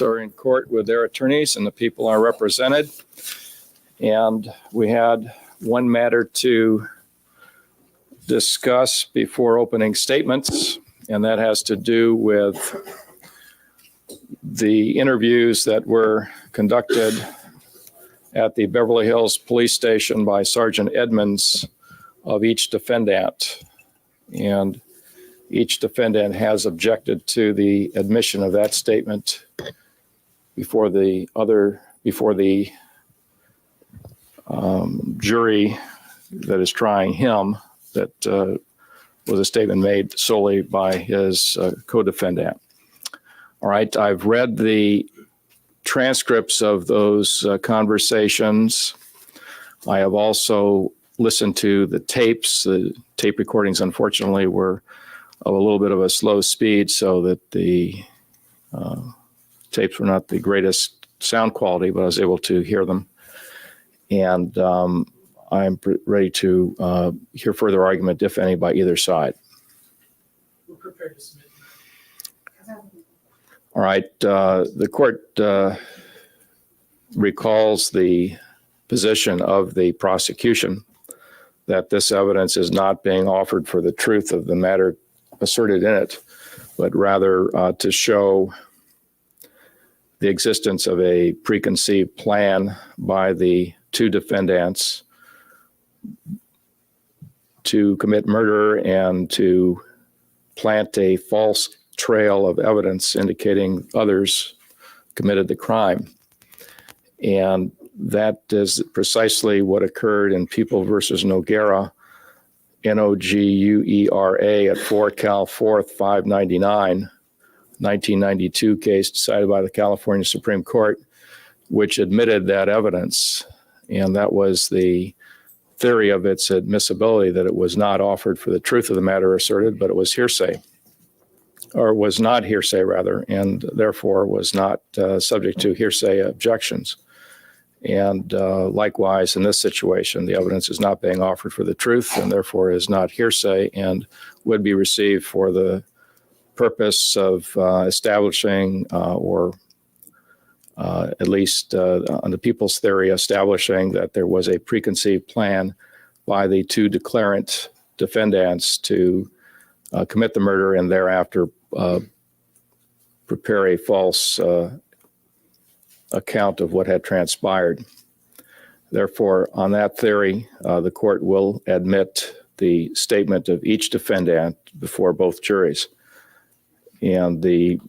are in court with their attorneys and the people are represented. And we had one matter to discuss before opening statements, and that has to do with the interviews that were conducted at the Beverly Hills Police Station by Sergeant Edmonds of each defendant. And each defendant has objected to the admission of that statement before the jury that is trying him, that was a statement made solely by his co-defendant. All right, I've read the transcripts of those conversations. I have also listened to the tapes. The tape recordings, unfortunately, were of a little bit of a slow speed, so that the tapes were not the greatest sound quality, but I was able to hear them. And I'm ready to hear further argument, if any, by either side. We're prepared to submit. All right. The court recalls the position of the prosecution that this evidence is not being offered for the truth of the matter asserted in it, but rather to show the existence of a preconceived plan by the two defendants to commit murder and to plant a false trail of evidence indicating others committed the crime. And that is precisely what occurred in People versus Noguera, Noguera at 4 Cal 4th 599, 1992 case decided by the California Supreme Court, which admitted that evidence. And that was the theory of its admissibility, that it was not offered for the truth of the matter asserted, but it was hearsay, or was not hearsay rather, and therefore was not subject to hearsay objections. And likewise, in this situation, the evidence is not being offered for the truth and therefore is not hearsay and would be received for the purpose of establishing or at least on the people's theory, establishing that there was a preconceived plan by the two declarant defendants to commit the murder and thereafter prepare a false account of what had transpired. Therefore, on that theory, the court will admit the statement of each defendant before both juries. And the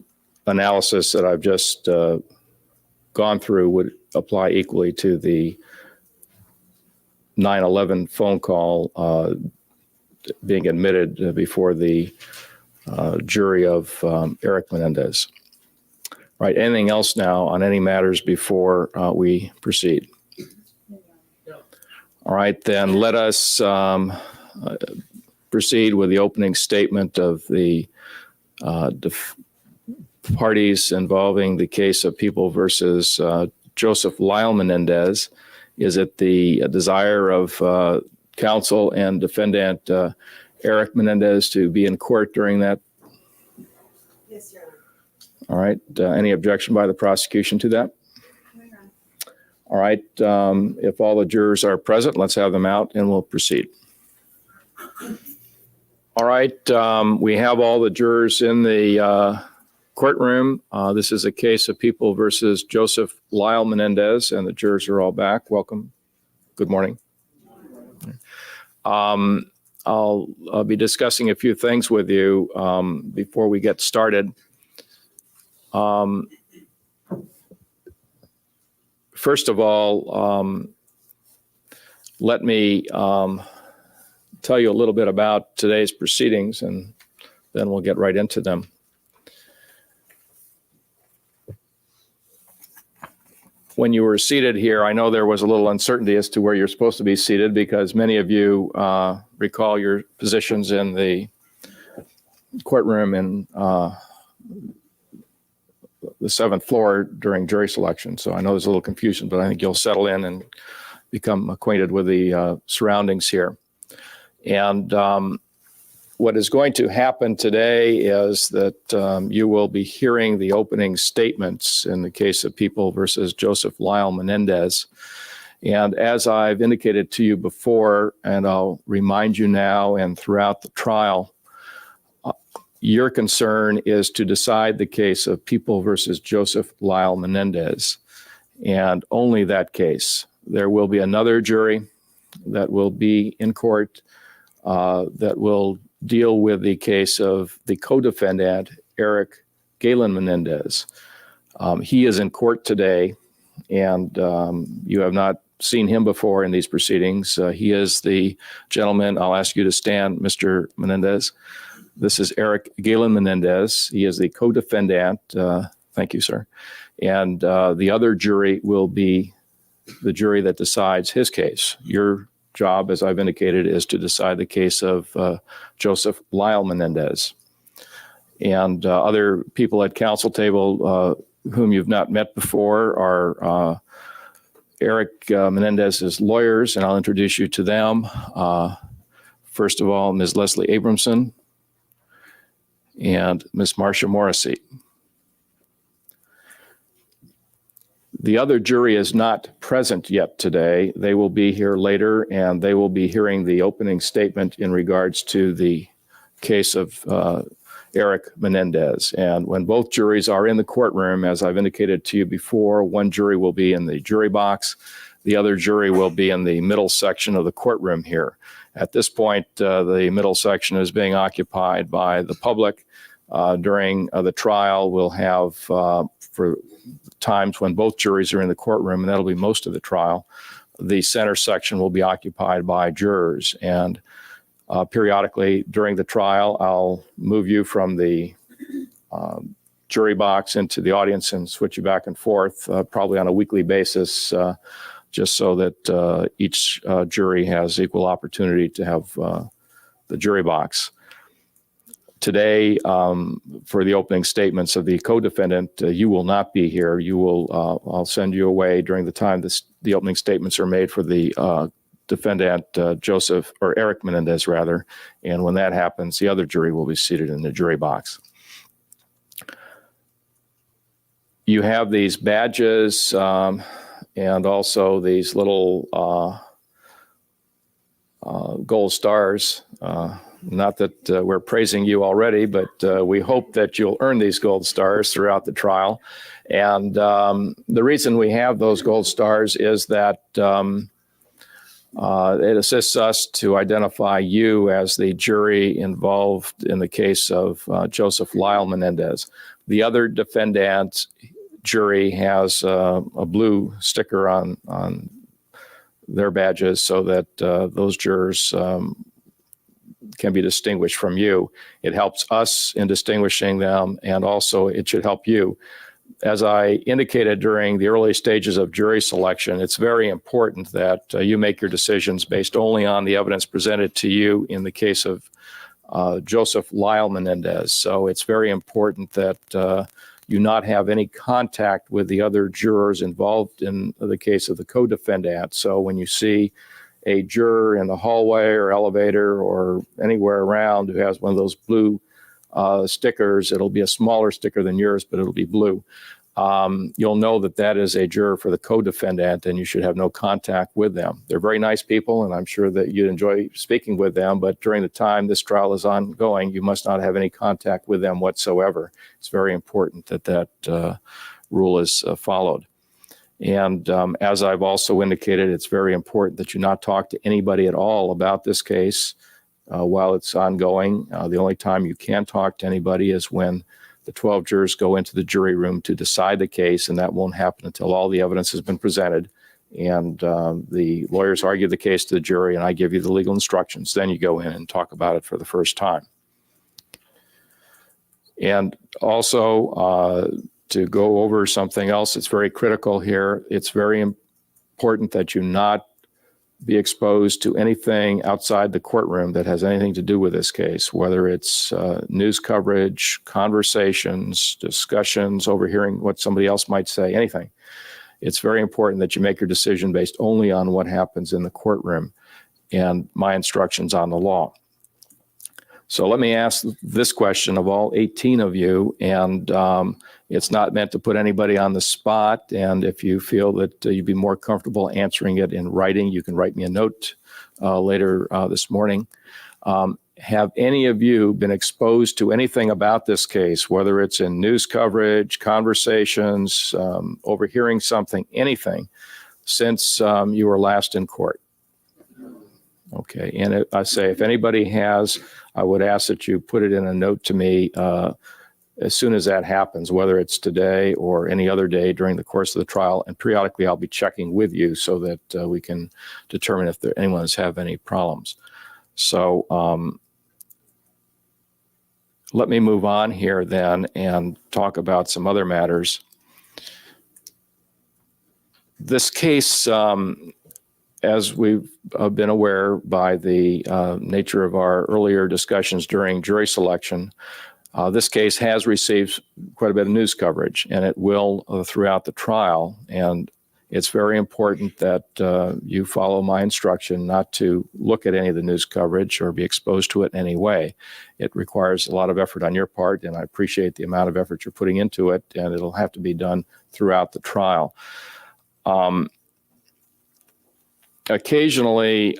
analysis that I've just gone through would apply equally to the 9/11 phone call being admitted before the jury of Eric Menendez. Right. Anything else now on any matters before we proceed? All right, then let us proceed with the opening statement of the parties involving the case of People versus Joseph Lyle Menendez. Is it the desire of counsel and defendant Eric Menendez to be in court during that? Yes, Your Honor. All right. Any objection by the prosecution to that? All right. If all the jurors are present, let's have them out and we'll proceed. All right. We have all the jurors in the courtroom. This is a case of People versus Joseph Lyle Menendez, and the jurors are all back. Welcome. Good morning. I'll be discussing a few things with you before we get started. First of all, let me tell you a little bit about today's proceedings, and then we'll get right into them. When you were seated here, I know there was a little uncertainty as to where you're supposed to be seated because many of you recall your positions in the courtroom in the 7th floor during jury selection. So I know there's a little confusion, but I think you'll settle in and become acquainted with the surroundings here. And what is going to happen today is that you will be hearing the opening statements in the case of People versus Joseph Lyle Menendez. And as I've indicated to you before, and I'll remind you now and throughout the trial, your concern is to decide the case of People versus Joseph Lyle Menendez, and only that case. There will be another jury that will be in court that will deal with the case of the co-defendant, Eric Galen Menendez. He is in court today, and you have not seen him before in these proceedings. He is the gentleman. I'll ask you to stand, Mr. Menendez. This is Eric Galen Menendez. He is the co-defendant. Thank you, sir. And the other jury will be the jury that decides his case. Your job, as I've indicated, is to decide the case of Joseph Lyle Menendez. And other people at council table whom you've not met before are Eric Menendez's lawyers, and I'll introduce you to them. First of all, Ms. Leslie Abramson and Ms. Marcia Morrissey. The other jury is not present yet today. They will be here later, and they will be hearing the opening statement in regards to the case of Eric Menendez. And when both juries are in the courtroom, as I've indicated to you before, one jury will be in the jury box. The other jury will be in the middle section of the courtroom here. At this point, the middle section is being occupied by the public. During the trial, we'll have, for times when both juries are in the courtroom, and that'll be most of the trial, the center section will be occupied by jurors. And periodically during the trial, I'll move you from the jury box into the audience and switch you back and forth, probably on a weekly basis, just so that each jury has equal opportunity to have the jury box. Today, for the opening statements of the co-defendant, you will not be here. You will. I'll send you away during the time the opening statements are made for the defendant, Joseph, or Eric Menendez, rather. And when that happens, the other jury will be seated in the jury box. You have these badges and also these little gold stars. Not that we're praising you already, but we hope that you'll earn these gold stars throughout the trial. And the reason we have those gold stars is that it assists us to identify you as the jury involved in the case of Joseph Lyle Menendez. The other defendant jury has a blue sticker on their badges so that those jurors can be distinguished from you. It helps us in distinguishing them, and also it should help you. As I indicated during the early stages of jury selection, it's very important that you make your decisions based only on the evidence presented to you in the case of Joseph Lyle Menendez. So it's very important that you not have any contact with the other jurors involved in the case of the co-defendant. So when you see a juror in the hallway or elevator or anywhere around who has one of those blue stickers, it'll be a smaller sticker than yours, but it'll be blue. You'll know that that is a juror for the co-defendant, and you should have no contact with them. They're very nice people, and I'm sure that you'd enjoy speaking with them, but during the time this trial is ongoing, you must not have any contact with them whatsoever. It's very important that that rule is followed. And as I've also indicated, it's very important that you not talk to anybody at all about this case while it's ongoing. The only time you can talk to anybody is when the 12 jurors go into the jury room to decide the case, and that won't happen until all the evidence has been presented and the lawyers argue the case to the jury, and I give you the legal instructions. Then you go in and talk about it for the first time. And also, to go over something else that's very critical here, it's very important that you not be exposed to anything outside the courtroom that has anything to do with this case, whether it's news coverage, conversations, discussions, overhearing what somebody else might say, anything. It's very important that you make your decision based only on what happens in the courtroom and my instructions on the law. So let me ask this question of all 18 of you, and it's not meant to put anybody on the spot. And if you feel that you'd be more comfortable answering it in writing, you can write me a note later this morning. Have any of you been exposed to anything about this case, whether it's in news coverage, conversations, overhearing something, anything, since you were last in court? Okay, and I say if anybody has, I would ask that you put it in a note to me as soon as that happens, whether it's today or any other day during the course of the trial. And periodically I'll be checking with you so that we can determine if anyone has have any problems. So let me move on here then and talk about some other matters. This case, as we've been aware by the nature of our earlier discussions during jury selection, this case has received quite a bit of news coverage, and it will throughout the trial. And it's very important that you follow my instruction not to look at any of the news coverage or be exposed to it in any way. It requires a lot of effort on your part, and I appreciate the amount of effort you're putting into it, and it'll have to be done throughout the trial. Occasionally,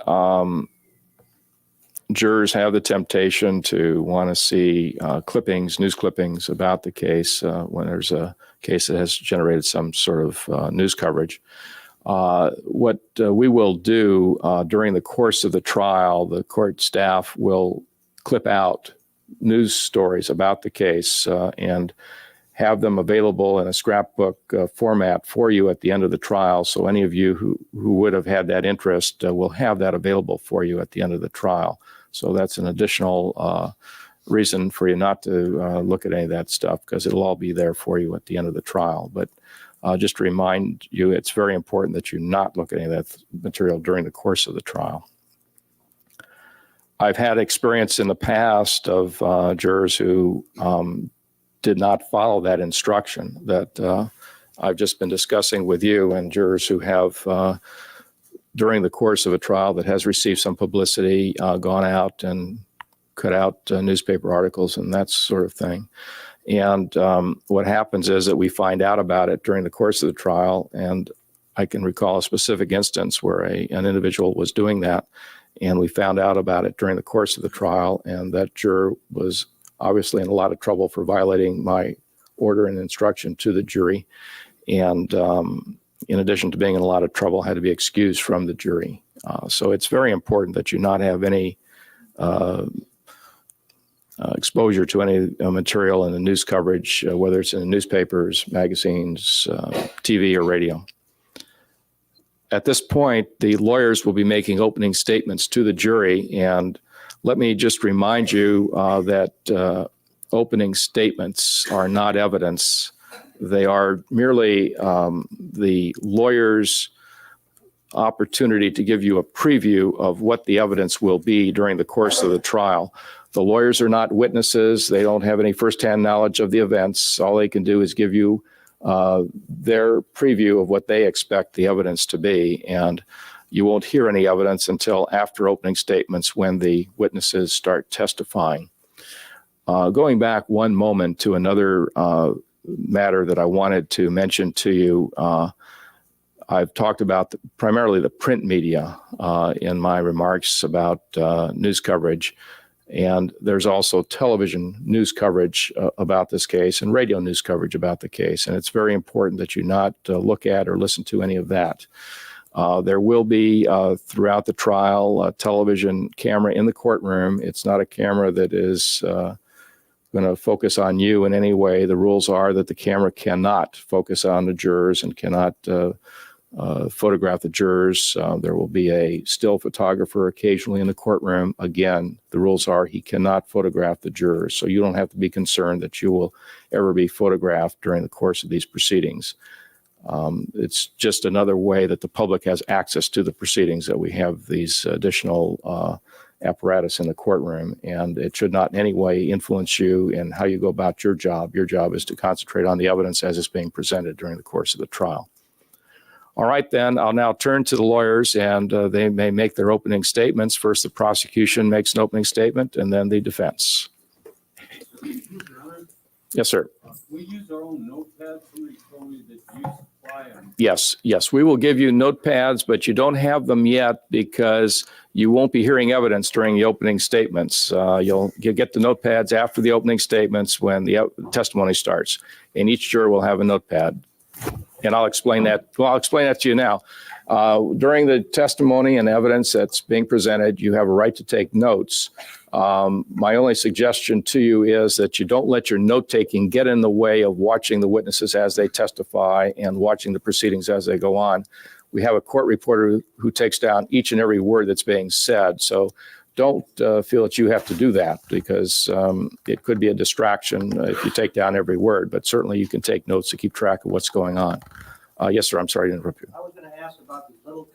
jurors have the temptation to want to see news clippings about the case when there's a case that has generated some sort of news coverage. What we will do during the course of the trial, the court staff will clip out news stories about the case and have them available in a scrapbook format for you at the end of the trial. So any of you who would have had that interest will have that available for you at the end of the trial. So that's an additional reason for you not to look at any of that stuff, because it'll all be there for you at the end of the trial. But just to remind you, it's very important that you not look at any of that material during the course of the trial. I've had experience in the past of jurors who did not follow that instruction that I've just been discussing with you, and jurors who have, during the course of a trial that has received some publicity, gone out and cut out newspaper articles and that sort of thing. And what happens is that we find out about it during the course of the trial, and I can recall a specific instance where an individual was doing that, and we found out about it during the course of the trial, and that juror was obviously in a lot of trouble for violating my order and instruction to the jury. And in addition to being in a lot of trouble, had to be excused from the jury. So it's very important that you not have any exposure to any material in the news coverage, whether it's in the newspapers, magazines, TV, or radio. At this point, the lawyers will be making opening statements to the jury, and let me just remind you that opening statements are not evidence. They are merely the lawyer's opportunity to give you a preview of what the evidence will be during the course of the trial. The lawyers are not witnesses. They don't have any firsthand knowledge of the events. All they can do is give you their preview of what they expect the evidence to be. And you won't hear any evidence until after opening statements when the witnesses start testifying. Going back one moment to another matter that I wanted to mention to you, I've talked about primarily the print media in my remarks about news coverage. And there's also television news coverage about this case and radio news coverage about the case. And it's very important that you not look at or listen to any of that. There will be, throughout the trial, a television camera in the courtroom. It's not a camera that is going to focus on you in any way. The rules are that the camera cannot focus on the jurors and cannot photograph the jurors. There will be a still photographer occasionally in the courtroom. Again, the rules are he cannot photograph the jurors, so you don't have to be concerned that you will ever be photographed during the course of these proceedings. It's just another way that the public has access to the proceedings, that we have these additional apparatus in the courtroom, and it should not in any way influence you in how you go about your job. Your job is to concentrate on the evidence as it's being presented during the course of the trial. All right, then I'll now turn to the lawyers, and they may make their opening statements. First, the prosecution makes an opening statement, and then the defense. Yes, sir. We use our own notepads. Somebody told me that you supply them. Yes, we will give you notepads, but you don't have them yet because you won't be hearing evidence during the opening statements. You'll get the notepads after the opening statements when the testimony starts, and each juror will have a notepad. And I'll explain that. Well, I'll explain that to you now. During the testimony and evidence that's being presented, you have a right to take notes. My only suggestion to you is that you don't let your note-taking get in the way of watching the witnesses as they testify and watching the proceedings as they go on. We have a court reporter who takes down each and every word that's being said. So don't feel that you have to do that, because it could be a distraction if you take down every word, but certainly you can take notes to keep track of what's going on. Yes, sir. I'm sorry to interrupt you. I was going to ask about these little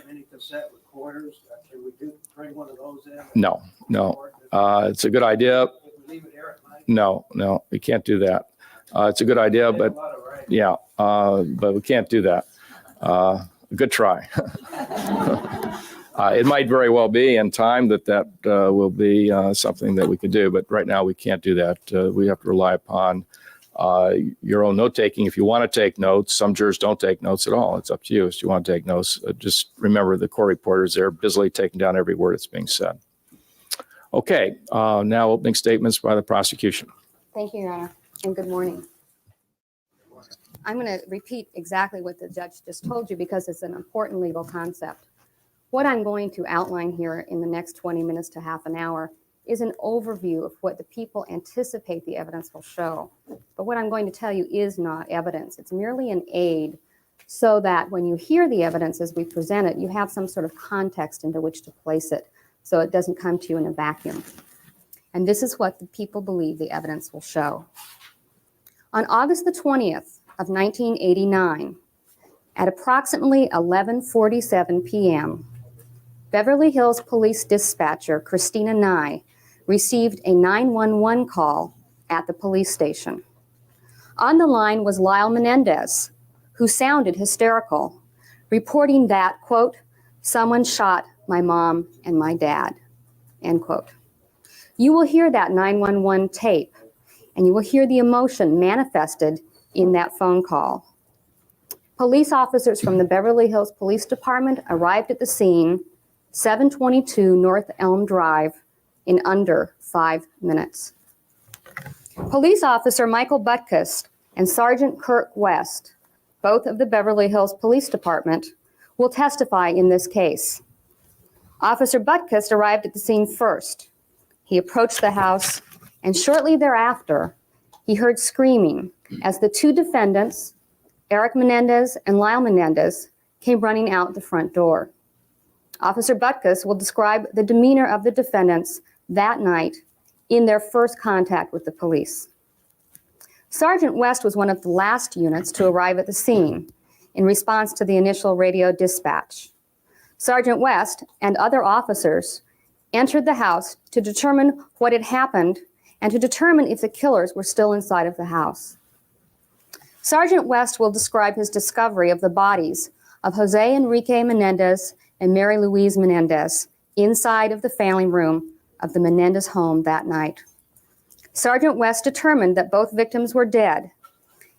mini cassette recorders. Can we bring one of those in? No. It's a good idea. If we leave it here at night? No, we can't do that. It's a good idea, but yeah, but we can't do that. Good try. It might very well be in time that will be something that we could do, but right now we can't do that. We have to rely upon your own note-taking. If you want to take notes, some jurors don't take notes at all. It's up to you. If you want to take notes, just remember the court reporters, they're busily taking down every word that's being said. Okay, now opening statements by the prosecution. Thank you, Your Honor, and good morning. I'm going to repeat exactly what the judge just told you because it's an important legal concept. What I'm going to outline here in the next 20 minutes to half an hour is an overview of what the people anticipate the evidence will show. But what I'm going to tell you is not evidence. It's merely an aid so that when you hear the evidence as we present it, you have some sort of context into which to place it so it doesn't come to you in a vacuum. And this is what the people believe the evidence will show. On August the 20th of 1989, at approximately 11:47 p.m., Beverly Hills Police Dispatcher Christina Nye received a 911 call at the police station. On the line was Lyle Menendez, who sounded hysterical, reporting that, quote, "Someone shot my mom and my dad," end quote. You will hear that 911 tape, and you will hear the emotion manifested in that phone call. Police officers from the Beverly Hills Police Department arrived at the scene 722 North Elm Drive in under 5 minutes. Police Officer Michael Butkus and Sergeant Kirk West, both of the Beverly Hills Police Department, will testify in this case. Officer Butkus arrived at the scene first. He approached the house, and shortly thereafter, he heard screaming as the two defendants, Eric Menendez and Lyle Menendez, came running out the front door. Officer Butkus will describe the demeanor of the defendants that night in their first contact with the police. Sergeant West was one of the last units to arrive at the scene in response to the initial radio dispatch. Sergeant West and other officers entered the house to determine what had happened and to determine if the killers were still inside of the house. Sergeant West will describe his discovery of the bodies of Jose Enrique Menendez and Mary Louise Menendez inside of the family room of the Menendez home that night. Sergeant West determined that both victims were dead,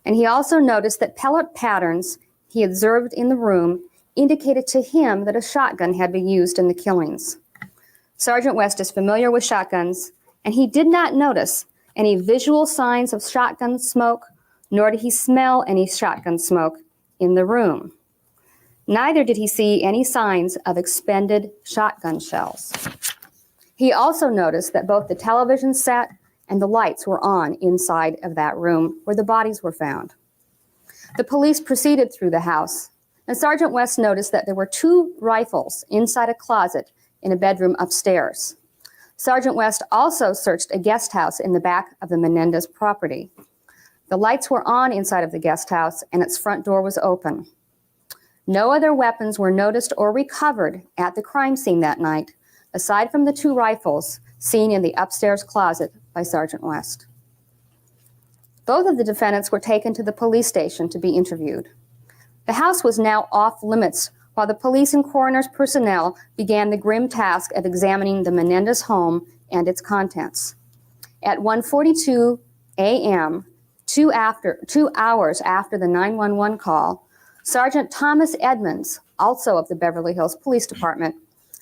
and he also noticed that pellet patterns he observed in the room indicated to him that a shotgun had been used in the killings. Sergeant West is familiar with shotguns, and he did not notice any visual signs of shotgun smoke, nor did he smell any shotgun smoke in the room. Neither did he see any signs of expended shotgun shells. He also noticed that both the television set and the lights were on inside of that room where the bodies were found. The police proceeded through the house, and Sergeant West noticed that there were 2 rifles inside a closet in a bedroom upstairs. Sergeant West also searched a guest house in the back of the Menendez property. The lights were on inside of the guest house, and its front door was open. No other weapons were noticed or recovered at the crime scene that night, aside from the 2 rifles seen in the upstairs closet by Sergeant West. Both of the defendants were taken to the police station to be interviewed. The house was now off limits while the police and coroner's personnel began the grim task of examining the Menendez home and its contents. At 1:42 a.m., 2 hours after the 911 call, Sergeant Thomas Edmonds, also of the Beverly Hills Police Department,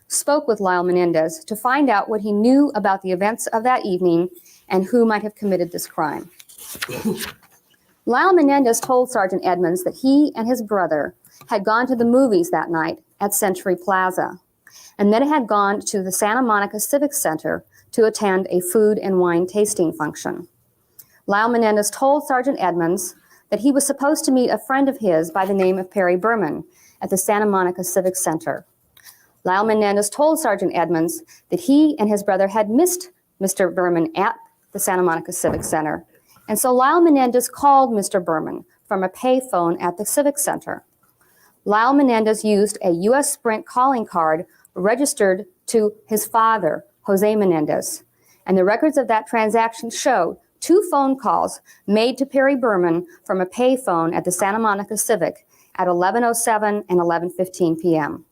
spoke with Lyle Menendez to find out what he knew about the events of that evening and who might have committed this crime. Lyle Menendez told Sergeant Edmonds that he and his brother had gone to the movies that night at Century Plaza, and then had gone to the Santa Monica Civic Center to attend a food and wine tasting function. Lyle Menendez told Sergeant Edmonds that he was supposed to meet a friend of his by the name of Perry Berman at the Santa Monica Civic Center. Lyle Menendez told Sergeant Edmonds that he and his brother had missed Mr. Berman at the Santa Monica Civic Center, and so Lyle Menendez called Mr. Berman from a payphone at the Civic Center. Lyle Menendez used a U.S. Sprint calling card registered to his father, Jose Menendez, and the records of that transaction show 2 phone calls made to Perry Berman from a payphone at the Santa Monica Civic at 11:07 and 11:15 p.m.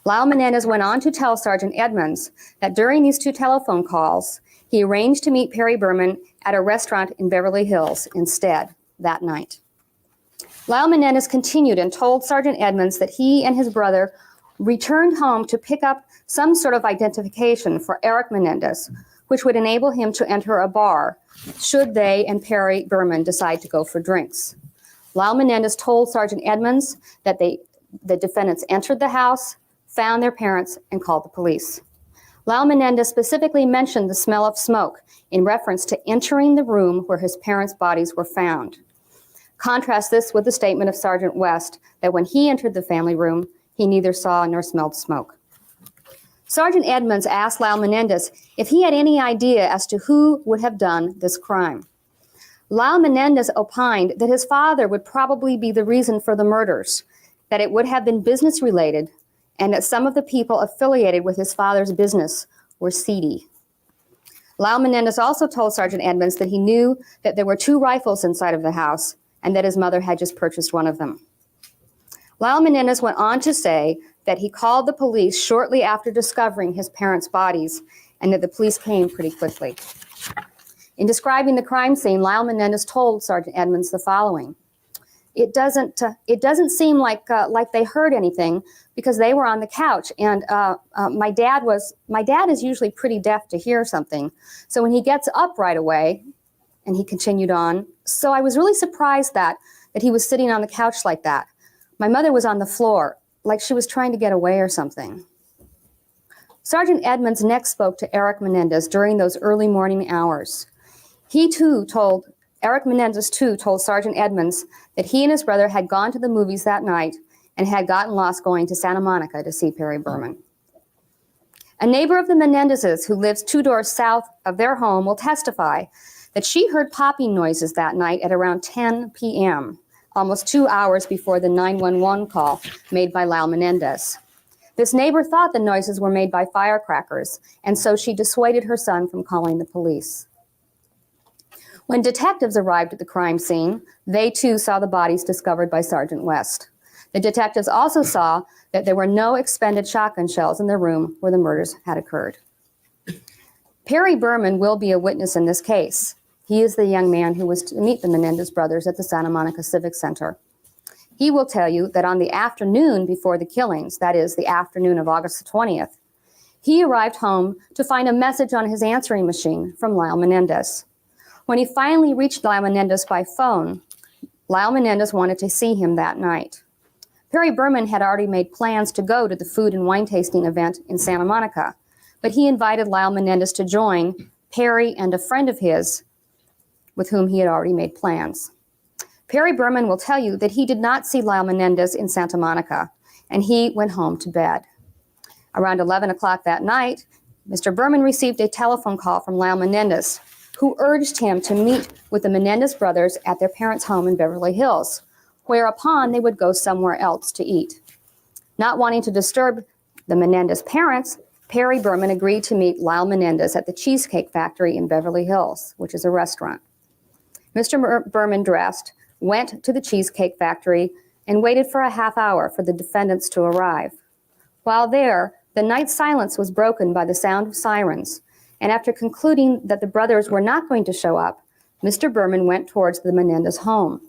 Lyle Menendez went on to tell Sergeant Edmonds that during these 2 telephone calls, he arranged to meet Perry Berman at a restaurant in Beverly Hills instead that night. Lyle Menendez continued and told Sergeant Edmonds that he and his brother returned home to pick up some sort of identification for Eric Menendez, which would enable him to enter a bar should they and Perry Berman decide to go for drinks. Lyle Menendez told Sergeant Edmonds that the defendants entered the house, found their parents, and called the police. Lyle Menendez specifically mentioned the smell of smoke in reference to entering the room where his parents' bodies were found. Contrast this with the statement of Sergeant West that when he entered the family room, he neither saw nor smelled smoke. Sergeant Edmonds asked Lyle Menendez if he had any idea as to who would have done this crime. Lyle Menendez opined that his father would probably be the reason for the murders, that it would have been business related, and that some of the people affiliated with his father's business were seedy. Lyle Menendez also told Sergeant Edmonds that he knew that there were 2 rifles inside of the house and that his mother had just purchased one of them. Lyle Menendez went on to say that he called the police shortly after discovering his parents' bodies and that the police came pretty quickly. In describing the crime scene, Lyle Menendez told Sergeant Edmonds the following: It doesn't seem like they heard anything because they were on the couch, and my dad is usually pretty deaf to hear something. So when he gets up right away, and he continued on, so I was really surprised that he was sitting on the couch like that. My mother was on the floor, like she was trying to get away or something. Sergeant Edmonds next spoke to Eric Menendez during those early morning hours. Eric Menendez told Sergeant Edmonds that he and his brother had gone to the movies that night and had gotten lost going to Santa Monica to see Perry Berman. A neighbor of the Menendezes who lives 2 doors south of their home will testify that she heard popping noises that night at around 10 p.m., almost 2 hours before the 911 call made by Lyle Menendez. This neighbor thought the noises were made by firecrackers, and so she dissuaded her son from calling the police. When detectives arrived at the crime scene, they too saw the bodies discovered by Sergeant West. The detectives also saw that there were no expended shotgun shells in the room where the murders had occurred. Perry Berman will be a witness in this case. He is the young man who was to meet the Menendez brothers at the Santa Monica Civic Center. He will tell you that on the afternoon before the killings, that is, the afternoon of August the 20th, he arrived home to find a message on his answering machine from Lyle Menendez. When he finally reached Lyle Menendez by phone, Lyle Menendez wanted to see him that night. Perry Berman had already made plans to go to the food and wine tasting event in Santa Monica, but he invited Lyle Menendez to join Perry and a friend of his with whom he had already made plans. Perry Berman will tell you that he did not see Lyle Menendez in Santa Monica, and he went home to bed. Around 11 o'clock that night, Mr. Berman received a telephone call from Lyle Menendez, who urged him to meet with the Menendez brothers at their parents' home in Beverly Hills, whereupon they would go somewhere else to eat. Not wanting to disturb the Menendez parents, Perry Berman agreed to meet Lyle Menendez at the Cheesecake Factory in Beverly Hills, which is a restaurant. Mr. Berman dressed, went to the Cheesecake Factory, and waited for a half hour for the defendants to arrive. While there, the night silence was broken by the sound of sirens, and after concluding that the brothers were not going to show up, Mr. Berman went towards the Menendez home.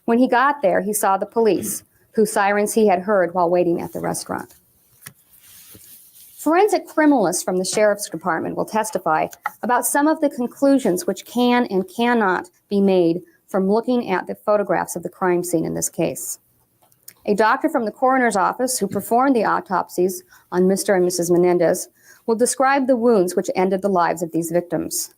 When he got there, he saw the police, whose sirens he had heard while waiting at the restaurant. Forensic criminalists from the Sheriff's Department will testify about some of the conclusions which can and cannot be made from looking at the photographs of the crime scene in this case. A doctor from the coroner's office who performed the autopsies on Mr. and Mrs. Menendez will describe the wounds which ended the lives of these victims.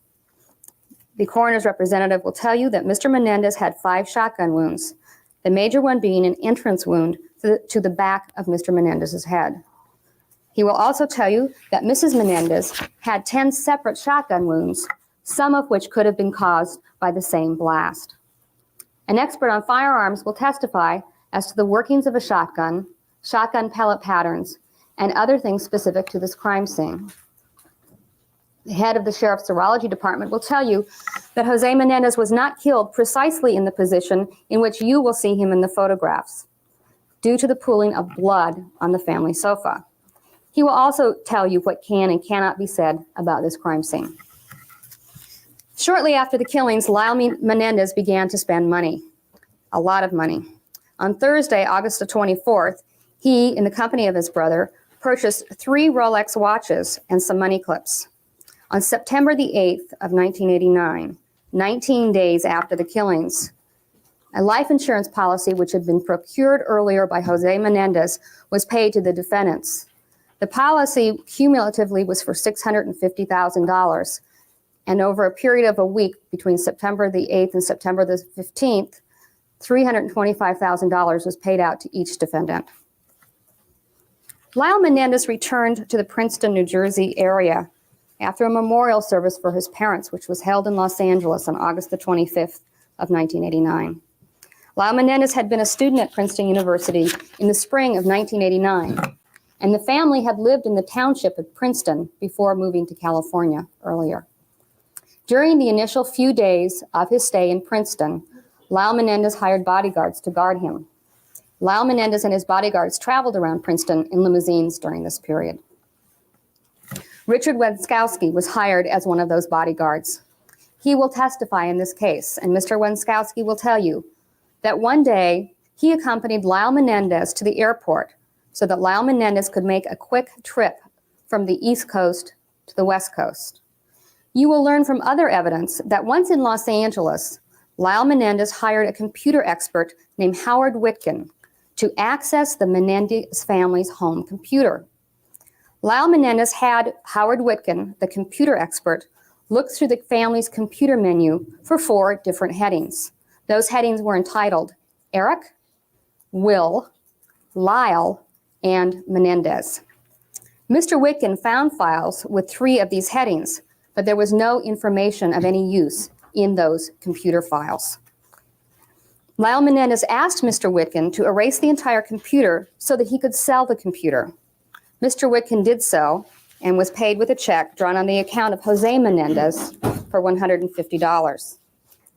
The coroner's representative will tell you that Mr. Menendez had 5 shotgun wounds, the major one being an entrance wound to the back of Mr. Menendez's head. He will also tell you that Mrs. Menendez had 10 separate shotgun wounds, some of which could have been caused by the same blast. An expert on firearms will testify as to the workings of a shotgun, shotgun pellet patterns, and other things specific to this crime scene. The head of the Sheriff's Serology Department will tell you that Jose Menendez was not killed precisely in the position in which you will see him in the photographs, due to the pooling of blood on the family sofa. He will also tell you what can and cannot be said about this crime scene. Shortly after the killings, Lyle Menendez began to spend money, a lot of money. On Thursday, August the 24th, he, in the company of his brother, purchased 3 Rolex watches and some money clips. On September the 8th of 1989, 19 days after the killings, a life insurance policy which had been procured earlier by Jose Menendez was paid to the defendants. The policy cumulatively was for $650,000, and over a period of a week between September the 8th and September the 15th, $325,000 was paid out to each defendant. Lyle Menendez returned to the Princeton, New Jersey area after a memorial service for his parents, which was held in Los Angeles on August the 25th of 1989. Lyle Menendez had been a student at Princeton University in the spring of 1989, and the family had lived in the township of Princeton before moving to California earlier. During the initial few days of his stay in Princeton, Lyle Menendez hired bodyguards to guard him. Lyle Menendez and his bodyguards traveled around Princeton in limousines during this period. Richard Wenskowski was hired as one of those bodyguards. He will testify in this case, and Mr. Wenskowski will tell you that one day he accompanied Lyle Menendez to the airport so that Lyle Menendez could make a quick trip from the East Coast to the West Coast. You will learn from other evidence that once in Los Angeles, Lyle Menendez hired a computer expert named Howard Witkin to access the Menendez family's home computer. Lyle Menendez had Howard Witkin, the computer expert, look through the family's computer menu for 4 different headings. Those headings were entitled Eric, Will, Lyle, and Menendez. Mr. Witkin found files with 3 of these headings, but there was no information of any use in those computer files. Lyle Menendez asked Mr. Witkin to erase the entire computer so that he could sell the computer. Mr. Witkin did so and was paid with a check drawn on the account of Jose Menendez for $150.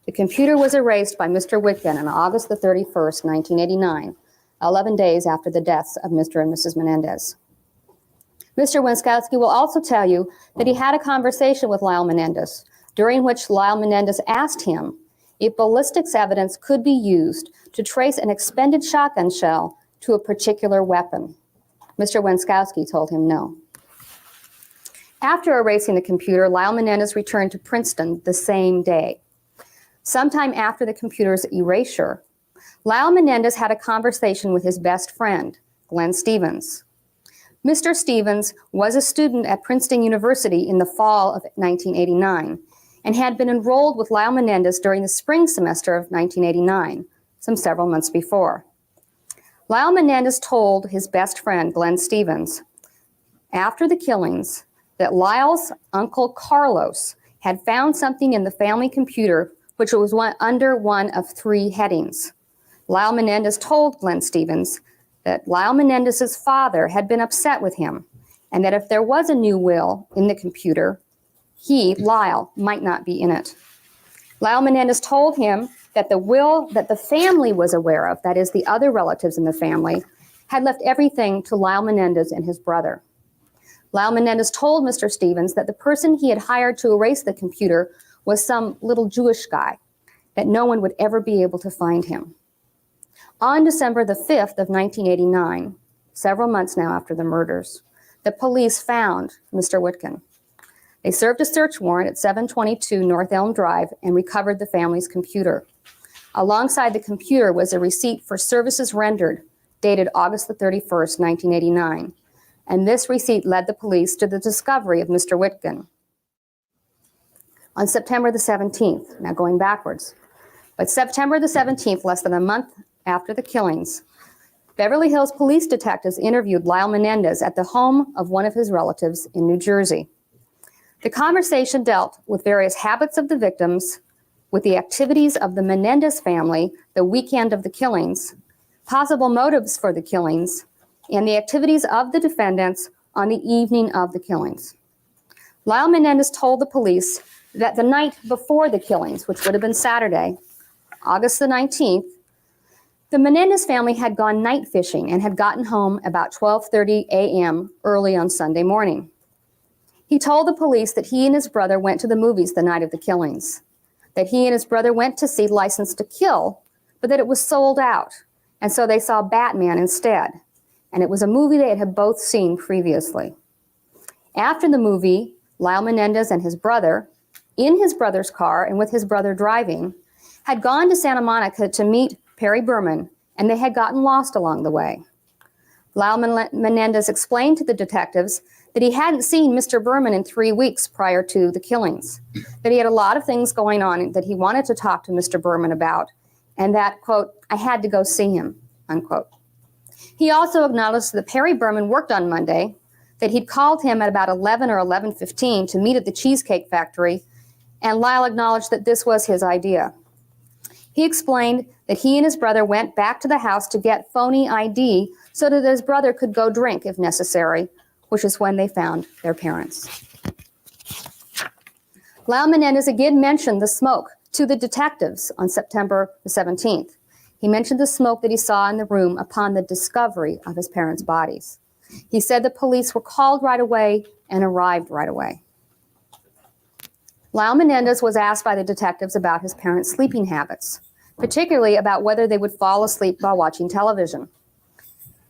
The computer was erased by Mr. Witkin on August the 31st, 1989, 11 days after the deaths of Mr. and Mrs. Menendez. Mr. Wenskowski will also tell you that he had a conversation with Lyle Menendez, during which Lyle Menendez asked him if ballistics evidence could be used to trace an expended shotgun shell to a particular weapon. Mr. Wenskowski told him no. After erasing the computer, Lyle Menendez returned to Princeton the same day. Sometime after the computer's erasure, Lyle Menendez had a conversation with his best friend, Glenn Stevens. Mr. Stevens was a student at Princeton University in the fall of 1989 and had been enrolled with Lyle Menendez during the spring semester of 1989, some several months before. Lyle Menendez told his best friend, Glenn Stevens, after the killings, that Lyle's uncle Carlos had found something in the family computer which was under one of 3 headings. Lyle Menendez told Glenn Stevens that Lyle Menendez's father had been upset with him and that if there was a new will in the computer, he, Lyle, might not be in it. Lyle Menendez told him that that the will that the family was aware of, that is the other relatives in the family, had left everything to Lyle Menendez and his brother. Lyle Menendez told Mr. Stevens that the person he had hired to erase the computer was some little Jewish guy, that no one would ever be able to find him. On December the 5th of 1989, several months now after the murders, the police found Mr. Witkin. They served a search warrant at 722 North Elm Drive and recovered the family's computer. Alongside the computer was a receipt for services rendered, dated August the 31st, 1989. And this receipt led the police to the discovery of Mr. Witkin. On September the 17th, now going backwards, but September the 17th, less than a month after the killings, Beverly Hills police detectives interviewed Lyle Menendez at the home of one of his relatives in New Jersey. The conversation dealt with various habits of the victims, with the activities of the Menendez family the weekend of the killings, possible motives for the killings, and the activities of the defendants on the evening of the killings. Lyle Menendez told the police that the night before the killings, which would have been Saturday, August the 19th, the Menendez family had gone night fishing and had gotten home about 12:30 a.m. early on Sunday morning. He told the police that he and his brother went to the movies the night of the killings, that he and his brother went to see License to Kill, but that it was sold out, and so they saw Batman instead. And it was a movie they had both seen previously. After the movie, Lyle Menendez and his brother, in his brother's car and with his brother driving, had gone to Santa Monica to meet Perry Berman, and they had gotten lost along the way. Lyle Menendez explained to the detectives that he hadn't seen Mr. Berman in 3 weeks prior to the killings, that he had a lot of things going on that he wanted to talk to Mr. Berman about, and that, quote, I had to go see him, unquote. He also acknowledged that Perry Berman worked on Monday, that he'd called him at about 11 or 11:15 to meet at the Cheesecake Factory, and Lyle acknowledged that this was his idea. He explained that he and his brother went back to the house to get phony ID so that his brother could go drink if necessary, which is when they found their parents. Lyle Menendez again mentioned the smoke to the detectives on September the 17th. He mentioned the smoke that he saw in the room upon the discovery of his parents' bodies. He said the police were called right away and arrived right away. Lyle Menendez was asked by the detectives about his parents' sleeping habits, particularly about whether they would fall asleep while watching television.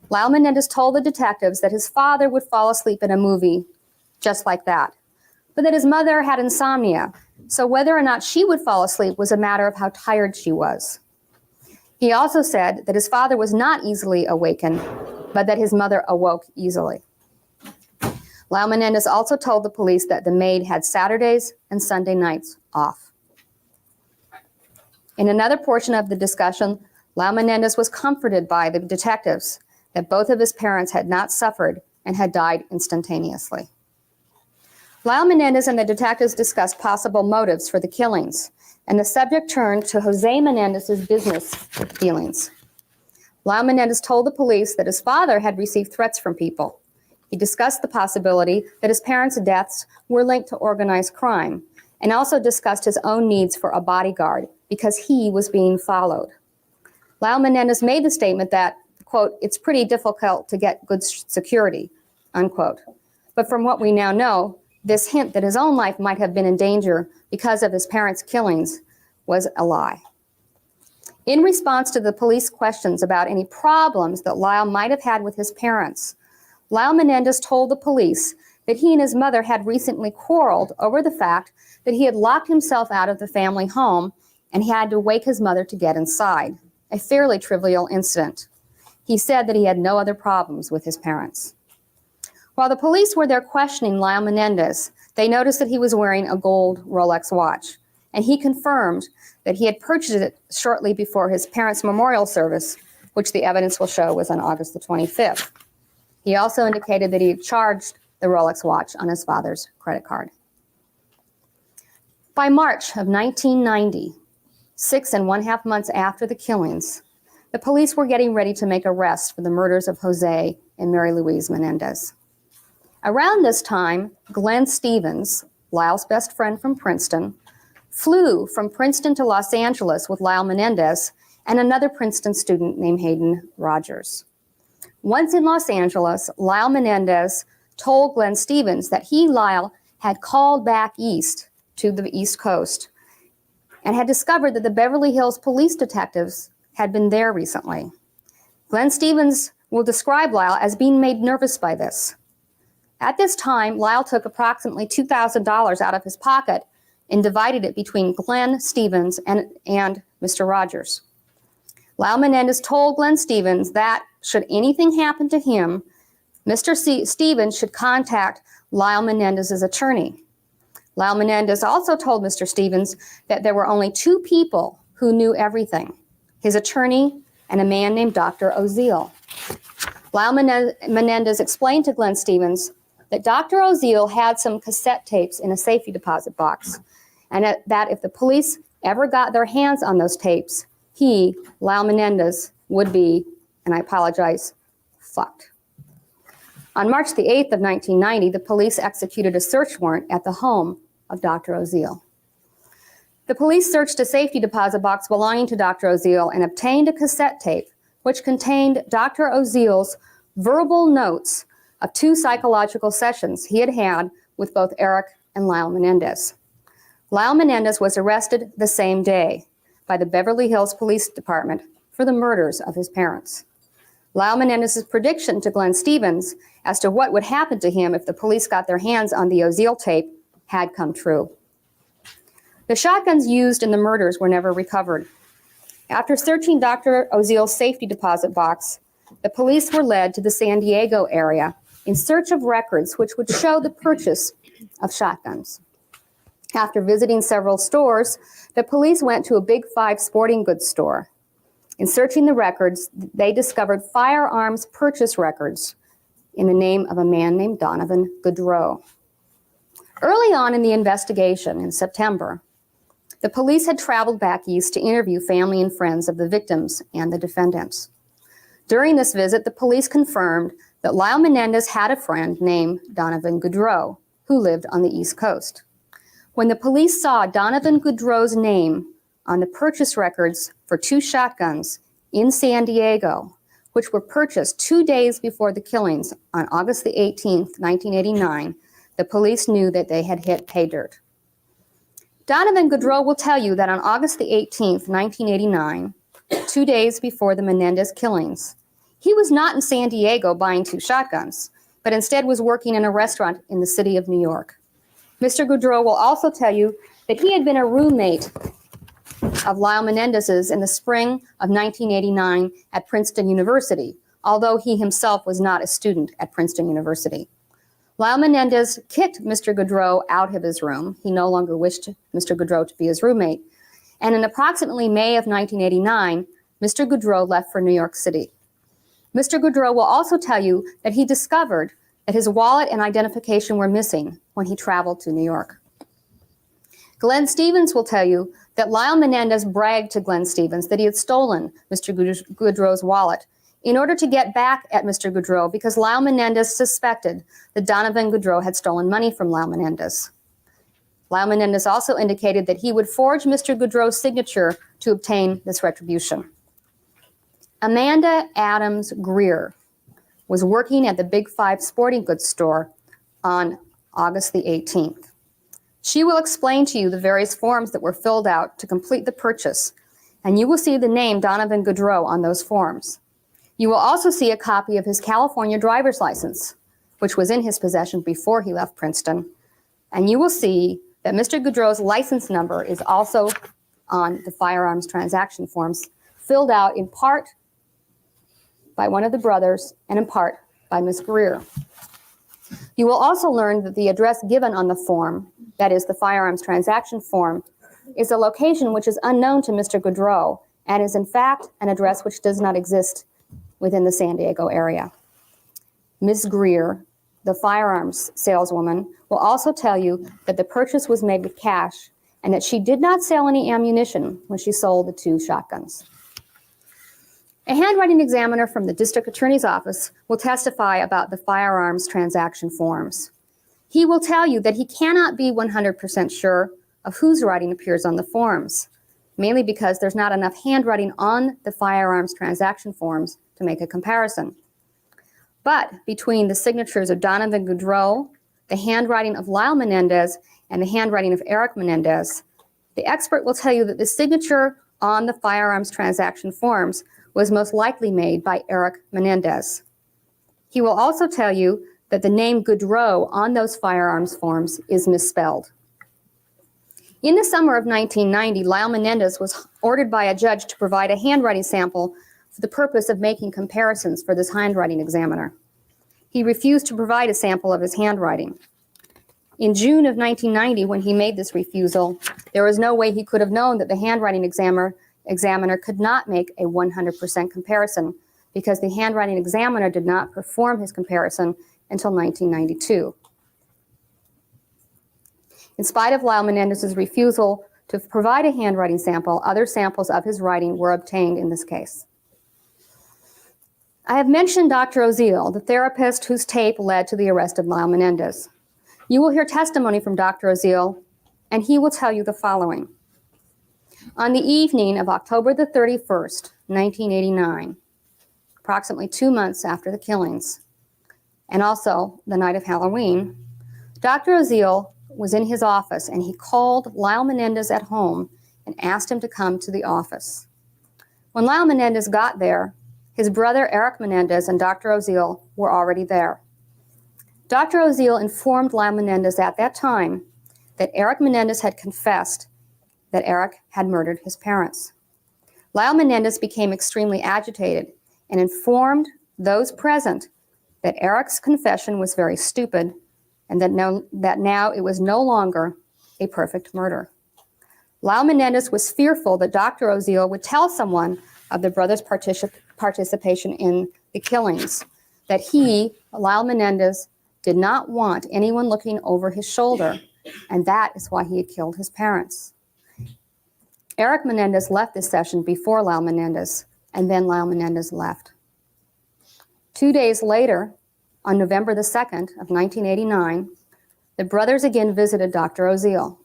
Lyle Menendez told the detectives that his father would fall asleep in a movie just like that, but that his mother had insomnia, so whether or not she would fall asleep was a matter of how tired she was. He also said that his father was not easily awakened, but that his mother awoke easily. Lyle Menendez also told the police that the maid had Saturdays and Sunday nights off. In another portion of the discussion, Lyle Menendez was comforted by the detectives that both of his parents had not suffered and had died instantaneously. Lyle Menendez and the detectives discussed possible motives for the killings, and the subject turned to Jose Menendez's business dealings. Lyle Menendez told the police that his father had received threats from people. He discussed the possibility that his parents' deaths were linked to organized crime, and also discussed his own needs for a bodyguard because he was being followed. Lyle Menendez made the statement that, quote, it's pretty difficult to get good security, unquote. But from what we now know, this hint that his own life might have been in danger because of his parents' killings was a lie. In response to the police questions about any problems that Lyle might have had with his parents, Lyle Menendez told the police that he and his mother had recently quarreled over the fact that he had locked himself out of the family home and he had to wake his mother to get inside, a fairly trivial incident. He said that he had no other problems with his parents. While the police were there questioning Lyle Menendez, they noticed that he was wearing a gold Rolex watch, and he confirmed that he had purchased it shortly before his parents' memorial service, which the evidence will show was on August the 25th. He also indicated that he had charged the Rolex watch on his father's credit card. By March of 1990, 6.5 months after the killings, the police were getting ready to make arrests for the murders of Jose and Mary Louise Menendez. Around this time, Glenn Stevens, Lyle's best friend from Princeton, flew from Princeton to Los Angeles with Lyle Menendez and another Princeton student named Hayden Rogers. Once in Los Angeles, Lyle Menendez told Glenn Stevens that he, Lyle, had called back east to the East Coast and had discovered that the Beverly Hills police detectives had been there recently. Glenn Stevens will describe Lyle as being made nervous by this. At this time, Lyle took approximately $2,000 out of his pocket and divided it between Glenn Stevens and Mr. Rogers. Lyle Menendez told Glenn Stevens that should anything happen to him, Mr. Stevens should contact Lyle Menendez's attorney. Lyle Menendez also told Mr. Stevens that there were only two people who knew everything, his attorney and a man named Dr. Oziel. Lyle Menendez explained to Glenn Stevens that Dr. Oziel had some cassette tapes in a safety deposit box, and that if the police ever got their hands on those tapes, he, Lyle Menendez, would be, and I apologize, fucked. On March the 8th of 1990, the police executed a search warrant at the home of Dr. Oziel. The police searched a safety deposit box belonging to Dr. Oziel and obtained a cassette tape which contained Dr. Oziel's verbal notes of 2 psychological sessions he had had with both Eric and Lyle Menendez. Lyle Menendez was arrested the same day by the Beverly Hills Police Department for the murders of his parents. Lyle Menendez's prediction to Glenn Stevens as to what would happen to him if the police got their hands on the Oziel tape had come true. The shotguns used in the murders were never recovered. After searching Dr. Oziel's safety deposit box, the police were led to the San Diego area in search of records which would show the purchase of shotguns. After visiting several stores, the police went to a Big Five sporting goods store. In searching the records, they discovered firearms purchase records in the name of a man named Donovan Goodrow. Early on in the investigation in September, the police had traveled back east to interview family and friends of the victims and the defendants. During this visit, the police confirmed that Lyle Menendez had a friend named Donovan Goodrow, who lived on the East Coast. When the police saw Donovan Goodrow's name on the purchase records for 2 shotguns in San Diego, which were purchased 2 days before the killings on August the 18th, 1989, the police knew that they had hit pay dirt. Donovan Goodrow will tell you that on August the 18th, 1989, 2 days before the Menendez killings, he was not in San Diego buying 2 shotguns, but instead was working in a restaurant in the city of New York. Mr. Goodrow will also tell you that he had been a roommate of Lyle Menendez's in the spring of 1989 at Princeton University, although he himself was not a student at Princeton University. Lyle Menendez kicked Mr. Goodrow out of his room. He no longer wished Mr. Goodrow to be his roommate. And in approximately May of 1989, Mr. Goodrow left for New York City. Mr. Goodrow will also tell you that he discovered that his wallet and identification were missing when he traveled to New York. Glenn Stevens will tell you that Lyle Menendez bragged to Glenn Stevens that he had stolen Mr. Goodrow's wallet in order to get back at Mr. Goodrow because Lyle Menendez suspected that Donovan Goodrow had stolen money from Lyle Menendez. Lyle Menendez also indicated that he would forge Mr. Goodrow's signature to obtain this retribution. Amanda Adams Greer was working at the Big Five sporting goods store on August the 18th. She will explain to you the various forms that were filled out to complete the purchase, and you will see the name Donovan Goodrow on those forms. You will also see a copy of his California driver's license, which was in his possession before he left Princeton, and you will see that Mr. Goodrow's license number is also on the firearms transaction forms, filled out in part by one of the brothers and in part by Ms. Greer. You will also learn that the address given on the form, that is the firearms transaction form, is a location which is unknown to Mr. Goodrow and is in fact an address which does not exist within the San Diego area. Ms. Greer, the firearms saleswoman, will also tell you that the purchase was made with cash and that she did not sell any ammunition when she sold the 2 shotguns. A handwriting examiner from the district attorney's office will testify about the firearms transaction forms. He will tell you that he cannot be 100% sure of whose writing appears on the forms, mainly because there's not enough handwriting on the firearms transaction forms to make a comparison. But between the signatures of Donovan Goudreau, the handwriting of Lyle Menendez, and the handwriting of Eric Menendez, the expert will tell you that the signature on the firearms transaction forms was most likely made by Eric Menendez. He will also tell you that the name Goudreau on those firearms forms is misspelled. In the summer of 1990, Lyle Menendez was ordered by a judge to provide a handwriting sample for the purpose of making comparisons for this handwriting examiner. He refused to provide a sample of his handwriting. In June of 1990, when he made this refusal, there was no way he could have known that the handwriting examiner could not make a 100% comparison because the handwriting examiner did not perform his comparison until 1992. In spite of Lyle Menendez's refusal to provide a handwriting sample, other samples of his writing were obtained in this case. I have mentioned Dr. Oziel, the therapist whose tape led to the arrest of Lyle Menendez. You will hear testimony from Dr. Oziel, and he will tell you the following. On the evening of October the 31st, 1989, approximately 2 months after the killings, and also the night of Halloween, Dr. Oziel was in his office and he called Lyle Menendez at home and asked him to come to the office. When Lyle Menendez got there, his brother Eric Menendez and Dr. Oziel were already there. Dr. Oziel informed Lyle Menendez at that time that Eric Menendez had confessed that Eric had murdered his parents. Lyle Menendez became extremely agitated and informed those present that Eric's confession was very stupid and that now it was no longer a perfect murder. Lyle Menendez was fearful that Dr. Oziel would tell someone of the brothers' participation in the killings, that he, Lyle Menendez, did not want anyone looking over his shoulder, and that is why he had killed his parents. Eric Menendez left this session before Lyle Menendez, and then Lyle Menendez left. 2 days later, on November the 2nd of 1989, the brothers again visited Dr. Oziel.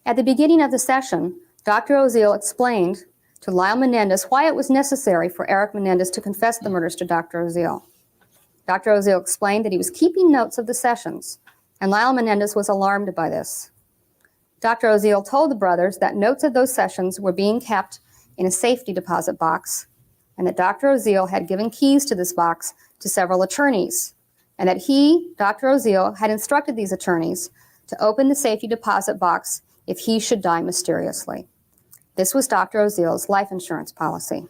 At the beginning of the session, Dr. Oziel explained to Lyle Menendez why it was necessary for Eric Menendez to confess the murders to Dr. Oziel. Dr. Oziel explained that he was keeping notes of the sessions, and Lyle Menendez was alarmed by this. Dr. Oziel told the brothers that notes of those sessions were being kept in a safety deposit box, and that Dr. Oziel had given keys to this box to several attorneys, and that he, Dr. Oziel, had instructed these attorneys to open the safety deposit box if he should die mysteriously. This was Dr. Oziel's life insurance policy.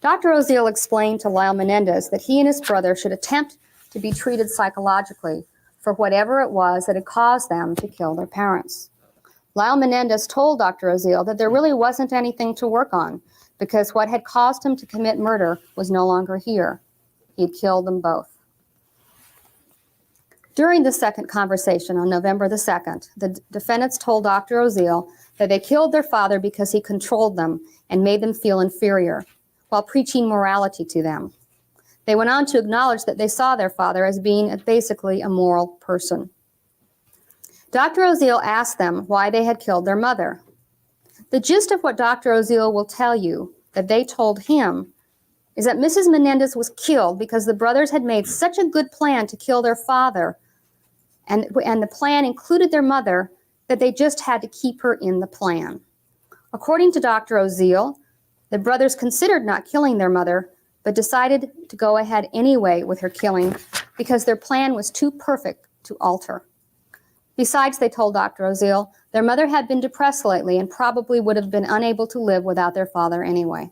Dr. Oziel explained to Lyle Menendez that he and his brother should attempt to be treated psychologically for whatever it was that had caused them to kill their parents. Lyle Menendez told Dr. Oziel that there really wasn't anything to work on because what had caused him to commit murder was no longer here. He had killed them both. During the second conversation on November the 2nd, the defendants told Dr. Oziel that they killed their father because he controlled them and made them feel inferior while preaching morality to them. They went on to acknowledge that they saw their father as being basically a moral person. Dr. Oziel asked them why they had killed their mother. The gist of what Dr. Oziel will tell you that they told him is that Mrs. Menendez was killed because the brothers had made such a good plan to kill their father, and the plan included their mother, that they just had to keep her in the plan. According to Dr. Oziel, the brothers considered not killing their mother, but decided to go ahead anyway with her killing because their plan was too perfect to alter. Besides, they told Dr. Oziel, their mother had been depressed lately and probably would have been unable to live without their father anyway.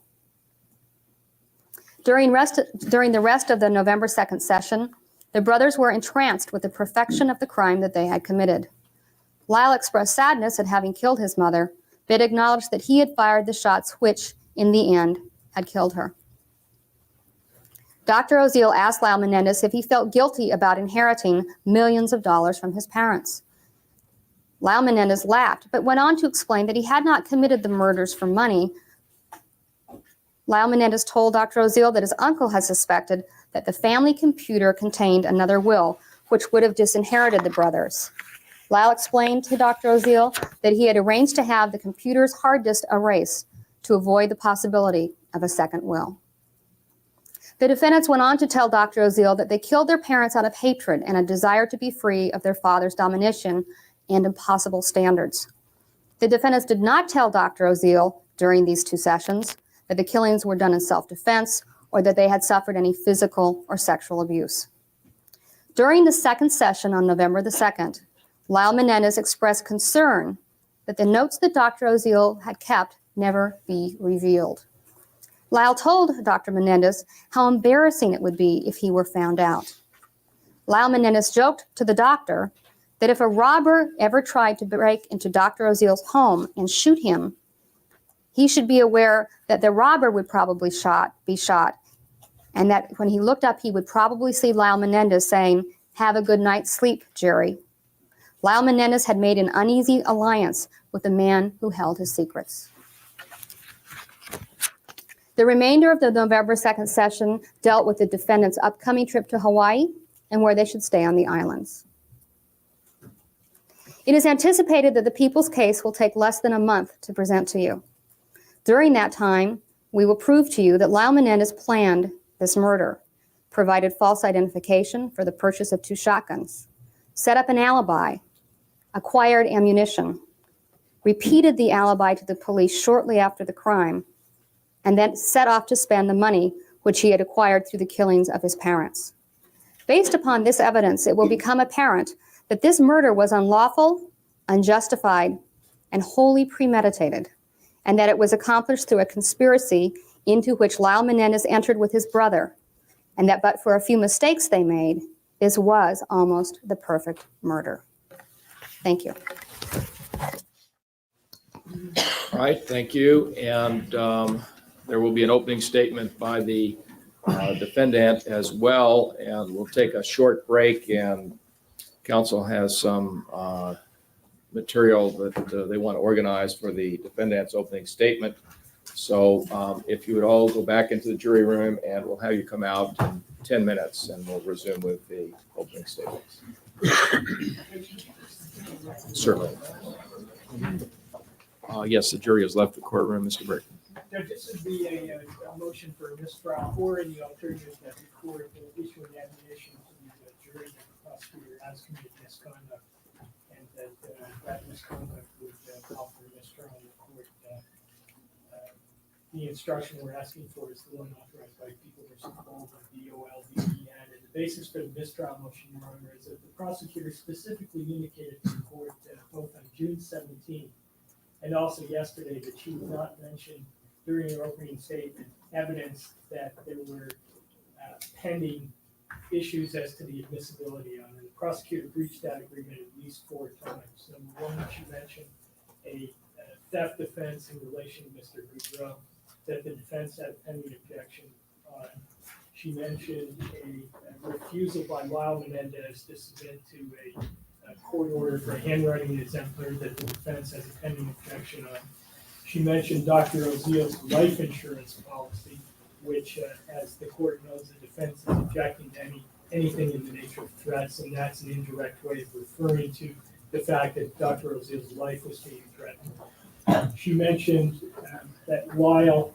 During the rest of the November 2nd session, the brothers were entranced with the perfection of the crime that they had committed. Lyle expressed sadness at having killed his mother, but acknowledged that he had fired the shots which, in the end, had killed her. Dr. Oziel asked Lyle Menendez if he felt guilty about inheriting millions of dollars from his parents. Lyle Menendez laughed, but went on to explain that he had not committed the murders for money. Lyle Menendez told Dr. Oziel that his uncle had suspected that the family computer contained another will, which would have disinherited the brothers. Lyle explained to Dr. Oziel that he had arranged to have the computer's hard disk erased to avoid the possibility of a second will. The defendants went on to tell Dr. Oziel that they killed their parents out of hatred and a desire to be free of their father's domination and impossible standards. The defendants did not tell Dr. Oziel during these 2 sessions that the killings were done in self-defense or that they had suffered any physical or sexual abuse. During the second session on November the 2nd, Lyle Menendez expressed concern that the notes that Dr. Oziel had kept never be revealed. Lyle told Dr. Menendez how embarrassing it would be if he were found out. Lyle Menendez joked to the doctor that if a robber ever tried to break into Dr. Oziel's home and shoot him, he should be aware that the robber would probably be shot, and that when he looked up, he would probably see Lyle Menendez saying, "Have a good night's sleep, Jerry." Lyle Menendez had made an uneasy alliance with the man who held his secrets. The remainder of the November 2nd session dealt with the defendants' upcoming trip to Hawaii and where they should stay on the islands. It is anticipated that the people's case will take less than a month to present to you. During that time, we will prove to you that Lyle Menendez planned this murder, provided false identification for the purchase of 2 shotguns, set up an alibi, acquired ammunition, repeated the alibi to the police shortly after the crime, and then set off to spend the money which he had acquired through the killings of his parents. Based upon this evidence, it will become apparent that this murder was unlawful, unjustified, and wholly premeditated, and that it was accomplished through a conspiracy into which Lyle Menendez entered with his brother, and that but for a few mistakes they made, this was almost the perfect murder. Thank you. All right, thank you. And there will be an opening statement by the defendant as well. And we'll take a short break, and counsel has some material that they want to organize for the defendant's opening statement. So if you would all go back into the jury room, and we'll have you come out in 10 minutes, and we'll resume with the opening statements. Certainly. Yes, the jury has left the courtroom, Mr. Burke. Judge, this would be a motion for a mistrial, or in the alternative that the court will issue an admonition to the jury that the prosecutor has committed misconduct, and that misconduct would call for a mistrial in the court. The instruction we're asking for is the one authorized by People v. Bolden, B-O-L-D-E-N, and the basis for the mistrial motion, Your Honor, is that the prosecutor specifically indicated to the court both on June 17th and also yesterday that she would not mention during her opening statement evidence that there were pending issues as to the admissibility on it. The prosecutor breached that agreement at least 4 times. Number one, she mentioned a theft defense in relation to Mr. Goudreau that the defense had pending objection on. She mentioned a refusal by Lyle Menendez to submit to a court order for a handwriting exemplar that the defense has a pending objection on. She mentioned Dr. Oziel's life insurance policy, which, as the court knows, the defense is objecting to anything in the nature of threats, and that's an indirect way of referring to the fact that Dr. Oziel's life was being threatened. She mentioned that Lyle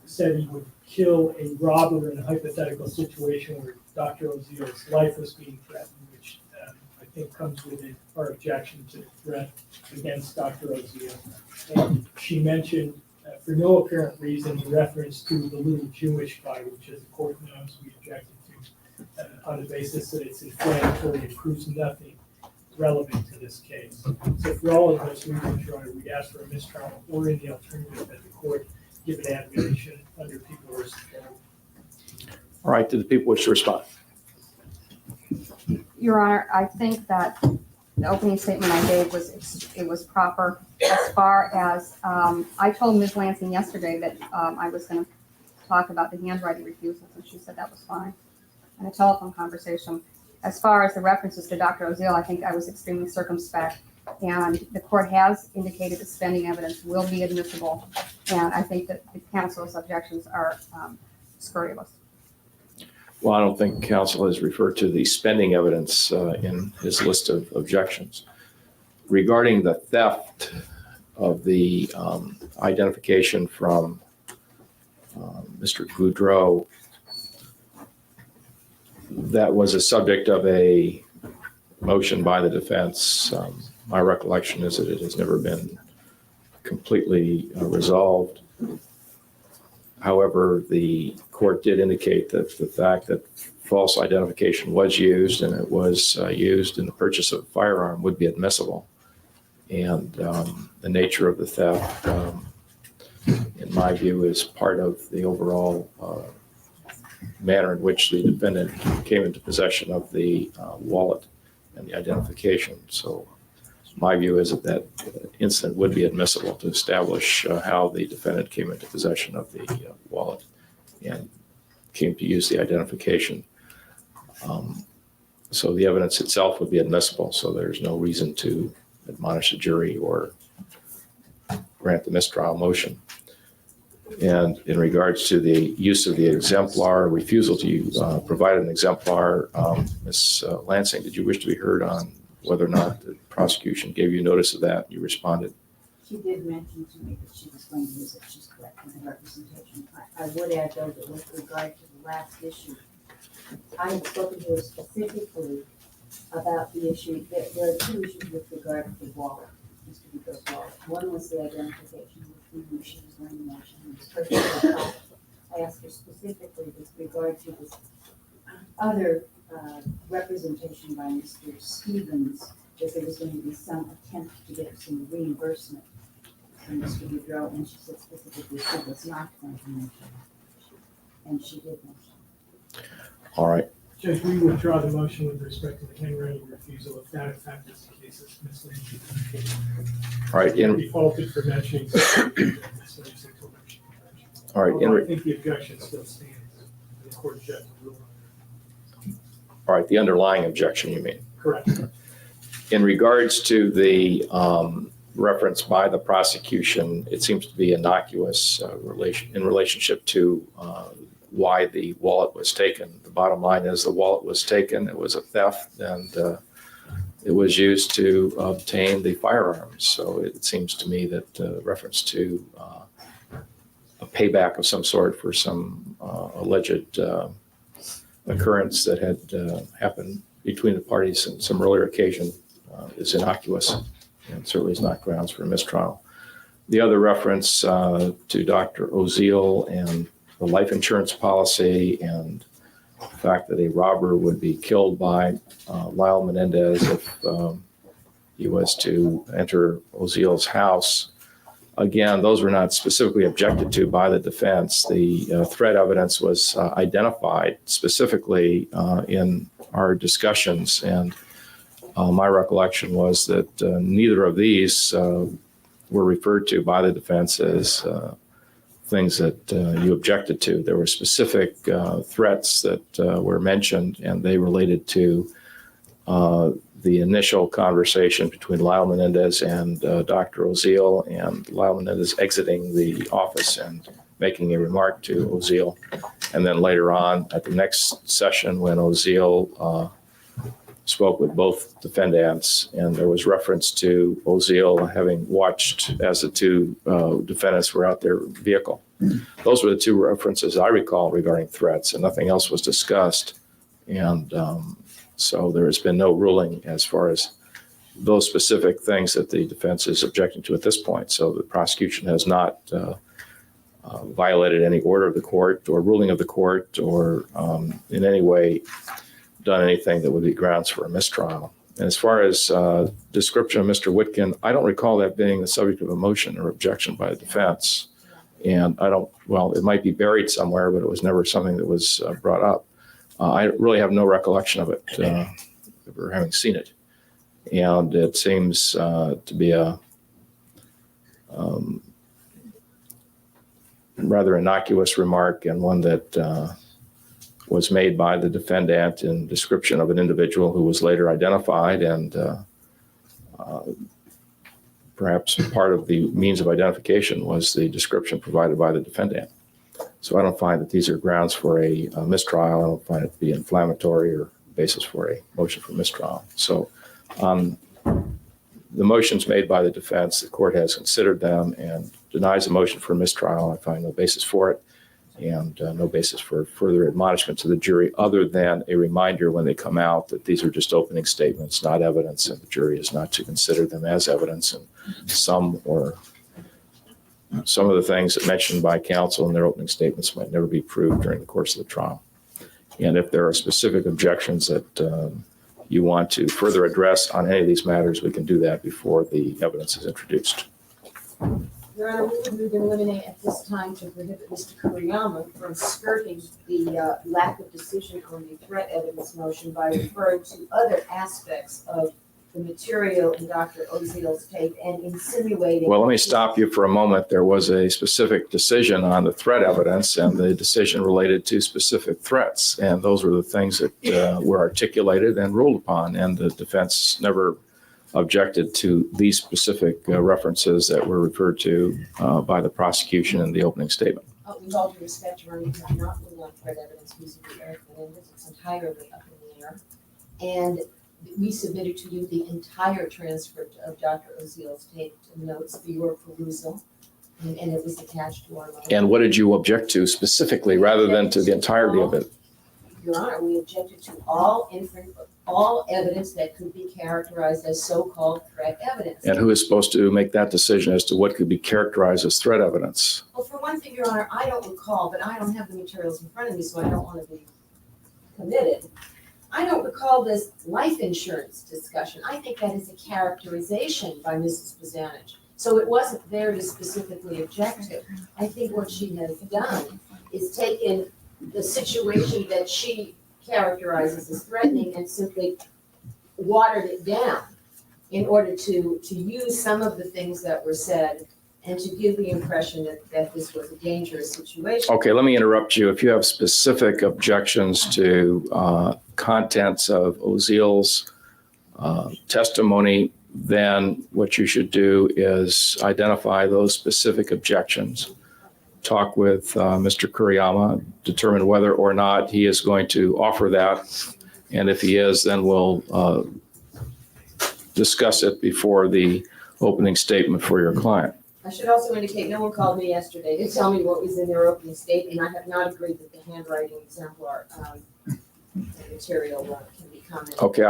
said he would kill a robber in a hypothetical situation where Dr. Oziel's life was being threatened, which I think comes within our objection to the threat against Dr. Oziel. And she mentioned, for no apparent reason, in reference to the little Jewish guy, which, as the court knows, we objected to on the basis that it's inflammatory and proves nothing relevant to this case. So for all of those reasons, Your Honor, we ask for a mistrial, or in the alternative that the court give an admonition under People v. Bolden. All right, do the people wish to respond? Your Honor, I think that the opening statement I gave was proper. As far as, I told Ms. Lansing yesterday that I was going to talk about the handwriting refusals, and she said that was fine. In a telephone conversation. As far as the references to Dr. Oziel, I think I was extremely circumspect, and the court has indicated that spending evidence will be admissible, and I think that the counsel's objections are scurrilous. Well, I don't think counsel has referred to the spending evidence in his list of objections. regarding the theft of the identification from Mr. Goudreau, that was a subject of a motion by the defense. My recollection is that it has never been completely resolved. However, the court did indicate that the fact that false identification was used and it was used in the purchase of a firearm would be admissible. And the nature of the theft, in my view, is part of the overall manner in which the defendant came into possession of the wallet and the identification. So my view is that that incident would be admissible to establish how the defendant came into possession of the wallet and came to use the identification. So the evidence itself would be admissible. So there's no reason to admonish the jury or grant the mistrial motion. And in regards to the use of the exemplar, refusal to provide an exemplar, Ms. Lansing, did you wish to be heard on whether or not the prosecution gave you notice of that? You responded. She did mention to me that she was going to use it. She's correct in the representation. I would add, though, that with regard to the last issue, I had spoken to her specifically about the issue. There are two issues with regard to the wallet, Mr. Vico's wallet. One was the identification, which we knew she was going to mention. It was perfectly fine. I asked her specifically with regard to this other representation by Mr. Stevens, that there was going to be some attempt to get some reimbursement from Mr. Goudreau, and she said specifically she was not going to mention it. And she did mention. All right. Judge, we withdraw the motion with respect to the handwriting refusal if that in fact is the case as Ms. Lansing. All right. Defaulted for mentioning. All right. Although I think the objection still stands. The court judge ruled on it. All right. The underlying objection, you mean? Correct. In regards to the reference by the prosecution, it seems to be innocuous in relationship to why the wallet was taken. The bottom line is the wallet was taken. It was a theft, and it was used to obtain the firearms. So it seems to me that reference to a payback of some sort for some alleged occurrence that had happened between the parties on some earlier occasion is innocuous and certainly is not grounds for mistrial. The other reference to Dr. Oziel and the life insurance policy and the fact that a robber would be killed by Lyle Menendez if he was to enter Oziel's house. Again, those were not specifically objected to by the defense. The threat evidence was identified specifically in our discussions, and my recollection was that neither of these were referred to by the defense as things that you objected to. There were specific threats that were mentioned, and they related to the initial conversation between Lyle Menendez and Dr. Oziel, and Lyle Menendez exiting the office and making a remark to Oziel. And then later on at the next session when Oziel spoke with both defendants, and there was reference to Oziel having watched as the two defendants were out their vehicle. Those were the two references I recall regarding threats, and nothing else was discussed. And so there has been no ruling as far as those specific things that the defense is objecting to at this point. So the prosecution has not violated any order of the court or ruling of the court or in any way done anything that would be grounds for a mistrial. And as far as description of Mr. Witkin, I don't recall that being the subject of a motion or objection by the defense. And it might be buried somewhere, but it was never something that was brought up. I really have no recollection of it, ever having seen it. And it seems to be a rather innocuous remark, and one that was made by the defendant in description of an individual who was later identified, and perhaps part of the means of identification was the description provided by the defendant. So I don't find that these are grounds for a mistrial. I don't find it to be inflammatory or basis for a motion for mistrial. So the motions made by the defense, the court has considered them and denies a motion for mistrial. I find no basis for it, and no basis for further admonishment to the jury other than a reminder when they come out that these are just opening statements, not evidence, and the jury is not to consider them as evidence. And some of the things that mentioned by counsel in their opening statements might never be proved during the course of the trial. And if there are specific objections that you want to further address on any of these matters, we can do that before the evidence is introduced. Your Honor, we would move in limine at this time to prohibit Mr. Kuriyama from skirting the lack of decision on the threat evidence motion by referring to other aspects of the material in Dr. Oziel's tape and insinuating. Well, let me stop you for a moment. There was a specific decision on the threat evidence, and the decision related to specific threats. And those were the things that were articulated and ruled upon. And the defense never objected to these specific references that were referred to by the prosecution in the opening statement. With all due respect, Your Honor, you have not ruled on threat evidence using the Eric Menendez. It's entirely up in the air. And we submitted to you the entire transcript of Dr. Oziel's tape and notes for your perusal, and it was attached to our motion. And what did you object to specifically rather than to the entirety of it? Your Honor, we objected to all evidence that could be characterized as so-called threat evidence. And who is supposed to make that decision as to what could be characterized as threat evidence? Well, for one thing, Your Honor, I don't recall, but I don't have the materials in front of me, so I don't want to be committed. I don't recall this life insurance discussion. I think that is a characterization by Mrs. Bozanich. So it wasn't there to specifically object to. I think what she has done is taken the situation that she characterizes as threatening and simply watered it down in order to use some of the things that were said and to give the impression that this was a dangerous situation. Okay, let me interrupt you. If you have specific objections to contents of Oziel's testimony, then what you should do is identify those specific objections, talk with Mr. Kuriyama, determine whether or not he is going to offer that. And if he is, then we'll discuss it before the opening statement for your client. I should also indicate, no one called me yesterday to tell me what was in their opening statement. I have not agreed that the handwriting exemplar material can be commented. Okay,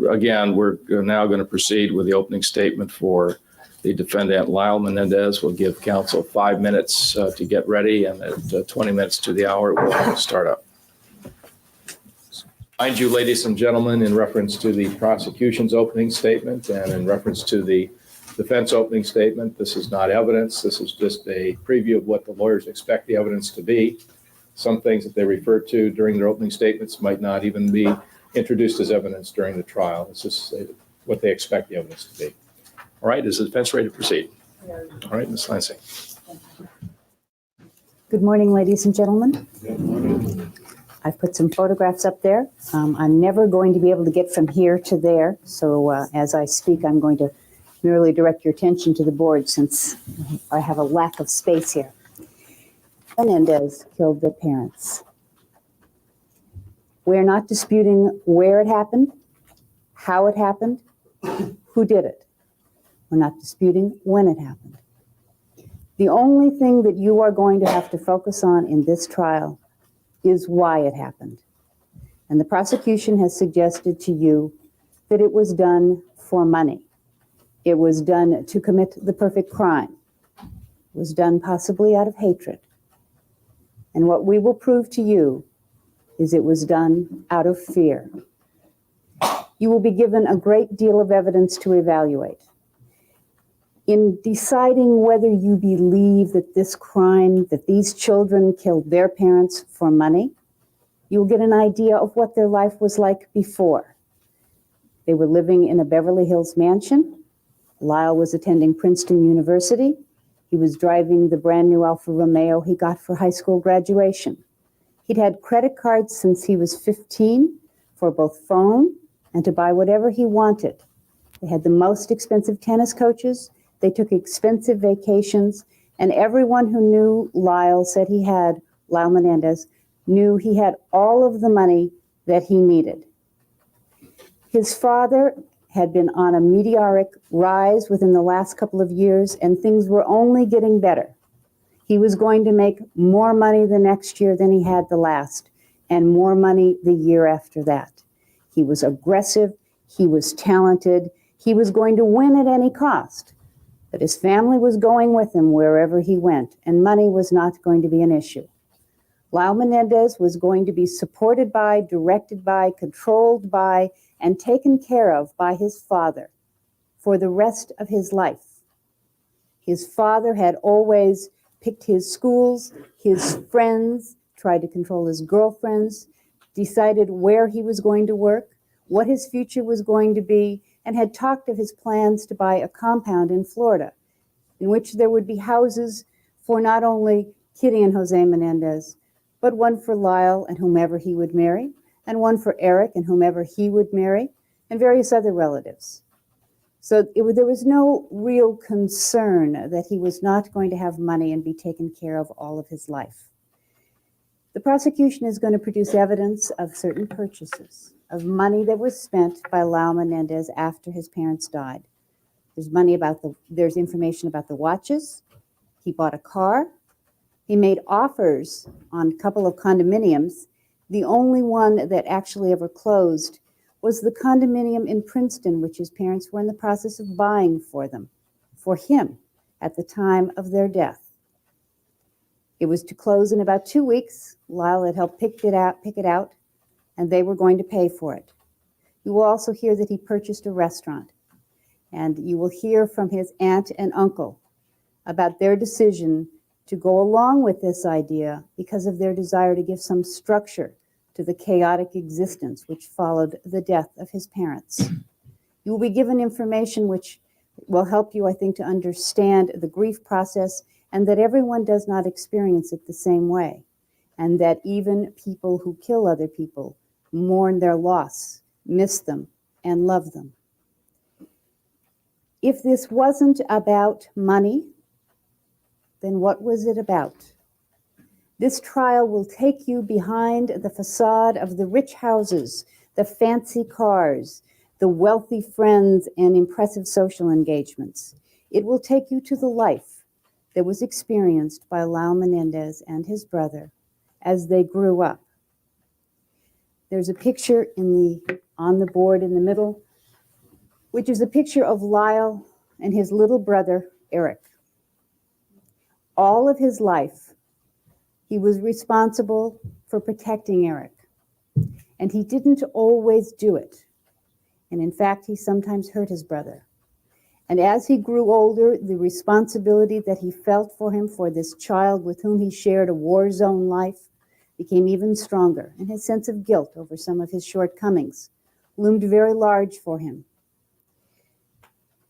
again, we're now going to proceed with the opening statement for the defendant, Lyle Menendez. Will give counsel 5 minutes to get ready, and at 20 minutes to the hour, we'll start up. Mind you, ladies and gentlemen, in reference to the prosecution's opening statement and in reference to the defense opening statement, this is not evidence. This is just a preview of what the lawyers expect the evidence to be. Some things that they refer to during their opening statements might not even be introduced as evidence during the trial. It's just what they expect the evidence to be. All right, is the defense ready to proceed? All right, Ms. Lansing. Good morning, ladies and gentlemen. Good morning. I've put some photographs up there. I'm never going to be able to get from here to there, so as I speak, I'm going to merely direct your attention to the board since I have a lack of space here. Menendez killed their parents. We're not disputing where it happened, how it happened, who did it. We're not disputing when it happened. The only thing that you are going to have to focus on in this trial is why it happened. And the prosecution has suggested to you that it was done for money. It was done to commit the perfect crime. It was done possibly out of hatred. And what we will prove to you is it was done out of fear. You will be given a great deal of evidence to evaluate. In deciding whether you believe that this crime, that these children killed their parents for money, you'll get an idea of what their life was like before. They were living in a Beverly Hills mansion. Lyle was attending Princeton University. He was driving the brand new Alfa Romeo he got for high school graduation. He'd had credit cards since he was 15 for both phone and to buy whatever he wanted. They had the most expensive tennis coaches. They took expensive vacations, and everyone who knew Lyle said he had, Lyle Menendez, knew he had all of the money that he needed. His father had been on a meteoric rise within the last couple of years, and things were only getting better. He was going to make more money the next year than he had the last, and more money the year after that. He was aggressive, he was talented, he was going to win at any cost. But his family was going with him wherever he went, and money was not going to be an issue. Lyle Menendez was going to be supported by, directed by, controlled by, and taken care of by his father for the rest of his life. His father had always picked his schools, his friends, tried to control his girlfriends, decided where he was going to work, what his future was going to be, and had talked of his plans to buy a compound in Florida in which there would be houses for not only Kitty and Jose Menendez, but one for Lyle and whomever he would marry, and one for Eric and whomever he would marry, and various other relatives. So there was no real concern that he was not going to have money and be taken care of all of his life. The prosecution is going to produce evidence of certain purchases, of money that was spent by Lyle Menendez after his parents died. There's information about the watches. He bought a car. He made offers on a couple of condominiums. The only one that actually ever closed was the condominium in Princeton, which his parents were in the process of buying for him, at the time of their death. It was to close in about 2 weeks. Lyle had helped pick it out, and they were going to pay for it. You will also hear that he purchased a restaurant, and you will hear from his aunt and uncle about their decision to go along with this idea because of their desire to give some structure to the chaotic existence which followed the death of his parents. You will be given information which will help you, I think, to understand the grief process, and that everyone does not experience it the same way, and that even people who kill other people mourn their loss, miss them, and love them. If this wasn't about money, then what was it about? This trial will take you behind the facade of the rich houses, the fancy cars, the wealthy friends, and impressive social engagements. It will take you to the life that was experienced by Lyle Menendez and his brother as they grew up. There's a picture on the board in the middle, which is a picture of Lyle and his little brother, Eric. All of his life, he was responsible for protecting Eric, and he didn't always do it. And in fact, he sometimes hurt his brother. And as he grew older, the responsibility that he felt for him, for this child with whom he shared a war zone life, became even stronger, and his sense of guilt over some of his shortcomings loomed very large for him.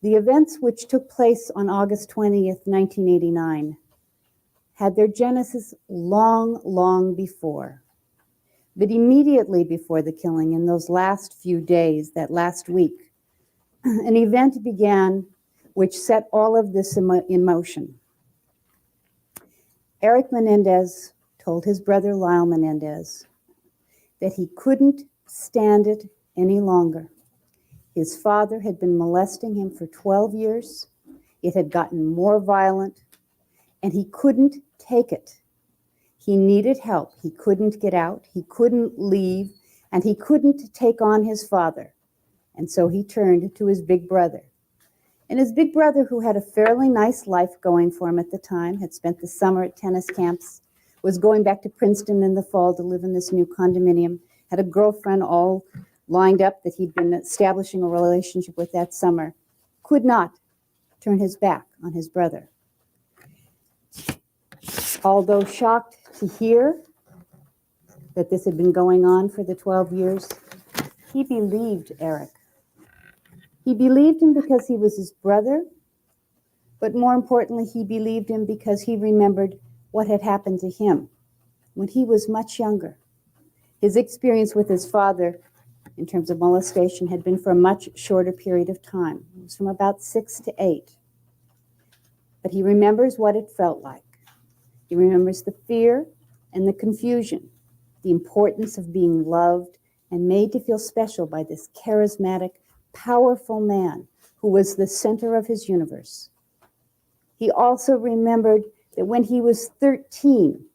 The events which took place on August 20th, 1989, had their genesis long before. But immediately before the killing, in those last few days, that last week, an event began which set all of this in motion. Eric Menendez told his brother Lyle Menendez that he couldn't stand it any longer. His father had been molesting him for 12 years. It had gotten more violent, and he couldn't take it. He needed help. He couldn't get out. He couldn't leave, and he couldn't take on his father. And so he turned to his big brother. And his big brother, who had a fairly nice life going for him at the time, had spent the summer at tennis camps, was going back to Princeton in the fall to live in this new condominium, had a girlfriend all lined up that he'd been establishing a relationship with that summer, could not turn his back on his brother. Although shocked to hear that this had been going on for the 12 years, he believed Eric. He believed him because he was his brother, but more importantly, he believed him because he remembered what had happened to him when he was much younger. His experience with his father in terms of molestation had been for a much shorter period of time. It was from about 6 to 8. But he remembers what it felt like. He remembers the fear and the confusion, the importance of being loved and made to feel special by this charismatic, powerful man who was the center of his universe. He also remembered that when he was 13,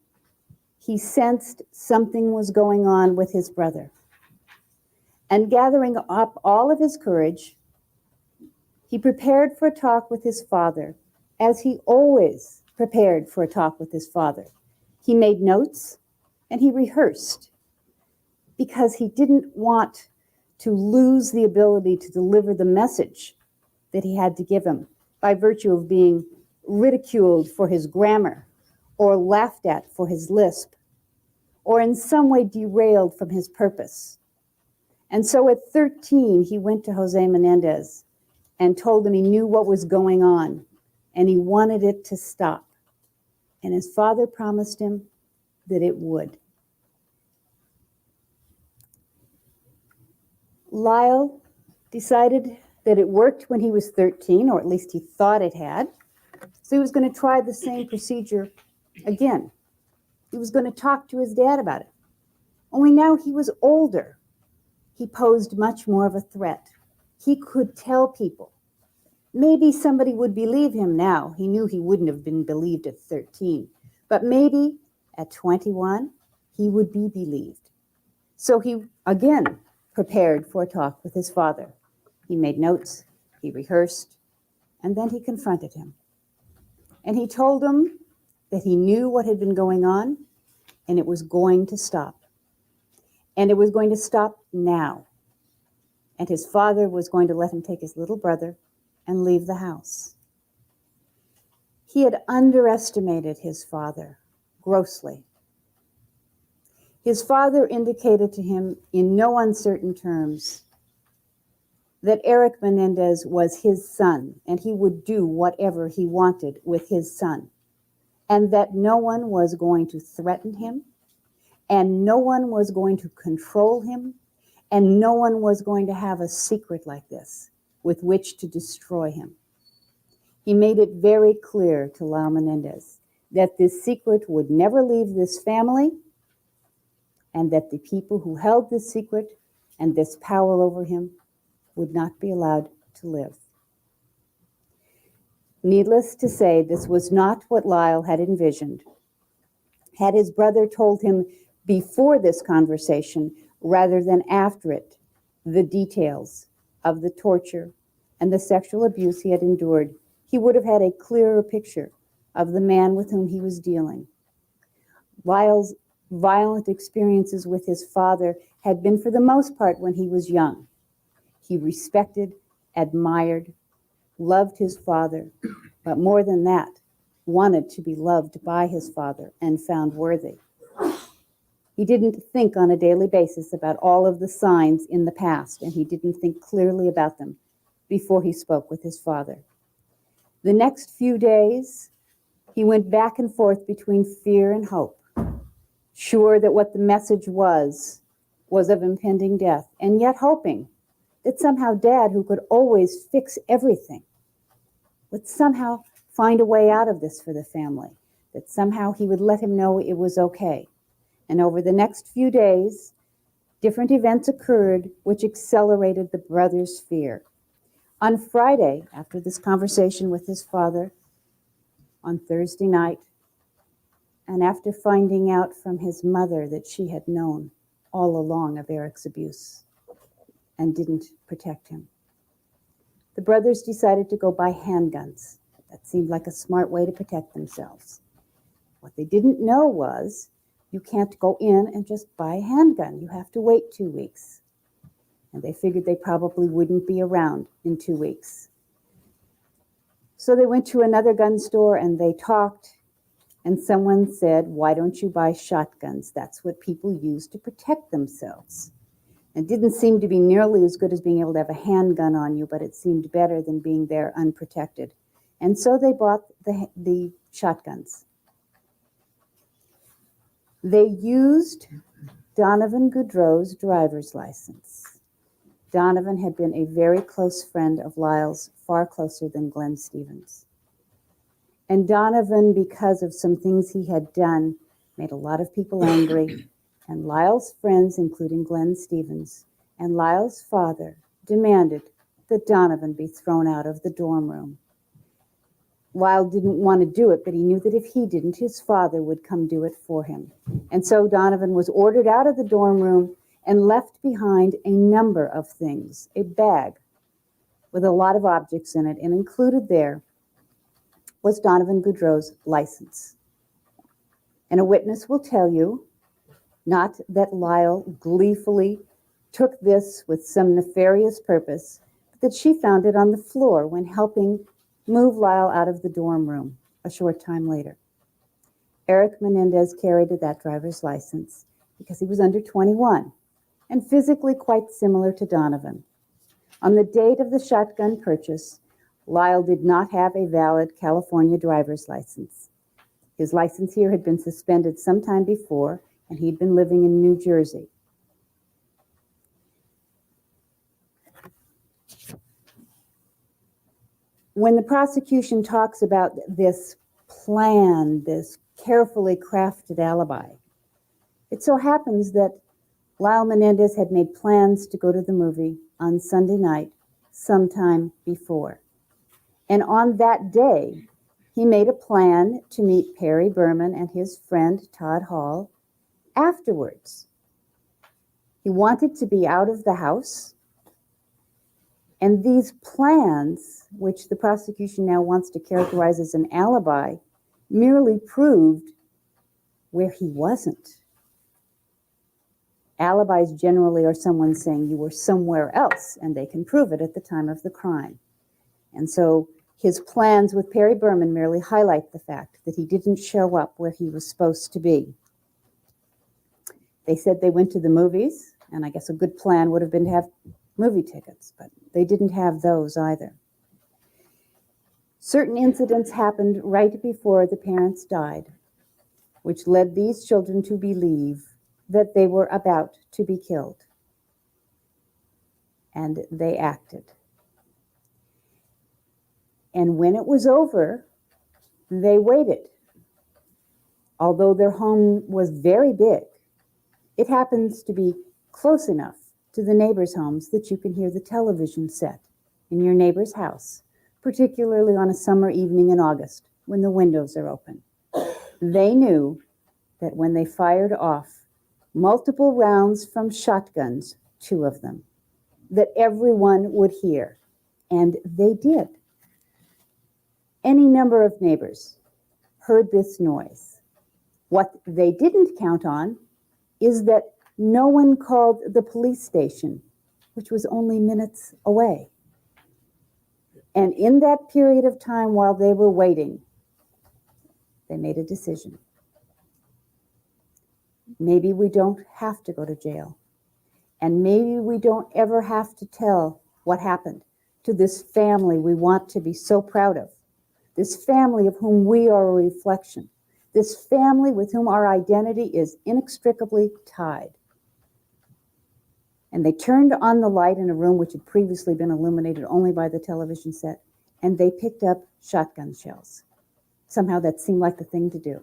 he sensed something was going on with his brother. And gathering up all of his courage, he prepared for a talk with his father, as he always prepared for a talk with his father. He made notes and he rehearsed because he didn't want to lose the ability to deliver the message that he had to give him by virtue of being ridiculed for his grammar or laughed at for his lisp or in some way derailed from his purpose. And so at 13, he went to Jose Menendez and told him he knew what was going on and he wanted it to stop. And his father promised him that it would. Lyle decided that it worked when he was 13, or at least he thought it had. So he was going to try the same procedure again. He was going to talk to his dad about it. Only now he was older. He posed much more of a threat. He could tell people. Maybe somebody would believe him now. He knew he wouldn't have been believed at 13. But maybe at 21, he would be believed. So he, again, prepared for a talk with his father. He made notes, he rehearsed, and then he confronted him. And he told him that he knew what had been going on, and it was going to stop. And it was going to stop now. And his father was going to let him take his little brother and leave the house. He had underestimated his father grossly. His father indicated to him in no uncertain terms that Eric Menendez was his son and he would do whatever he wanted with his son, and that no one was going to threaten him, and no one was going to control him, and no one was going to have a secret like this with which to destroy him. He made it very clear to Lyle Menendez that this secret would never leave this family, and that the people who held this secret and this power over him would not be allowed to live. Needless to say, this was not what Lyle had envisioned. Had his brother told him before this conversation, rather than after it, the details of the torture and the sexual abuse he had endured, he would have had a clearer picture of the man with whom he was dealing. Lyle's violent experiences with his father had been, for the most part, when he was young. He respected, admired, loved his father, but more than that, wanted to be loved by his father and found worthy. He didn't think on a daily basis about all of the signs in the past, and he didn't think clearly about them before he spoke with his father. The next few days, he went back and forth between fear and hope, sure that what the message was of impending death, and yet hoping that somehow Dad, who could always fix everything, would somehow find a way out of this for the family, that somehow he would let him know it was okay. And over the next few days, different events occurred which accelerated the brother's fear. On Friday, after this conversation with his father, on Thursday night, and after finding out from his mother that she had known all along of Eric's abuse and didn't protect him, the brothers decided to go buy handguns. That seemed like a smart way to protect themselves. What they didn't know was you can't go in and just buy a handgun. You have to wait 2 weeks. And they figured they probably wouldn't be around in 2 weeks. So they went to another gun store and they talked, and someone said, "Why don't you buy shotguns? That's what people use to protect themselves." It didn't seem to be nearly as good as being able to have a handgun on you, but it seemed better than being there unprotected. And so they bought the shotguns. They used Donovan Goudreau's driver's license. Donovan had been a very close friend of Lyle's, far closer than Glenn Stevens. And Donovan, because of some things he had done, made a lot of people angry. And Lyle's friends, including Glenn Stevens, and Lyle's father demanded that Donovan be thrown out of the dorm room. Lyle didn't want to do it, but he knew that if he didn't, his father would come do it for him. And so Donovan was ordered out of the dorm room and left behind a number of things, a bag with a lot of objects in it, and included there was Donovan Goudreau's license. And a witness will tell you, not that Lyle gleefully took this with some nefarious purpose, but that she found it on the floor when helping move Lyle out of the dorm room a short time later. Eric Menendez carried that driver's license because he was under 21 and physically quite similar to Donovan. On the date of the shotgun purchase, Lyle did not have a valid California driver's license. His license here had been suspended sometime before, and he'd been living in New Jersey. When the prosecution talks about this plan, this carefully crafted alibi, it so happens that Lyle Menendez had made plans to go to the movie on Sunday night sometime before. And on that day, he made a plan to meet Perry Berman and his friend Todd Hall afterwards. He wanted to be out of the house. And these plans, which the prosecution now wants to characterize as an alibi, merely proved where he wasn't. Alibis generally are someone saying you were somewhere else, and they can prove it at the time of the crime. And so his plans with Perry Berman merely highlight the fact that he didn't show up where he was supposed to be. They said they went to the movies, and I guess a good plan would have been to have movie tickets, but they didn't have those either. Certain incidents happened right before the parents died, which led these children to believe that they were about to be killed. And they acted. And when it was over, they waited. Although their home was very big, it happens to be close enough to the neighbors' homes that you can hear the television set in your neighbor's house, particularly on a summer evening in August when the windows are open. They knew that when they fired off multiple rounds from shotguns, 2 of them, that everyone would hear, and they did. Any number of neighbors heard this noise. What they didn't count on is that no one called the police station, which was only minutes away. And in that period of time while they were waiting, they made a decision. Maybe we don't have to go to jail. And maybe we don't ever have to tell what happened to this family we want to be so proud of. This family of whom we are a reflection. This family with whom our identity is inextricably tied. And they turned on the light in a room which had previously been illuminated only by the television set, and they picked up shotgun shells. Somehow that seemed like the thing to do.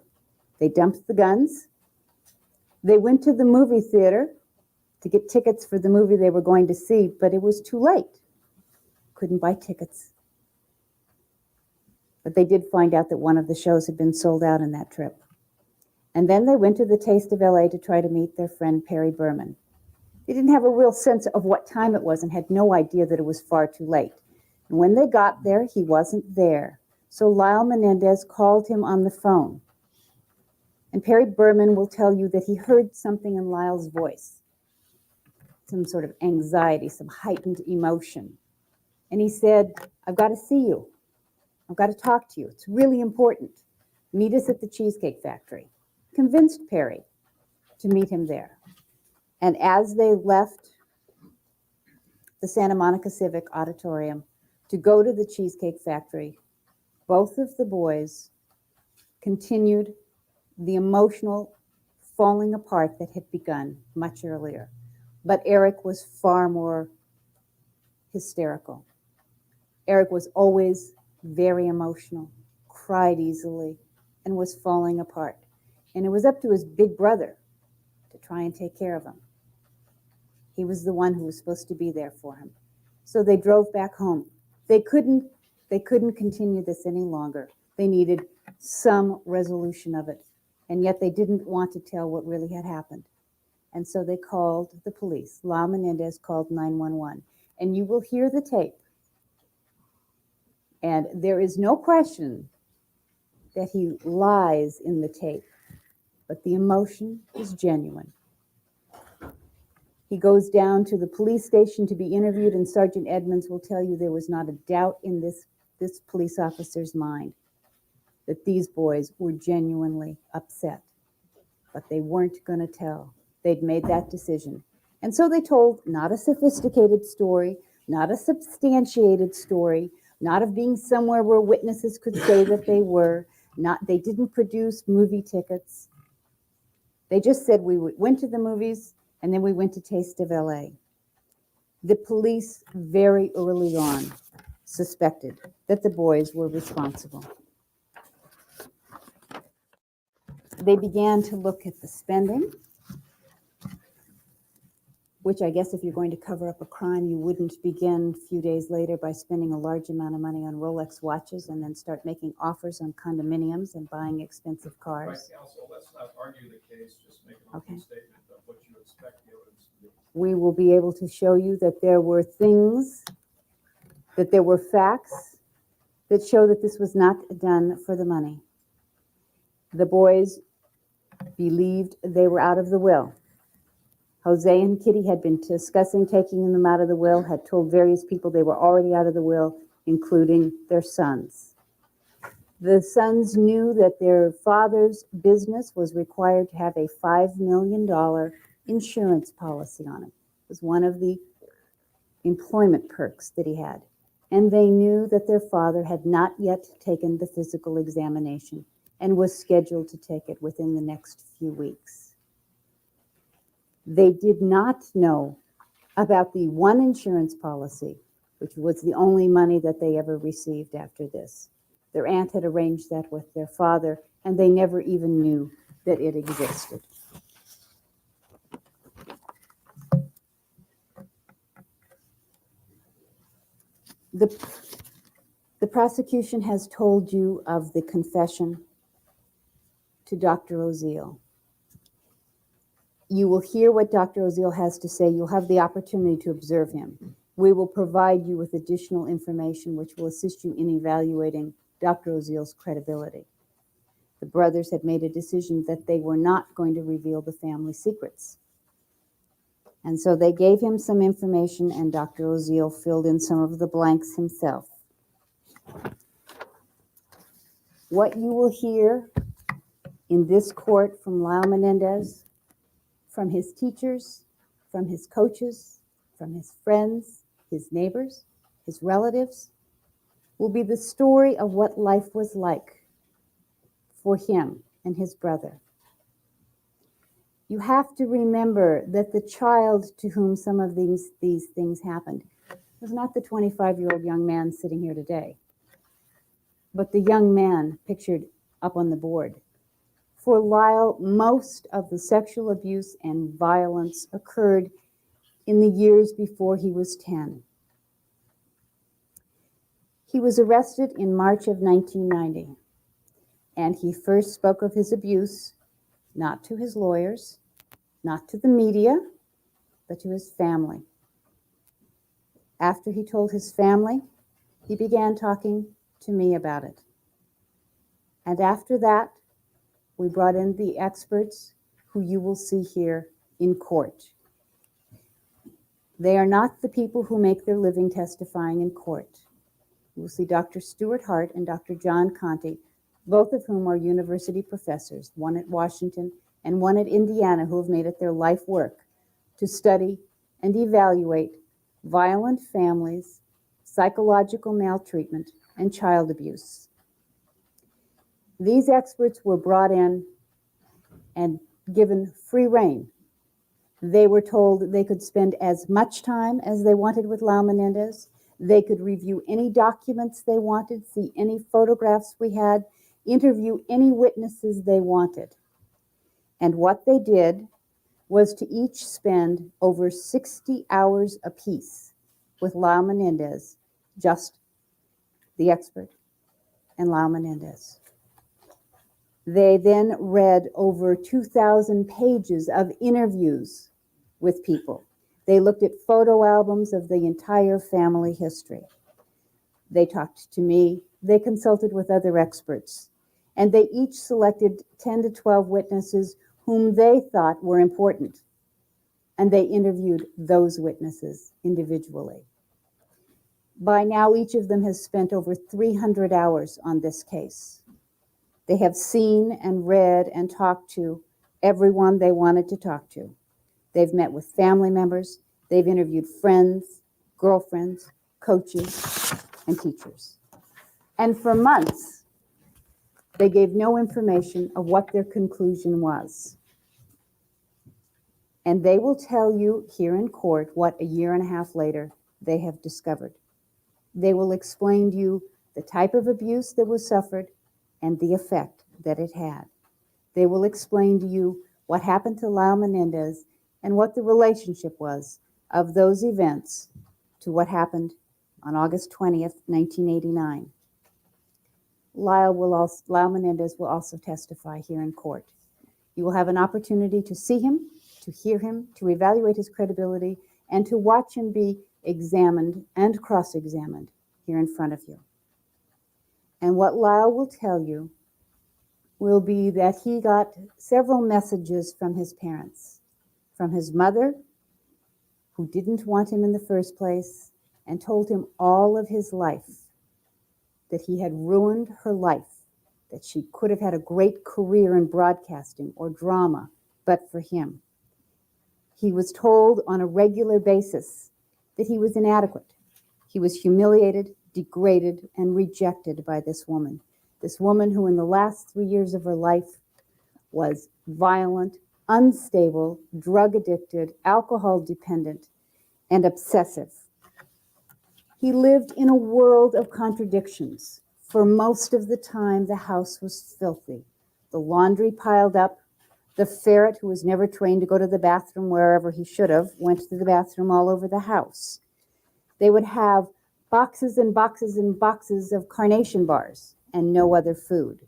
They dumped the guns. They went to the movie theater to get tickets for the movie they were going to see, but it was too late. Couldn't buy tickets. But they did find out that one of the shows had been sold out in that trip. And then they went to the Taste of LA to try to meet their friend Perry Berman. They didn't have a real sense of what time it was and had no idea that it was far too late. And when they got there, he wasn't there. So Lyle Menendez called him on the phone. And Perry Berman will tell you that he heard something in Lyle's voice, some sort of anxiety, some heightened emotion. And he said, "I've got to see you. I've got to talk to you. It's really important. Meet us at the Cheesecake Factory." Convinced Perry to meet him there. And as they left the Santa Monica Civic Auditorium to go to the Cheesecake Factory, both of the boys continued the emotional falling apart that had begun much earlier. But Eric was far more hysterical. Eric was always very emotional, cried easily, and was falling apart. And it was up to his big brother to try and take care of him. He was the one who was supposed to be there for him. So they drove back home. They couldn't continue this any longer. They needed some resolution of it. And yet they didn't want to tell what really had happened. And so they called the police. La Menendez called 911. And you will hear the tape. And there is no question that he lies in the tape, but the emotion is genuine. He goes down to the police station to be interviewed, and Sergeant Edmonds will tell you there was not a doubt in this police officer's mind that these boys were genuinely upset, but they weren't going to tell. They'd made that decision. And so they told not a sophisticated story, not a substantiated story, not of being somewhere where witnesses could say that they were, they didn't produce movie tickets. They just said we went to the movies and then we went to Taste of LA. The police very early on suspected that the boys were responsible. They began to look at the spending, which I guess if you're going to cover up a crime, you wouldn't begin a few days later by spending a large amount of money on Rolex watches and then start making offers on condominiums and buying expensive Right, cars. counsel, let's not argue the case, just make an open Okay. statement of what you expect the evidence to be. We will be able to show you that there were things, that there were facts that show that this was not done for the money. The boys believed they were out of the will. Jose and Kitty had been discussing taking them out of the will, had told various people they were already out of the will, including their sons. The sons knew that their father's business was required to have a $5 million insurance policy on it. It was one of the employment perks that he had. And they knew that their father had not yet taken the physical examination and was scheduled to take it within the next few weeks. They did not know about the one insurance policy, which was the only money that they ever received after this. Their aunt had arranged that with their father, and they never even knew that it existed. The prosecution has told you of the confession to Dr. Oziel. You will hear what Dr. Oziel has to say. You'll have the opportunity to observe him. We will provide you with additional information which will assist you in evaluating Dr. Oziel's credibility. The brothers had made a decision that they were not going to reveal the family secrets. And so they gave him some information, and Dr. Oziel filled in some of the blanks himself. What you will hear in this court from Lyle Menendez, from his teachers, from his coaches, from his friends, his neighbors, his relatives, will be the story of what life was like for him and his brother. You have to remember that the child to whom some of these things happened was not the 25-year-old young man sitting here today, but the young man pictured up on the board. For Lyle, most of the sexual abuse and violence occurred in the years before he was 10. He was arrested in March of 1990, and he first spoke of his abuse not to his lawyers, not to the media, but to his family. After he told his family, he began talking to me about it. And after that, we brought in the experts who you will see here in court. They are not the people who make their living testifying in court. You will see Dr. Stuart Hart and Dr. John Conte, both of whom are university professors, one at Washington and one at Indiana, who have made it their life work to study and evaluate violent families, psychological maltreatment, and child abuse. These experts were brought in and given free rein. They were told they could spend as much time as they wanted with Lyle Menendez. They could review any documents they wanted, see any photographs we had, interview any witnesses they wanted. And what they did was to each spend over 60 hours apiece with Lyle Menendez, just the expert and Lyle Menendez. They then read over 2,000 pages of interviews with people. They looked at photo albums of the entire family history. They talked to me. They consulted with other experts. And they each selected 10 to 12 witnesses whom they thought were important. And they interviewed those witnesses individually. By now, each of them has spent over 300 hours on this case. They have seen and read and talked to everyone they wanted to talk to. They've met with family members. They've interviewed friends, girlfriends, coaches, and teachers. And for months, they gave no information of what their conclusion was. And they will tell you here in court what a year and a half later they have discovered. They will explain to you the type of abuse that was suffered and the effect that it had. They will explain to you what happened to Lyle Menendez and what the relationship was of those events to what happened on August 20th, 1989. Lyle Menendez will also testify here in court. You will have an opportunity to see him, to hear him, to evaluate his credibility, and to watch him be examined and cross-examined here in front of you. And what Lyle will tell you will be that he got several messages from his parents, from his mother, who didn't want him in the first place and told him all of his life, that he had ruined her life, that she could have had a great career in broadcasting or drama, but for him. He was told on a regular basis that he was inadequate. He was humiliated, degraded, and rejected by this woman who in the last 3 years of her life was violent, unstable, drug addicted, alcohol dependent, and obsessive. He lived in a world of contradictions. For most of the time, the house was filthy. The laundry piled up. The ferret, who was never trained to go to the bathroom wherever he should have, went to the bathroom all over the house. They would have boxes and boxes and boxes of carnation bars and no other food.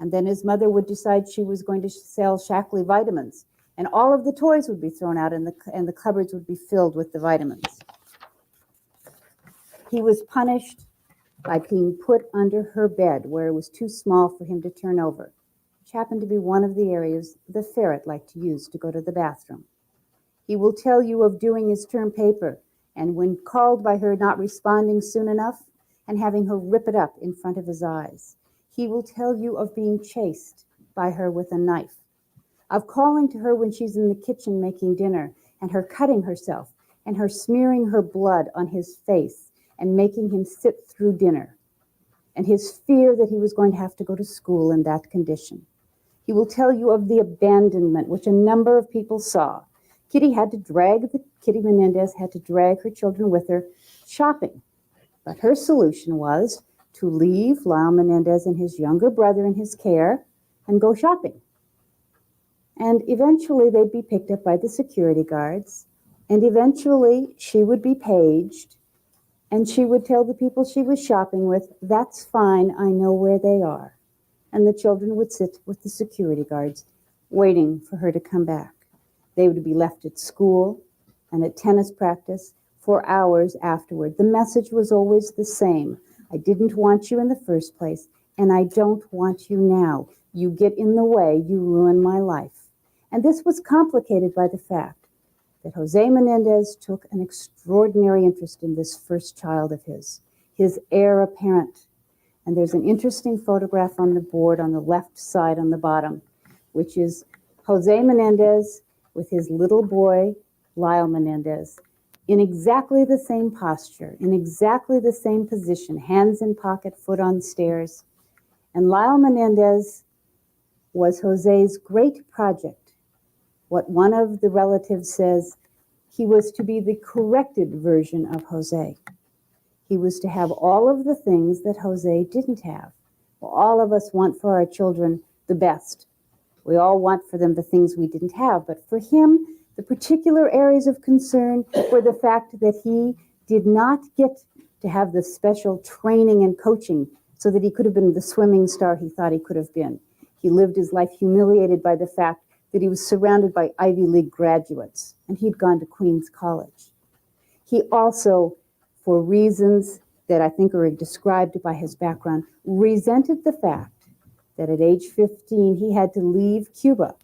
And then his mother would decide she was going to sell Shackley vitamins, and all of the toys would be thrown out and the cupboards would be filled with the vitamins. He was punished by being put under her bed where it was too small for him to turn over, which happened to be one of the areas the ferret liked to use to go to the bathroom. He will tell you of doing his term paper, and when called by her not responding soon enough and having her rip it up in front of his eyes. He will tell you of being chased by her with a knife, of calling to her when she's in the kitchen making dinner and her cutting herself and her smearing her blood on his face and making him sit through dinner, and his fear that he was going to have to go to school in that condition. He will tell you of the abandonment, which a number of people saw. Kitty Menendez had to drag her children with her shopping. But her solution was to leave Lyle Menendez and his younger brother in his care and go shopping. And eventually they'd be picked up by the security guards, and eventually she would be paged, and she would tell the people she was shopping with, "That's fine, I know where they are." And the children would sit with the security guards waiting for her to come back. They would be left at school and at tennis practice for hours afterward. The message was always the same. I didn't want you in the first place, and I don't want you now. You get in the way, you ruin my life. And this was complicated by the fact that Jose Menendez took an extraordinary interest in this first child of his heir apparent. And there's an interesting photograph on the board on the left side on the bottom, which is Jose Menendez with his little boy, Lyle Menendez, in exactly the same posture, in exactly the same position, hands in pocket, foot on stairs. And Lyle Menendez was Jose's great project. What one of the relatives says, he was to be the corrected version of Jose. He was to have all of the things that Jose didn't have. Well, all of us want for our children the best. We all want for them the things we didn't have. But for him, the particular areas of concern were the fact that he did not get to have the special training and coaching so that he could have been the swimming star he thought he could have been. He lived his life humiliated by the fact that he was surrounded by Ivy League graduates, and he'd gone to Queens College. He also, for reasons that I think are described by his background, resented the fact that at age 15 he had to leave Cuba,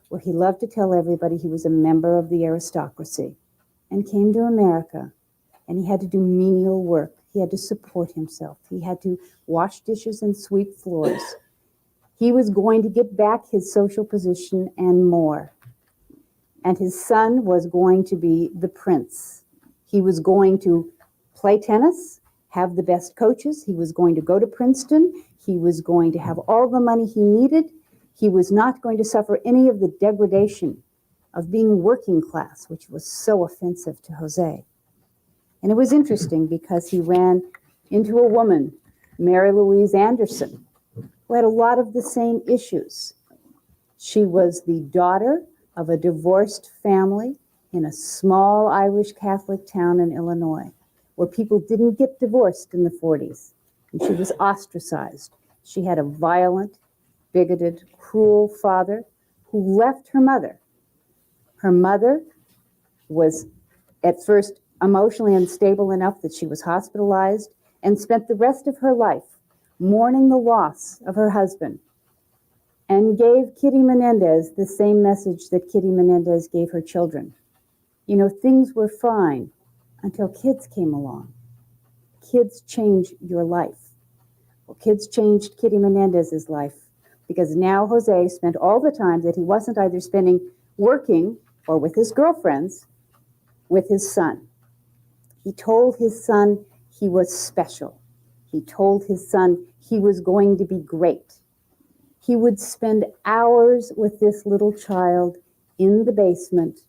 where he loved to tell everybody he was a member of the aristocracy, and came to America, and he had to do menial work. He had to support himself. He had to wash dishes and sweep floors. He was going to get back his social position and more. And his son was going to be the prince. He was going to play tennis, have the best coaches. He was going to go to Princeton. He was going to have all the money he needed. He was not going to suffer any of the degradation of being working class, which was so offensive to Jose. And it was interesting because he ran into a woman, Mary Louise Anderson, who had a lot of the same issues. She was the daughter of a divorced family in a small Irish Catholic town in Illinois, where people didn't get divorced in the 40s, and she was ostracized. She had a violent, bigoted, cruel father who left her mother. Her mother was at first emotionally unstable enough that she was hospitalized and spent the rest of her life mourning the loss of her husband, and gave Kitty Menendez the same message that Kitty Menendez gave her children. You know, things were fine until kids came along. Kids change your life. Well, kids changed Kitty Menendez's life, because now Jose spent all the time that he wasn't either spending working or with his girlfriends, with his son. He told his son he was special. He told his son he was going to be great. He would spend hours with this little child in the basement,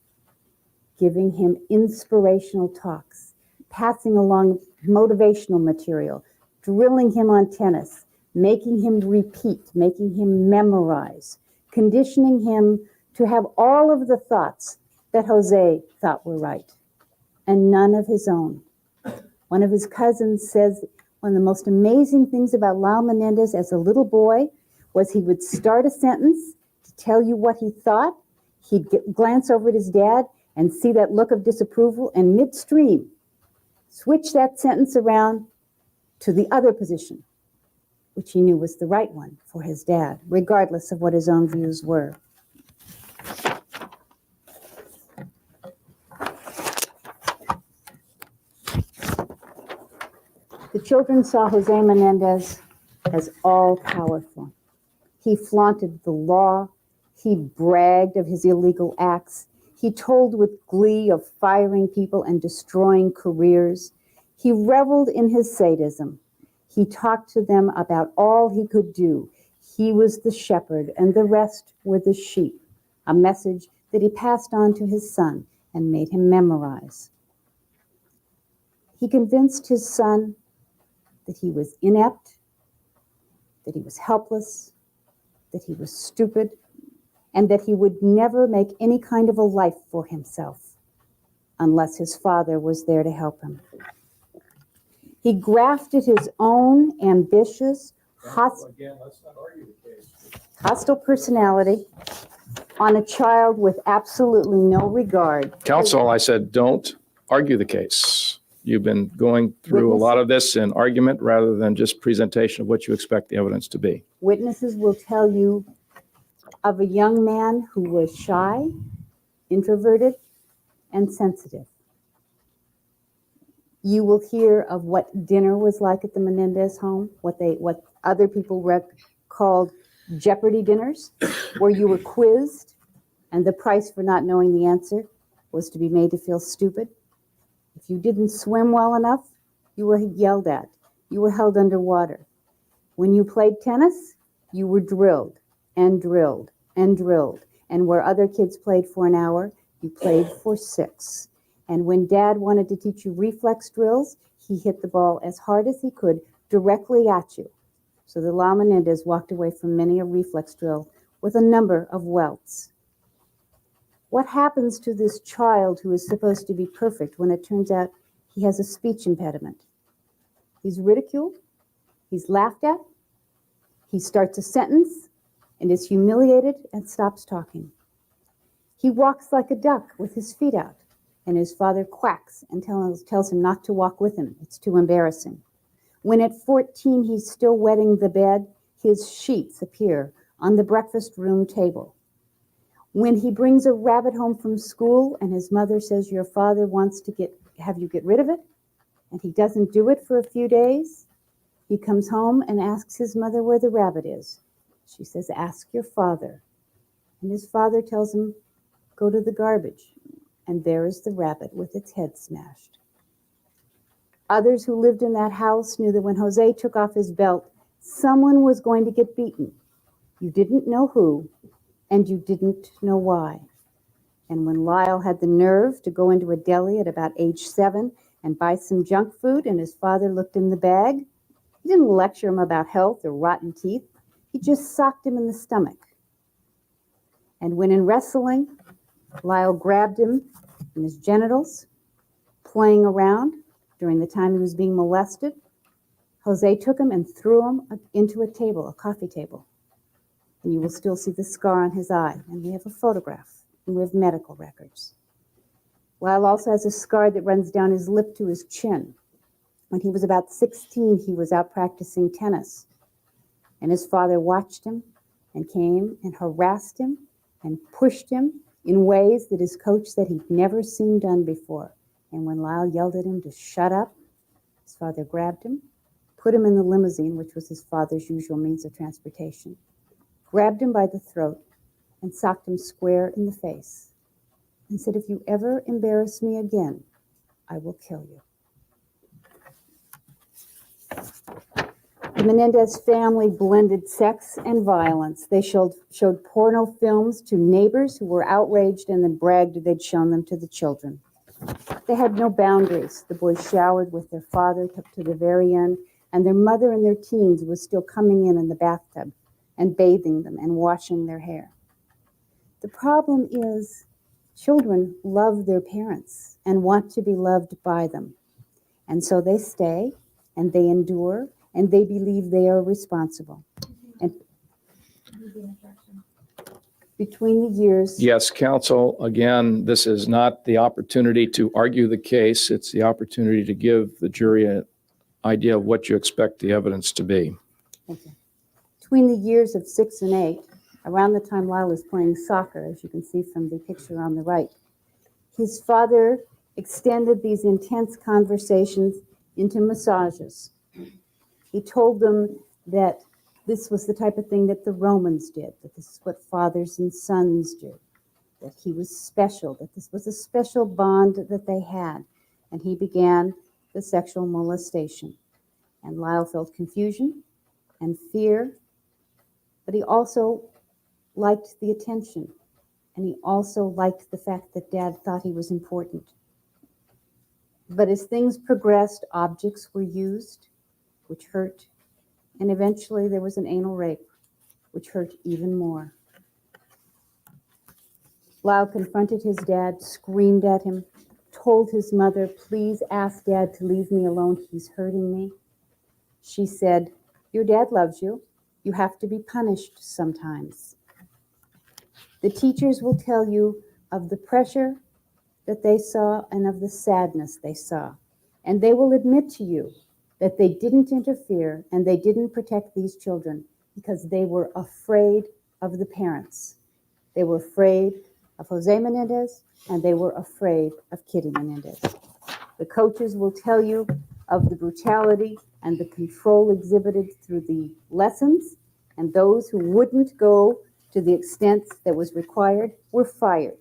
giving him inspirational talks, passing along motivational material, drilling him on tennis, making him repeat, making him memorize, conditioning him to have all of the thoughts that Jose thought were right, and none of his own. One of his cousins says one of the most amazing things about Lyle Menendez as a little boy was he would start a sentence to tell you what he thought. He'd glance over at his dad and see that look of disapproval, and midstream, switch that sentence around to the other position, which he knew was the right one for his dad, regardless of what his own views were. The children saw Jose Menendez as all-powerful. He flaunted the law. He bragged of his illegal acts. He told with glee of firing people and destroying careers. He reveled in his sadism. He talked to them about all he could do. He was the shepherd and the rest were the sheep, a message that he passed on to his son and made him memorize. He convinced his son that he was inept, that he was helpless, that he was stupid, and that he would never make any kind of a life for himself unless his father was there to help him. He grafted his own ambitious, hostile personality on a child with absolutely no regard. Counsel, I said, don't argue the case. You've been going through a lot of this in argument rather than just presentation of what you expect the evidence to be. Witnesses will tell you of a young man who was shy, introverted, and sensitive. You will hear of what dinner was like at the Menendez home, what other people called Jeopardy dinners, where you were quizzed and the price for not knowing the answer was to be made to feel stupid. If you didn't swim well enough, you were yelled at. You were held underwater. When you played tennis, you were drilled and drilled and drilled. And where other kids played for an hour, you played for 6. And when Dad wanted to teach you reflex drills, he hit the ball as hard as he could directly at you. So the Lyle Menendez walked away from many a reflex drill with a number of welts. What happens to this child who is supposed to be perfect when it turns out He has a speech impediment. He's ridiculed. He's laughed at. He starts a sentence and is humiliated and stops talking. He walks like a duck with his feet out, and his father quacks and tells him not to walk with him. It's too embarrassing. When at 14 he's still wetting the bed, his sheets appear on the breakfast room table. When he brings a rabbit home from school and his mother says, your father wants to have you get rid of it, and he doesn't do it for a few days, he comes home and asks his mother where the rabbit is. She says, ask your father. And his father tells him, go to the garbage. And there is the rabbit with its head smashed. Others who lived in that house knew that when Jose took off his belt, someone was going to get beaten. You didn't know who, and you didn't know why. And when Lyle had the nerve to go into a deli at about age 7 and buy some junk food, and his father looked in the bag, he didn't lecture him about health or rotten teeth. He just socked him in the stomach. And when in wrestling, Lyle grabbed him in his genitals, playing around during the time he was being molested, Jose took him and threw him into a table, a coffee table. And you will still see the scar on his eye. And we have a photograph, and we have medical records. Lyle also has a scar that runs down his lip to his chin. When he was about 16, he was out practicing tennis. And his father watched him and came and harassed him and pushed him in ways that his coach said he'd never seen done before. And when Lyle yelled at him to shut up, his father grabbed him, put him in the limousine, which was his father's usual means of transportation, grabbed him by the throat, and socked him square in the face, and said, if you ever embarrass me again, I will kill you. The Menendez family blended sex and violence. They showed porno films to neighbors who were outraged and then bragged they'd shown them to the children. They had no boundaries. The boys showered with their father up to the very end, and their mother in their teens was still coming in the bathtub and bathing them and washing their hair. The problem is children love their parents and want to be loved by them. And so they stay and they endure and they believe they are responsible. And between the years... Yes, counsel, again, this is not the opportunity to argue the case. It's the opportunity to give the jury an idea of what you expect the evidence to be. Thank you. Between the years of 6 and 8, around the time Lyle was playing soccer, as you can see from the picture on the right, his father extended these intense conversations into massages. He told them that this was the type of thing that the Romans did, that this is what fathers and sons do, that he was special, that this was a special bond that they had. And he began the sexual molestation. And Lyle felt confusion and fear, but he also liked the attention. And he also liked the fact that Dad thought he was important. But as things progressed, objects were used, which hurt. And eventually there was an anal rape, which hurt even more. Lyle confronted his dad, screamed at him, told his mother, please ask Dad to leave me alone, he's hurting me. She said, your dad loves you. You have to be punished sometimes. The teachers will tell you of the pressure that they saw and of the sadness they saw. And they will admit to you that they didn't interfere and they didn't protect these children because they were afraid of the parents. They were afraid of Jose Menendez and they were afraid of Kitty Menendez. The coaches will tell you of the brutality and the control exhibited through the lessons, and those who wouldn't go to the extent that was required were fired.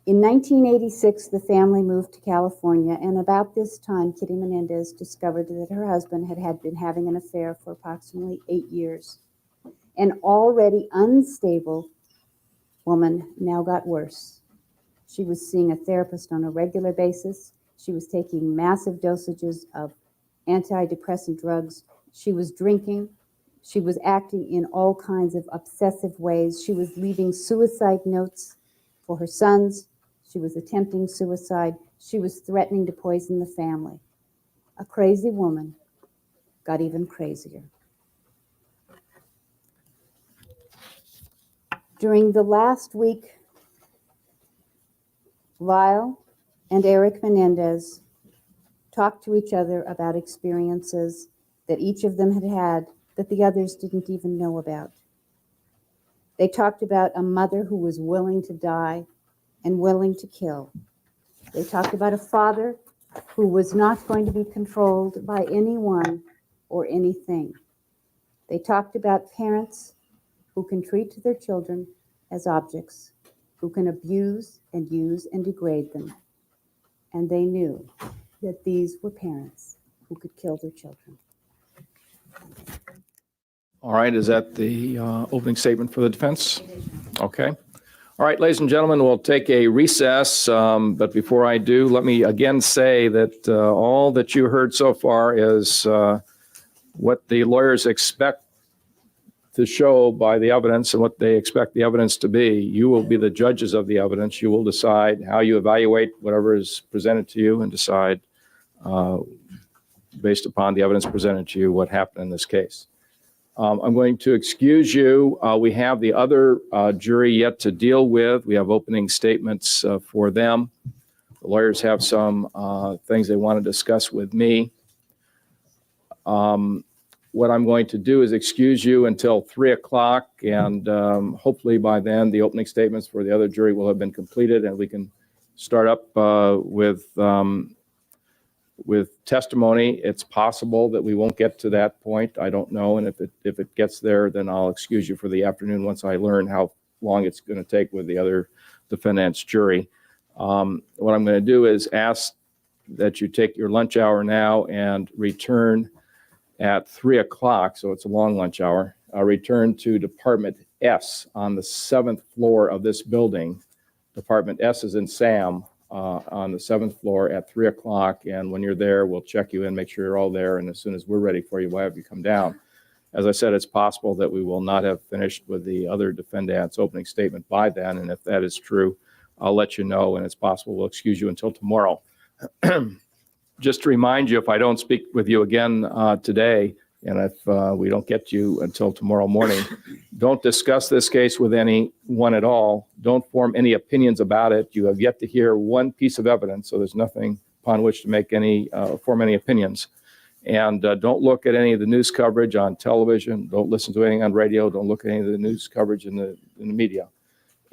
In 1986, the family moved to California, and about this time, Kitty Menendez discovered that her husband had been having an affair for approximately 8 years. An already unstable woman now got worse. She was seeing a therapist on a regular basis. She was taking massive dosages of antidepressant drugs. She was drinking. She was acting in all kinds of obsessive ways. She was leaving suicide notes for her sons. She was attempting suicide. She was threatening to poison the family. A crazy woman got even crazier. During the last week, Lyle and Eric Menendez talked to each other about experiences that each of them had had that the others didn't even know about. They talked about a mother who was willing to die and willing to kill. They talked about a father who was not going to be controlled by anyone or anything. They talked about parents who can treat their children as objects, who can abuse and use and degrade them. And they knew that these were parents who could kill their children. All right, is that the opening statement for the defense? Okay. All right, ladies and gentlemen, we'll take a recess, but before I do, let me again say that all that you heard so far is what the lawyers expect to show by the evidence and what they expect the evidence to be. You will be the judges of the evidence. You will decide how you evaluate whatever is presented to you and decide, based upon the evidence presented to you, what happened in this case. I'm going to excuse you. We have the other jury yet to deal with. We have opening statements for them. The lawyers have some things they want to discuss with me. What I'm going to do is excuse you until 3 o'clock, and hopefully by then the opening statements for the other jury will have been completed, and we can start up with testimony. It's possible that we won't get to that point. I don't know, and if it gets there, then I'll excuse you for the afternoon once I learn how long it's going to take with the other defendant's jury. What I'm going to do is ask that you take your lunch hour now and return at 3 o'clock, so it's a long lunch hour. Return to Department S on the 7th floor of this building. Department S is in Sam. On the 7th floor at 3 o'clock, and when you're there, we'll check you in, make sure you're all there, and as soon as we're ready for you, we'll have you come down. As I said, it's possible that we will not have finished with the other defendant's opening statement by then, and if that is true, I'll let you know, and it's possible we'll excuse you until tomorrow. Just to remind you, if I don't speak with you again today, and if we don't get you until tomorrow morning, don't discuss this case with anyone at all. Don't form any opinions about it. You have yet to hear one piece of evidence, so there's nothing upon which to make form any opinions. And don't look at any of the news coverage on television. Don't listen to anything on radio. Don't look at any of the news coverage in the media.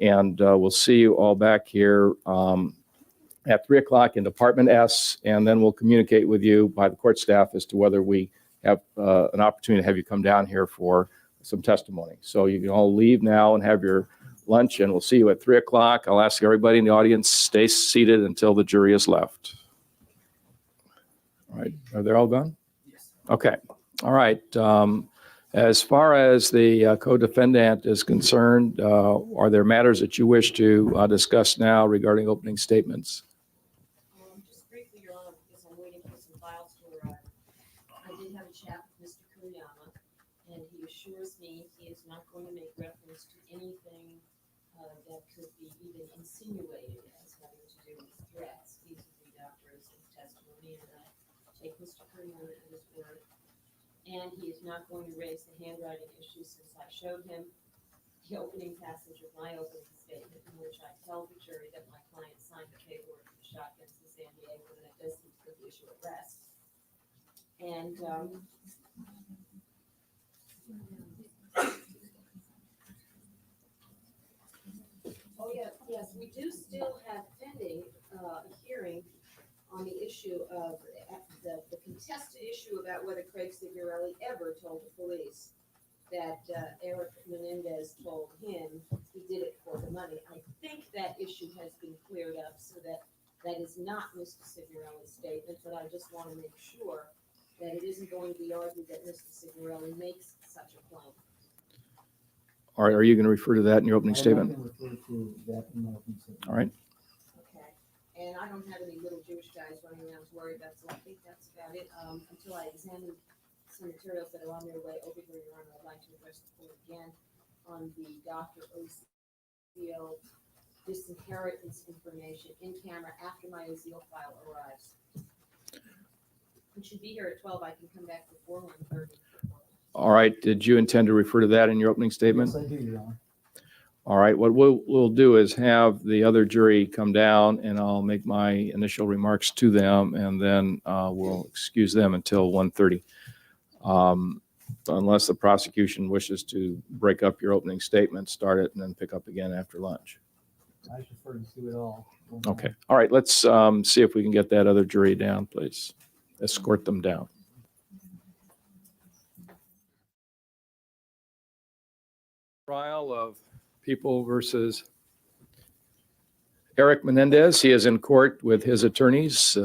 And we'll see you all back here at 3 o'clock in Department S, and then we'll communicate with you by the court staff as to whether we have an opportunity to have you come down here for some testimony. So you can all leave now and have your lunch, and we'll see you at 3 o'clock. I'll ask everybody in the audience, stay seated until the jury is left. All right, are they all gone? Yes. Okay, all right. As far as the co-defendant is concerned, are there matters that you wish to discuss now regarding opening statements? Just briefly, Your Honor, because I'm waiting for some files to arrive. I did have a chat with Mr. Kuriyama, and he assures me he is not going to make reference to anything that could be even insinuated as having to do with threats. These are the doctor's testimony, and I take Mr. Kuriyama at his word. And he is not going to raise the handwriting issue since I showed him the opening passage of my opening statement in which I tell the jury that my client signed the paperwork for the shotguns in San Diego, and that does seem to put the issue at rest. And oh yeah, yes, we do still have pending a hearing on the issue of the contested issue about whether Craig Signorelli ever told the police that Eric Menendez told him he did it for the money. I think that issue has been cleared up so that that is not Mr. Signorelli's statement, but I just want to make sure that it isn't going to be argued that Mr. Signorelli makes such a claim. All right, are you going to refer to that in your opening statement? All right. Okay. And I don't have any little Jewish guys running around to worry about, so I think that's about it. Until I examine some materials that are on their way over here, Your Honor, I'd like to address the court again on the Dr. O'Seal disinherit this information in camera after my Azeel file arrives. It should be here at 12. I can come back before 1:30. All right, did you intend to refer to that in your opening statement? Yes, I do, Your Honor. All right, what we'll do is have the other jury come down and I'll make my initial remarks to them and then we'll excuse them until 1:30. Unless the prosecution wishes to break up your opening statement, start it and then pick up again after lunch. I prefer to do it all. Okay, all right, let's see if we can get that other jury down, please. Escort them down. Trial of People versus Eric Menendez. He is in court with his attorneys.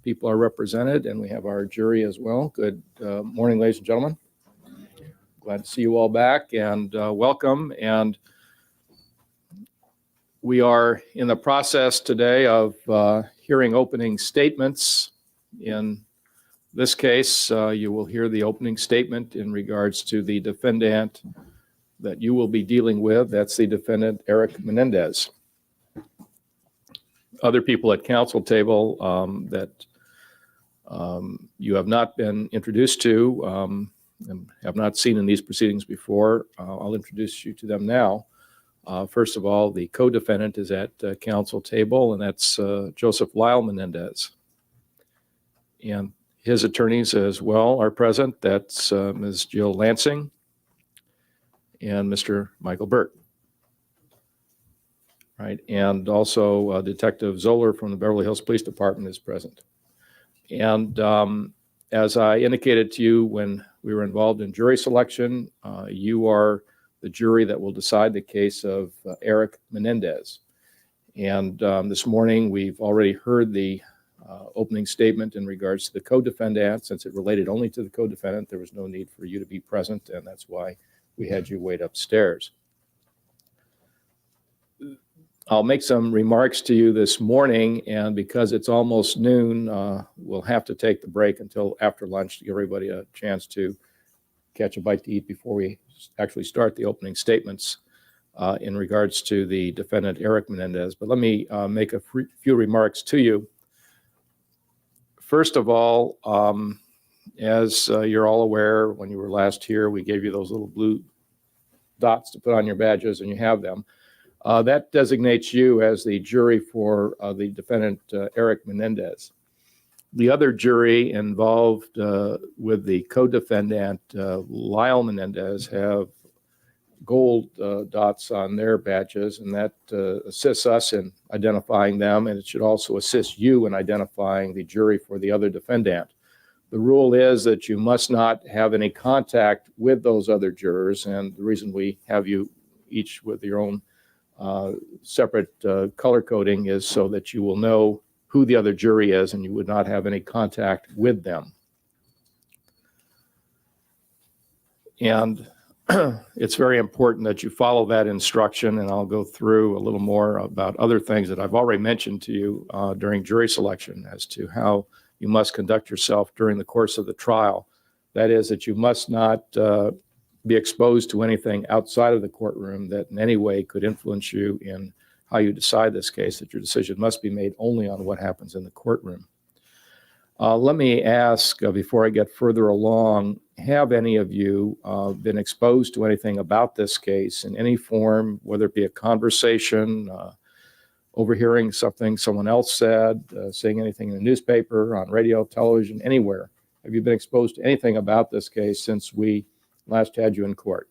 People are represented, and we have our jury as well. Good morning, ladies and gentlemen. Glad to see you all back, and welcome. And we are in the process today of hearing opening statements. In this case, you will hear the opening statement in regards to the defendant that you will be dealing with. That's the defendant, Eric Menendez. Other people at counsel table that you have not been introduced to and have not seen in these proceedings before, I'll introduce you to them now. First of all, the co-defendant is at counsel table, and that's Joseph Lyle Menendez. And his attorneys as well are present. That's Ms. Jill Lansing and Mr. Michael Burt. Right, and also Detective Zoller from the Beverly Hills Police Department is present. And as I indicated to you when we were involved in jury selection, you are the jury that will decide the case of Eric Menendez. And this morning we've already heard the opening statement in regards to the co-defendant. Since it related only to the co-defendant, there was no need for you to be present, and that's why we had you wait upstairs. I'll make some remarks to you this morning, and because it's almost noon, we'll have to take the break until after lunch to give everybody a chance to catch a bite to eat before we actually start the opening statements in regards to the defendant, Eric Menendez. But let me make a few remarks to you. First of all, as you're all aware, when you were last here, we gave you those little blue dots to put on your badges, and you have them. That designates you as the jury for the defendant, Eric Menendez. The other jury involved with the co-defendant, Lyle Menendez, have gold dots on their badges, and that assists us in identifying them, and it should also assist you in identifying the jury for the other defendant. The rule is that you must not have any contact with those other jurors, and the reason we have you each with your own separate color coding is so that you will know who the other jury is and you would not have any contact with them. And it's very important that you follow that instruction, and I'll go through a little more about other things that I've already mentioned to you during jury selection as to how you must conduct yourself during the course of the trial. That is, that you must not be exposed to anything outside of the courtroom that in any way could influence you in how you decide this case, that your decision must be made only on what happens in the courtroom. Let me ask, before I get further along, have any of you been exposed to anything about this case in any form, whether it be a conversation, overhearing something someone else said, seeing anything in the newspaper, on radio, television, anywhere? Have you been exposed to anything about this case since we last had you in court?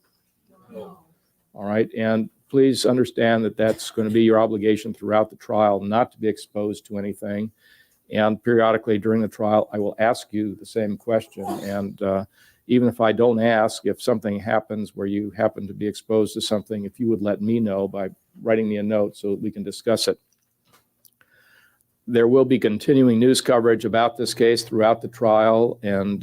No. All right, and please understand that that's going to be your obligation throughout the trial, not to be exposed to anything. And periodically during the trial, I will ask you the same question. And even if I don't ask, if something happens where you happen to be exposed to something, if you would let me know by writing me a note so that we can discuss it. There will be continuing news coverage about this case throughout the trial, and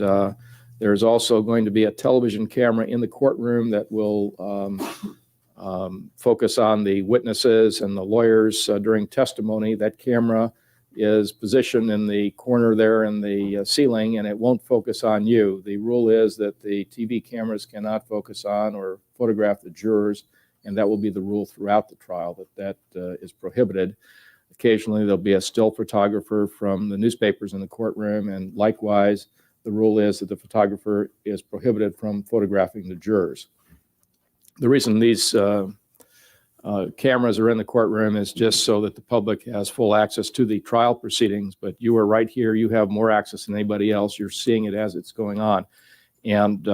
there's also going to be a television camera in the courtroom that will focus on the witnesses and the lawyers during testimony. That camera is positioned in the corner there in the ceiling, and it won't focus on you. The rule is that the TV cameras cannot focus on or photograph the jurors, and that will be the rule throughout the trial, that is prohibited. Occasionally, there'll be a still photographer from the newspapers in the courtroom, and likewise, the rule is that the photographer is prohibited from photographing the jurors. The reason these cameras are in the courtroom is just so that the public has full access to the trial proceedings, but you are right here. You have more access than anybody else. You're seeing it as it's going on. And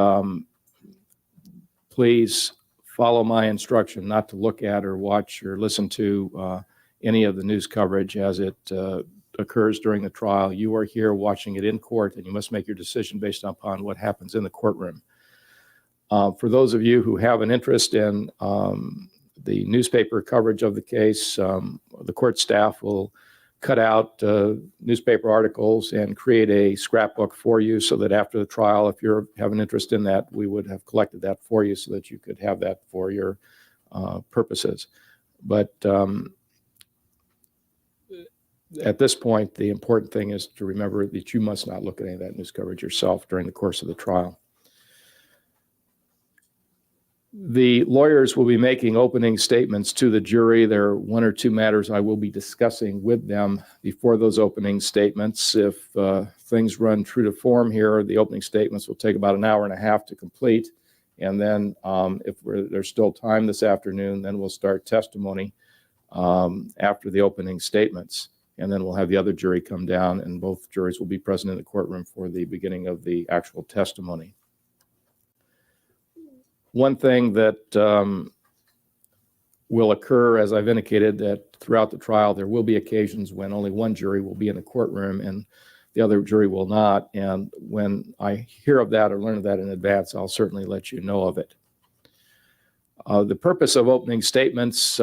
please follow my instruction not to look at or watch or listen to any of the news coverage as it occurs during the trial. You are here watching it in court, and you must make your decision based upon what happens in the courtroom. For those of you who have an interest in the newspaper coverage of the case, the court staff will cut out newspaper articles and create a scrapbook for you so that after the trial, if you have an interest in that, we would have collected that for you so that you could have that for your purposes. But at this point, the important thing is to remember that you must not look at any of that news coverage yourself during the course of the trial. The lawyers will be making opening statements to the jury. There are one or two matters I will be discussing with them before those opening statements. If things run true to form here, the opening statements will take about an hour and a half to complete. And then if there's still time this afternoon, then we'll start testimony after the opening statements. And then we'll have the other jury come down, and both juries will be present in the courtroom for the beginning of the actual testimony. One thing that will occur, as I've indicated, that throughout the trial, there will be occasions when only one jury will be in the courtroom and the other jury will not. And when I hear of that or learn of that in advance, I'll certainly let you know of it. The purpose of opening statements,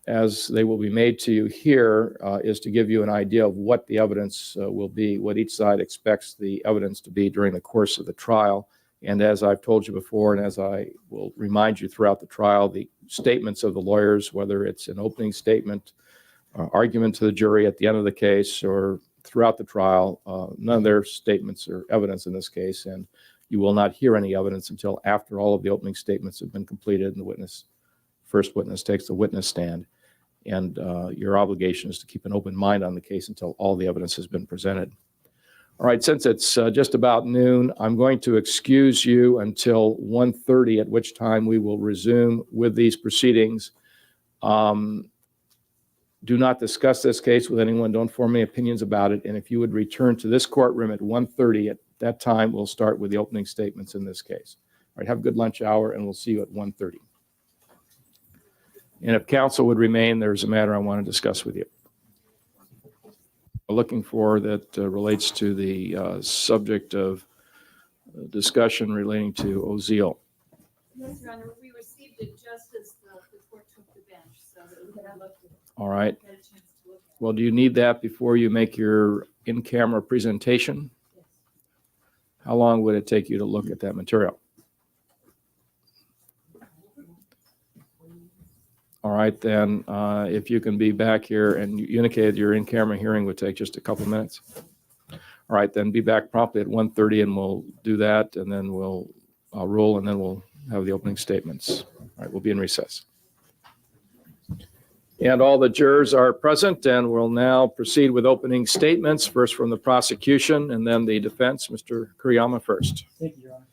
as they will be made to you here, is to give you an idea of what the evidence will be, what each side expects the evidence to be during the course of the trial. And as I've told you before, and as I will remind you throughout the trial, the statements of the lawyers, whether it's an opening statement, argument to the jury at the end of the case, or throughout the trial, none of their statements are evidence in this case, and you will not hear any evidence until after all of the opening statements have been completed and the first witness takes the witness stand. And your obligation is to keep an open mind on the case until all the evidence has been presented. All right, since it's just about noon, I'm going to excuse you until 1:30, at which time we will resume with these proceedings. Do not discuss this case with anyone. Don't form any opinions about it. And if you would return to this courtroom at 1:30, at that time, we'll start with the opening statements in this case. All right, have a good lunch hour, and we'll see you at 1:30. And if counsel would remain, there's a matter I want to discuss with you. Looking for that relates to the subject of discussion relating to Oziel. Yes, Your Honor, we received it just as the court took the bench, so that we had looked at it. All right. Had a chance to look at Well, do you need that before you make your in-camera presentation? it. Yes. How long would it take you to look at that material? All right, then, if you can be back here, and you indicated your in-camera hearing would take just a couple minutes. All right, then be back promptly at 1:30, and we'll do that, and then we'll roll, and then we'll have the opening statements. All right, we'll be in recess. And all the jurors are present, and we'll now proceed with opening statements, first from the prosecution, and then the defense. Mr. Kuriyama first. Thank you, Your Honor.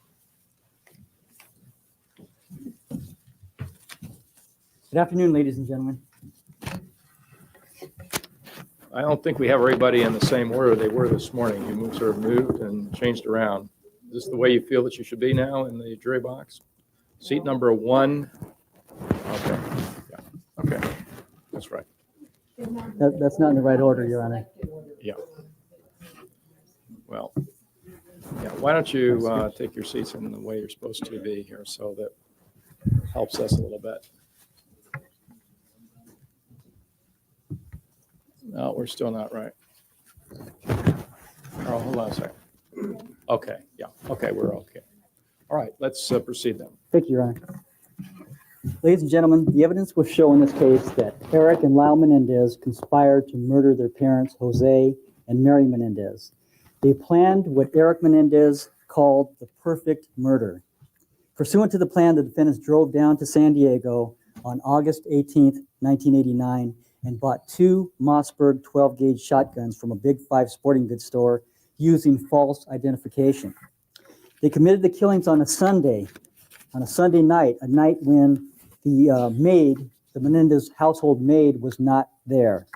Good afternoon, ladies and gentlemen. I don't think we have everybody in the same order they were this morning. You sort of moved and changed around. Is this the way you feel that you should be now in the jury box? Seat number 1. Okay. Yeah. Okay. That's right. That's not in the right order, Your Honor. Yeah. Well, yeah. Why don't you take your seats in the way you're supposed to be here so that helps us a little bit. No, we're still not right. Carl, hold on a second. Okay, yeah, okay, we're okay. All right, let's proceed then. Thank you, Your Honor. Ladies and gentlemen, the evidence will show in this case that Eric and Lyle Menendez conspired to murder their parents, Jose and Mary Menendez. They planned what Eric Menendez called the perfect murder. Pursuant to the plan, the defendants drove down to San Diego, on August 18th, 1989, and bought 2 Mossberg 12-gauge shotguns from a Big 5 sporting goods store using false identification. They committed the killings on a Sunday night, a night when the Menendez household maid, was not there.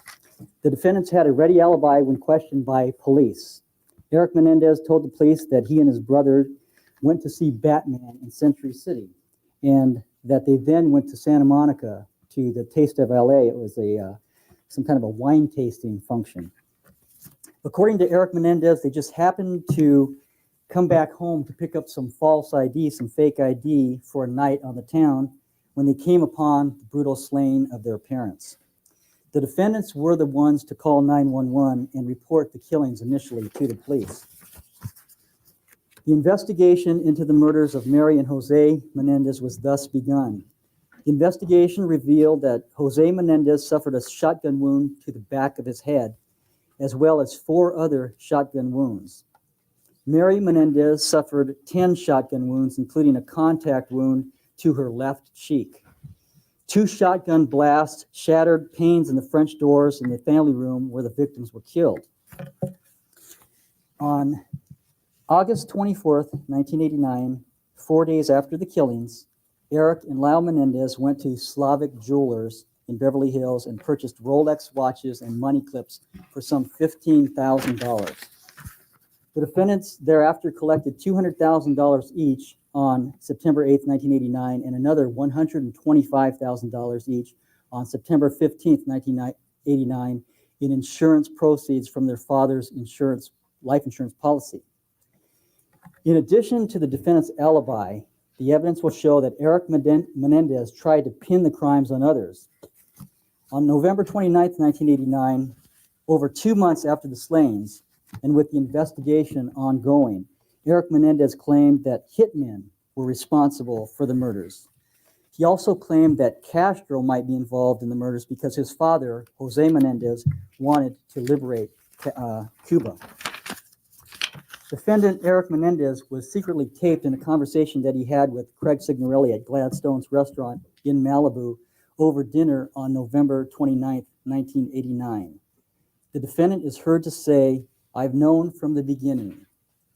The defendants had a ready alibi when questioned by police. Eric Menendez told the police that he and his brother went to see Batman in Century City, and that they then went to Santa Monica to the Taste of LA. It was some kind of a wine tasting function. According to Eric Menendez, they just happened to come back home to pick up some false ID, some fake ID for a night on the town when they came upon the brutal slaying of their parents. The defendants were the ones to call 911 and report the killings initially to the police. The investigation into the murders of Mary and Jose Menendez was thus begun. The investigation revealed that Jose Menendez suffered a shotgun wound to the back of his head, as well as 4 other shotgun wounds. Mary Menendez suffered 10 shotgun wounds, including a contact wound to her left cheek. 2 shotgun blasts shattered panes in the French doors in the family room where the victims were killed. On August 24th, 1989, 4 days after the killings, Eric and Lyle Menendez went to Slavic Jewelers in Beverly Hills and purchased Rolex watches and money clips for some $15,000. The defendants thereafter collected $200,000 each on September 8th, 1989, and another $125,000 each on September 15th, 1989, in insurance proceeds from their father's life insurance policy. In addition to the defendant's alibi, the evidence will show that Eric Menendez tried to pin the crimes on others. On November 29th, 1989, over 2 months after the slayings, and with the investigation ongoing, Eric Menendez claimed that hitmen were responsible for the murders. He also claimed that Castro might be involved in the murders because his father, Jose Menendez, wanted to liberate Cuba. Defendant Eric Menendez was secretly taped in a conversation that he had with Craig Signorelli at Gladstone's restaurant in Malibu over dinner on November 29th, 1989. The defendant is heard to say, "I've known from the beginning.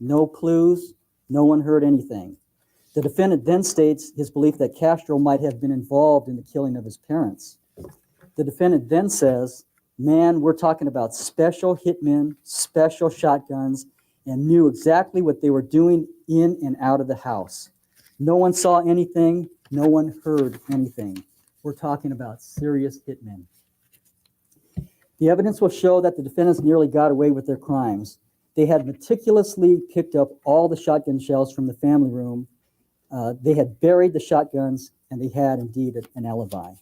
No clues, no one heard anything." The defendant then states his belief that Castro might have been involved in the killing of his parents. The defendant then says, "Man, we're talking about special hitmen, special shotguns, and knew exactly what they were doing in and out of the house. No one saw anything, no one heard anything. We're talking about serious hitmen." The evidence will show that the defendants nearly got away with their crimes. They had meticulously picked up all the shotgun shells from the family room. They had buried the shotguns, and they had indeed an alibi.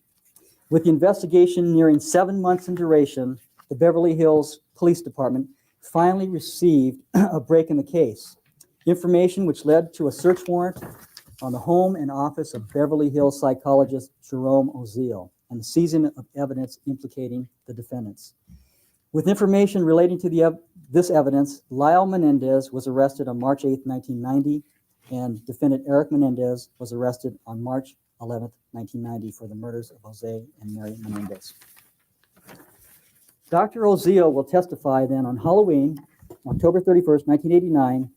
With the investigation nearing 7 months in duration, the Beverly Hills Police Department finally received a break in the case, information which led to a search warrant on the home and office of Beverly Hills psychologist Jerome Oziel and the seizing of evidence implicating the defendants. With information relating to this evidence, Lyle Menendez was arrested on March 8, 1990, and defendant Eric Menendez was arrested on March 11, 1990 for the murders of Jose and Mary Menendez. Dr. Oziel will testify then on Halloween, October 31st, 1989,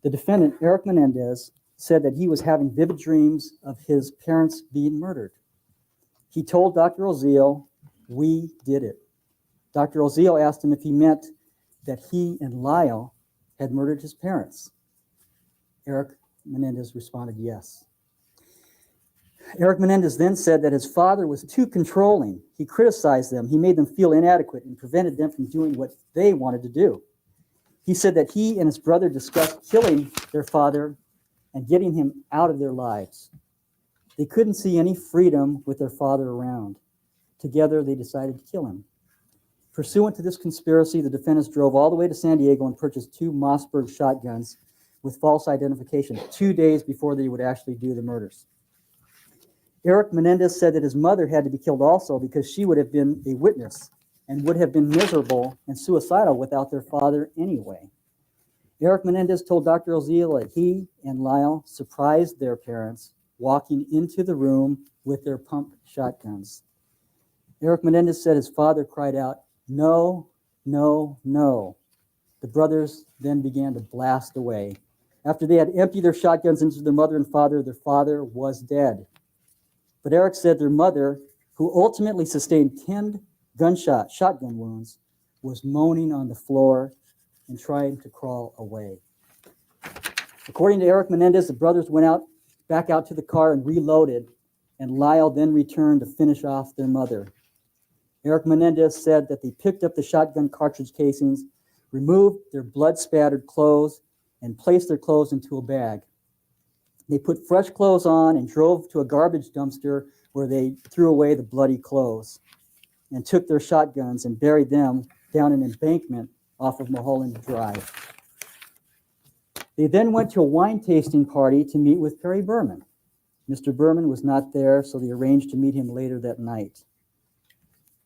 the defendant, Eric Menendez, said that he was having vivid dreams of his parents being murdered. He told Dr. Oziel, "We did it." Dr. Oziel asked him if he meant that he and Lyle had murdered his parents. Eric Menendez responded yes. Eric Menendez then said that his father was too controlling. He criticized them. He made them feel inadequate and prevented them from doing what they wanted to do. He said that he and his brother discussed killing their father and getting him out of their lives. They couldn't see any freedom with their father around. Together, they decided to kill him. Pursuant to this conspiracy, the defendants drove all the way to San Diego and purchased 2 Mossberg shotguns with false identification 2 days before they would actually do the murders. Eric Menendez said that his mother had to be killed also because she would have been a witness and would have been miserable and suicidal without their father anyway. Eric Menendez told Dr. Oziel that he and Lyle surprised their parents walking into the room with their pump shotguns. Eric Menendez said his father cried out, "No, no, no." The brothers then began to blast away. After they had emptied their shotguns into their mother and father, their father was dead. But Eric said their mother, who ultimately sustained 10 shotgun wounds, was moaning on the floor and trying to crawl away. According to Eric Menendez, the brothers went back out to the car and reloaded, and Lyle then returned to finish off their mother. Eric Menendez said that they picked up the shotgun cartridge casings, removed their blood-spattered clothes, and placed their clothes into a bag. They put fresh clothes on and drove to a garbage dumpster where they threw away the bloody clothes and took their shotguns and buried them down an embankment off of Mulholland Drive. They then went to a wine tasting party to meet with Perry Berman. Mr. Berman was not there, so they arranged to meet him later that night.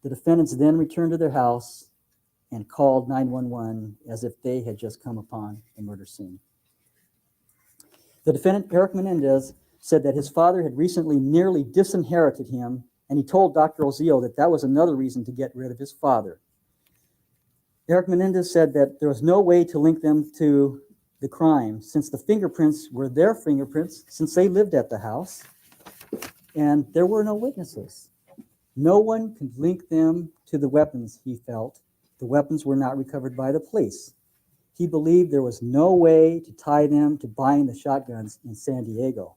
The defendants then returned to their house and called 911 as if they had just come upon the murder scene. The defendant, Eric Menendez, said that his father had recently nearly disinherited him, and he told Dr. Ozio that that was another reason to get rid of his father. Eric Menendez said that there was no way to link them to the crime since the fingerprints were their fingerprints since they lived at the house, and there were no witnesses. No one could link them to the weapons, he felt. The weapons were not recovered by the police. He believed there was no way to tie them to buying the shotguns in San Diego.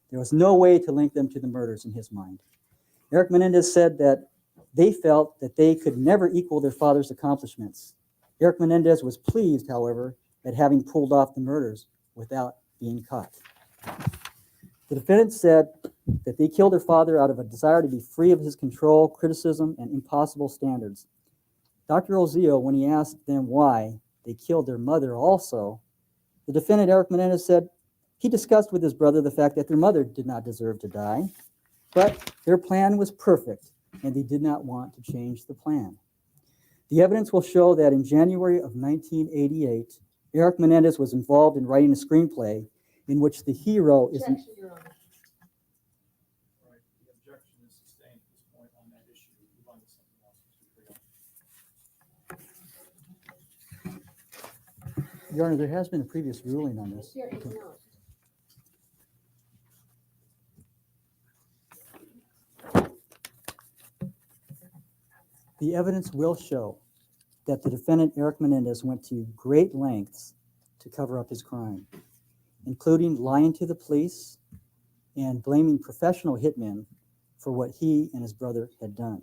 There was no way to link them to the murders in his mind. Eric Menendez said that they felt that they could never equal their father's accomplishments. Eric Menendez was pleased, however, at having pulled off the murders without being caught. The defendants said that they killed their father out of a desire to be free of his control, criticism, and impossible standards. Dr. Ozio, when he asked them why they killed their mother also, the defendant, Eric Menendez, said he discussed with his brother the fact that their mother did not deserve to die, but their plan was perfect, and they did not want to change the plan. The evidence will show that in January of 1988, Eric Menendez was involved in writing a screenplay in which the hero is... Objection, Your Honor. Right, the objection is sustained at this point on that issue. Move on to something else, Mr. Freeman. Your Honor, there has been a previous ruling on this. Here is not. The evidence will show that the defendant, Eric Menendez, went to great lengths to cover up his crime, including lying to the police and blaming professional hitmen for what he and his brother had done.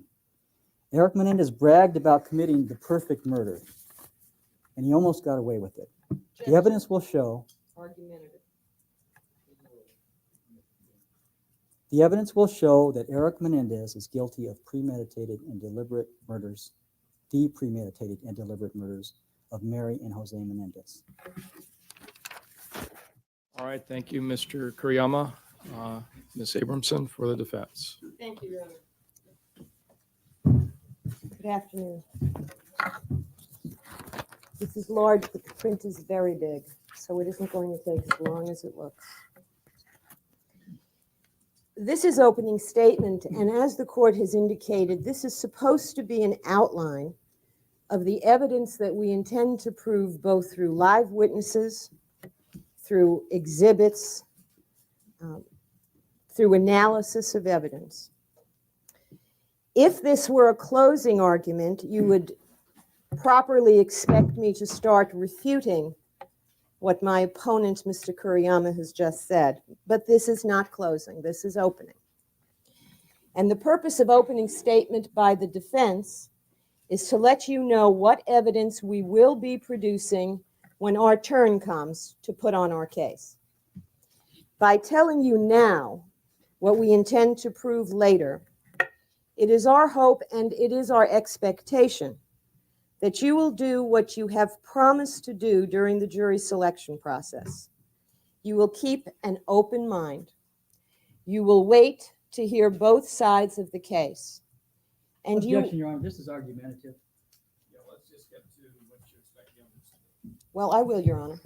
Eric Menendez bragged about committing the perfect murder, and he almost got away with it. The evidence will show Argumentative. The evidence will show that Eric Menendez is guilty of premeditated and deliberate murders, the premeditated and deliberate murders of Mary and Jose Menendez. All right, thank you, Mr. Kuriyama. Ms. Abramson for the defense. Thank you, Your Honor. Good afternoon. This is large, but the print is very big, so it isn't going to take as long as it looks. This is opening statement, and as the court has indicated, this is supposed to be an outline of the evidence that we intend to prove both through live witnesses, through exhibits, through analysis of evidence. If this were a closing argument, you would properly expect me to start refuting what my opponent, Mr. Kuriyama, has just said. But this is not closing, this is opening. And the purpose of opening statement by the defense is to let you know what evidence we will be producing when our turn comes to put on our case. By telling you now what we intend to prove later, it is our hope and it is our expectation that you will do what you have promised to do during the jury selection process. You will keep an open mind. You will wait to hear both sides of the case. And Objection, Your Honor, this is argumentative. Yeah, let's just get to what you expect the evidence to be. Well, I will, Your Honor.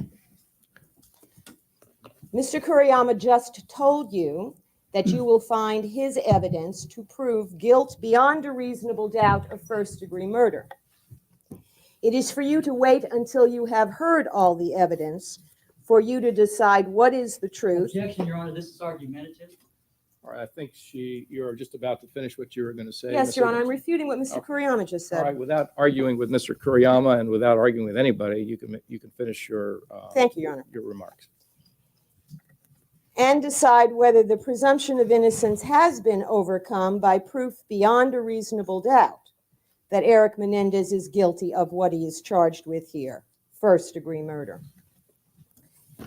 Mr. Kuriyama just told you that you will find his evidence to prove guilt beyond a reasonable doubt of first-degree murder. It is for you to wait until you have heard all the evidence for you to decide what is the truth. Objection, Your Honor, this is argumentative. All right, I think you're just about to finish what you were going to say. Yes, Ms. Your Honor, I'm Abrams. refuting what Mr. Kuriyama just All said. right, without arguing with Mr. Kuriyama and without arguing with anybody, you can finish your Thank you, Your Honor. your remarks. And decide whether the presumption of innocence has been overcome by proof beyond a reasonable doubt that Eric Menendez is guilty of what he is charged with here, first-degree murder.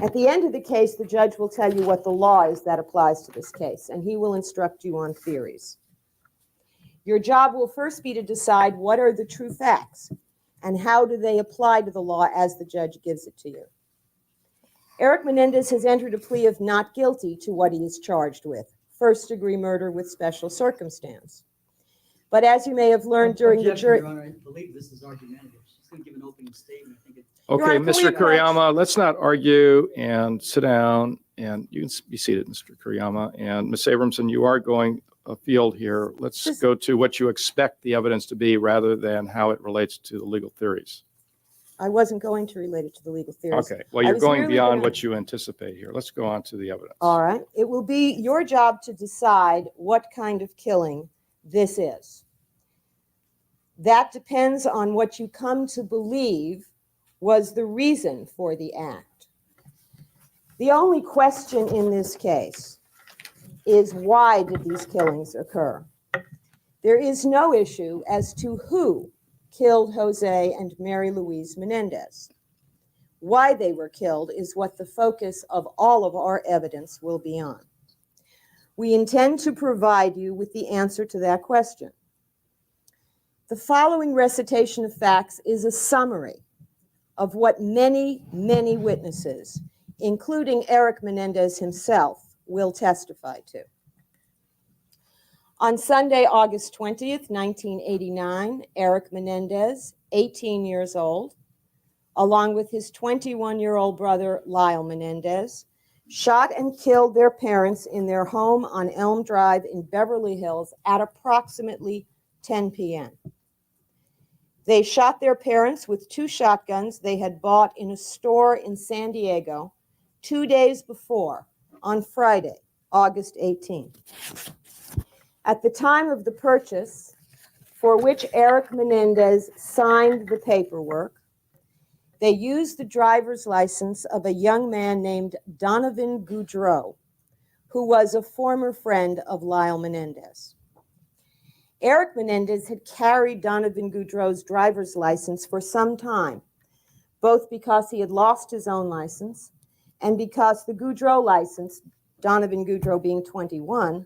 At the end of the case, the judge will tell you what the law is that applies to this case, and he will instruct you on theories. Your job will first be to decide what are the true facts and how do they apply to the law as the judge gives it to you. Eric Menendez has entered a plea of not guilty to what he is charged with, first-degree murder with special circumstance. But as you may have learned during the Objection, jury... Your Honor, I believe this is argumentative. She's going to give an opening statement. I think it. Okay, Honor, can we Mr. approach- Kuriyama, let's not argue and sit down, and you can be seated, Mr. Kuriyama. And Ms. Abramson, you are going afield here. Let's Just- go to what you expect the evidence to be rather than how it relates to the legal theories. I wasn't going to relate it to the legal theories. Okay, well, I you're was going merely beyond gonna- what you anticipate here. Let's go on to the evidence. All right. It will be your job to decide what kind of killing this is. That depends on what you come to believe was the reason for the act. The only question in this case is why did these killings occur? There is no issue as to who killed Jose and Mary Louise Menendez. Why they were killed is what the focus of all of our evidence will be on. We intend to provide you with the answer to that question. The following recitation of facts is a summary of what many, many witnesses, including Eric Menendez himself, will testify to. On Sunday, August 20th, 1989, Eric Menendez, 18 years old, along with his 21-year-old brother, Lyle Menendez, shot and killed their parents in their home on Elm Drive in Beverly Hills at approximately 10 p.m. They shot their parents with 2 shotguns they had bought in a store in San Diego 2 days before, on Friday, August 18th. At the time of the purchase, for which Eric Menendez signed the paperwork, they used the driver's license of a young man named Donovan Goudreau, who was a former friend of Lyle Menendez. Eric Menendez had carried Donovan Goudreau's driver's license for some time, both because he had lost his own license and because the Goudreau license, Donovan Goudreau being 21,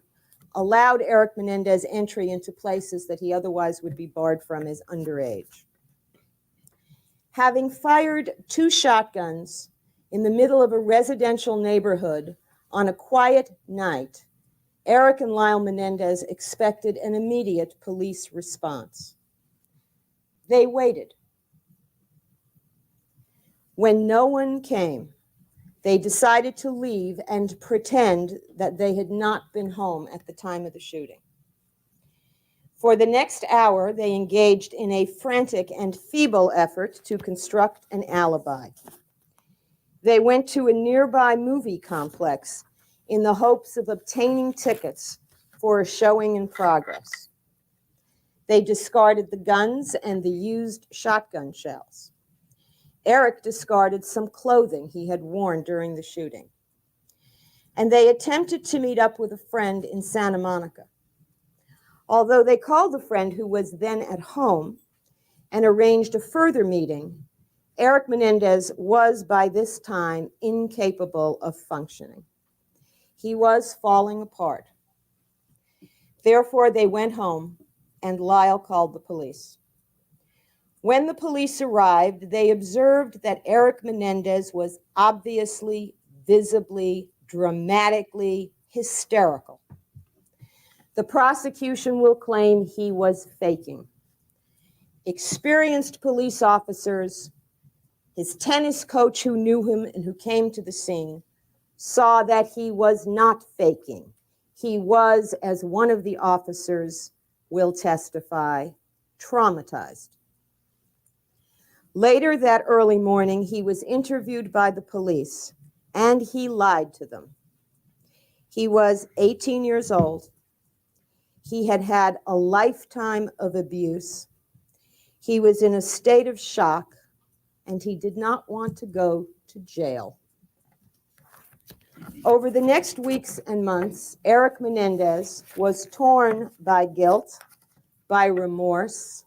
allowed Eric Menendez entry into places that he otherwise would be barred from as underage. Having fired 2 shotguns in the middle of a residential neighborhood on a quiet night, Eric and Lyle Menendez expected an immediate police response. They waited. When no one came, they decided to leave and pretend that they had not been home at the time of the shooting. For the next hour, they engaged in a frantic and feeble effort to construct an alibi. They went to a nearby movie complex in the hopes of obtaining tickets for a showing in progress. They discarded the guns and the used shotgun shells. Eric discarded some clothing he had worn during the shooting. And they attempted to meet up with a friend in Santa Monica. Although they called the friend who was then at home and arranged a further meeting, Eric Menendez was by this time incapable of functioning. He was falling apart. Therefore, they went home and Lyle called the police. When the police arrived, they observed that Eric Menendez was obviously, visibly, dramatically hysterical. The prosecution will claim he was faking. Experienced police officers, his tennis coach who knew him and who came to the scene, saw that he was not faking. He was, as one of the officers will testify, traumatized. Later that early morning, he was interviewed by the police, and he lied to them. He was 18 years old. He had had a lifetime of abuse. He was in a state of shock, and he did not want to go to jail. Over the next weeks and months, Eric Menendez was torn by guilt, by remorse,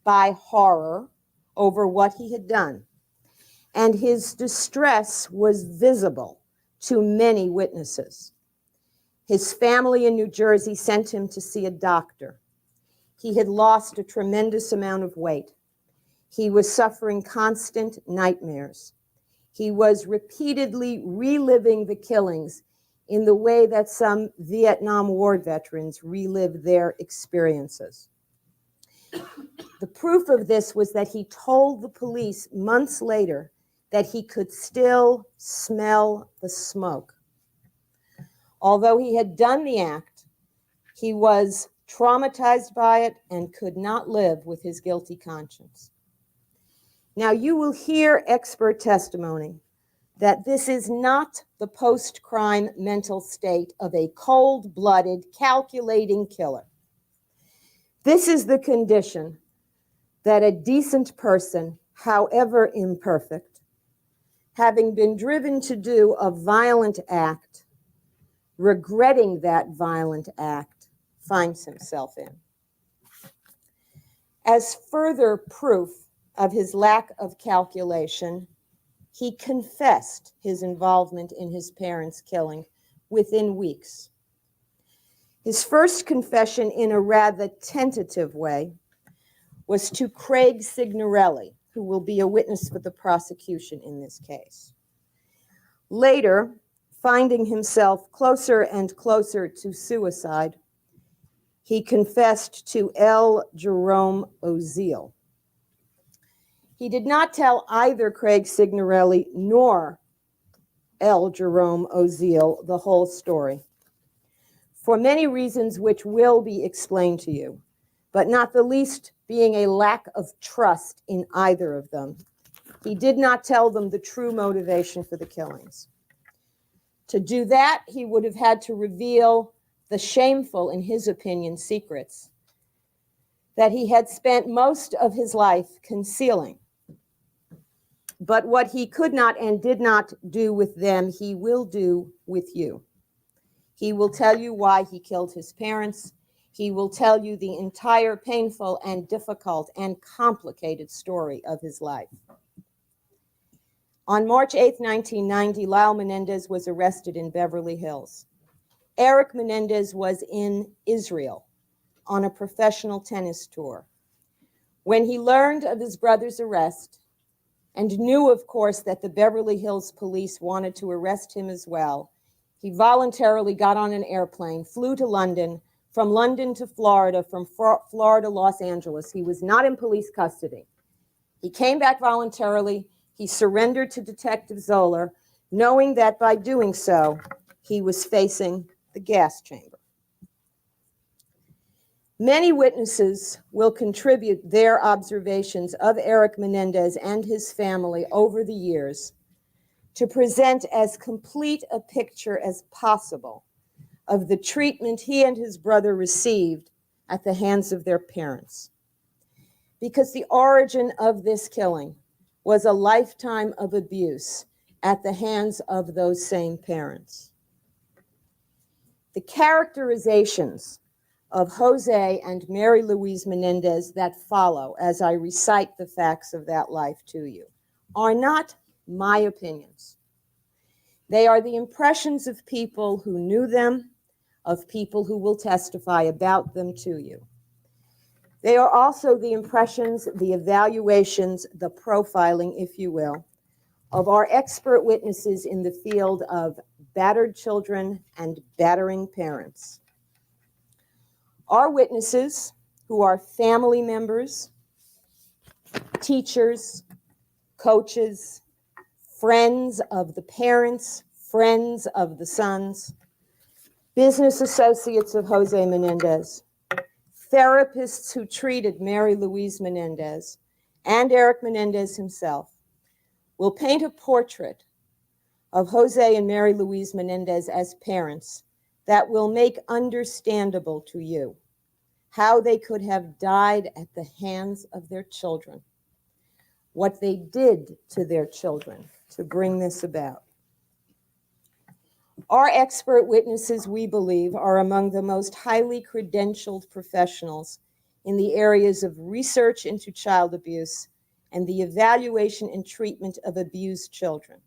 by horror over what he had done. And his distress was visible to many witnesses. His family in New Jersey sent him to see a doctor. He had lost a tremendous amount of weight. He was suffering constant nightmares. He was repeatedly reliving the killings in the way that some Vietnam War veterans relive their experiences. The proof of this was that he told the police months later that he could still smell the smoke. Although he had done the act, he was traumatized by it and could not live with his guilty conscience. Now, you will hear expert testimony that this is not the post-crime mental state of a cold-blooded, calculating killer. This is the condition that a decent person, however imperfect, having been driven to do a violent act, regretting that violent act, finds himself in. As further proof of his lack of calculation, he confessed his involvement in his parents' killing within weeks. His first confession, in a rather tentative way, was to Craig Signorelli, who will be a witness for the prosecution in this case. Later, finding himself closer and closer to suicide, he confessed to L. Jerome Oziel. He did not tell either Craig Signorelli nor L. Jerome Oziel the whole story, for many reasons which will be explained to you, but not the least being a lack of trust in either of them. He did not tell them the true motivation for the killings. To do that, he would have had to reveal the shameful, in his opinion, secrets that he had spent most of his life concealing. But what he could not and did not do with them, he will do with you. He will tell you why he killed his parents. He will tell you the entire painful and difficult and complicated story of his life. On March 8, 1990, Lyle Menendez was arrested in Beverly Hills. Eric Menendez was in Israel on a professional tennis tour. When he learned of his brother's arrest, and knew, of course, that the Beverly Hills police wanted to arrest him as well, he voluntarily got on an airplane, flew to London, from London to Florida, from Florida, Los Angeles. He was not in police custody. He came back voluntarily. He surrendered to Detective Zoller, knowing that by doing so, he was facing the gas chamber. Many witnesses will contribute their observations of Eric Menendez and his family over the years to present as complete a picture as possible of the treatment he and his brother received at the hands of their parents. Because the origin of this killing was a lifetime of abuse at the hands of those same parents. The characterizations of Jose and Mary Louise Menendez that follow as I recite the facts of that life to you are not my opinions. They are the impressions of people who knew them, of people who will testify about them to you. They are also the impressions, the evaluations, the profiling, if you will, of our expert witnesses in the field of battered children and battering parents. Our witnesses, who are family members, teachers, coaches, friends of the parents, friends of the sons, business associates of Jose Menendez, therapists who treated Mary Louise Menendez, and Eric Menendez himself, will paint a portrait of Jose and Mary Louise Menendez as parents that will make understandable to you how they could have died at the hands of their children, what they did to their children to bring this about. Our expert witnesses, we believe, are among the most highly credentialed professionals in the areas of research into child abuse and the evaluation and treatment of abused children.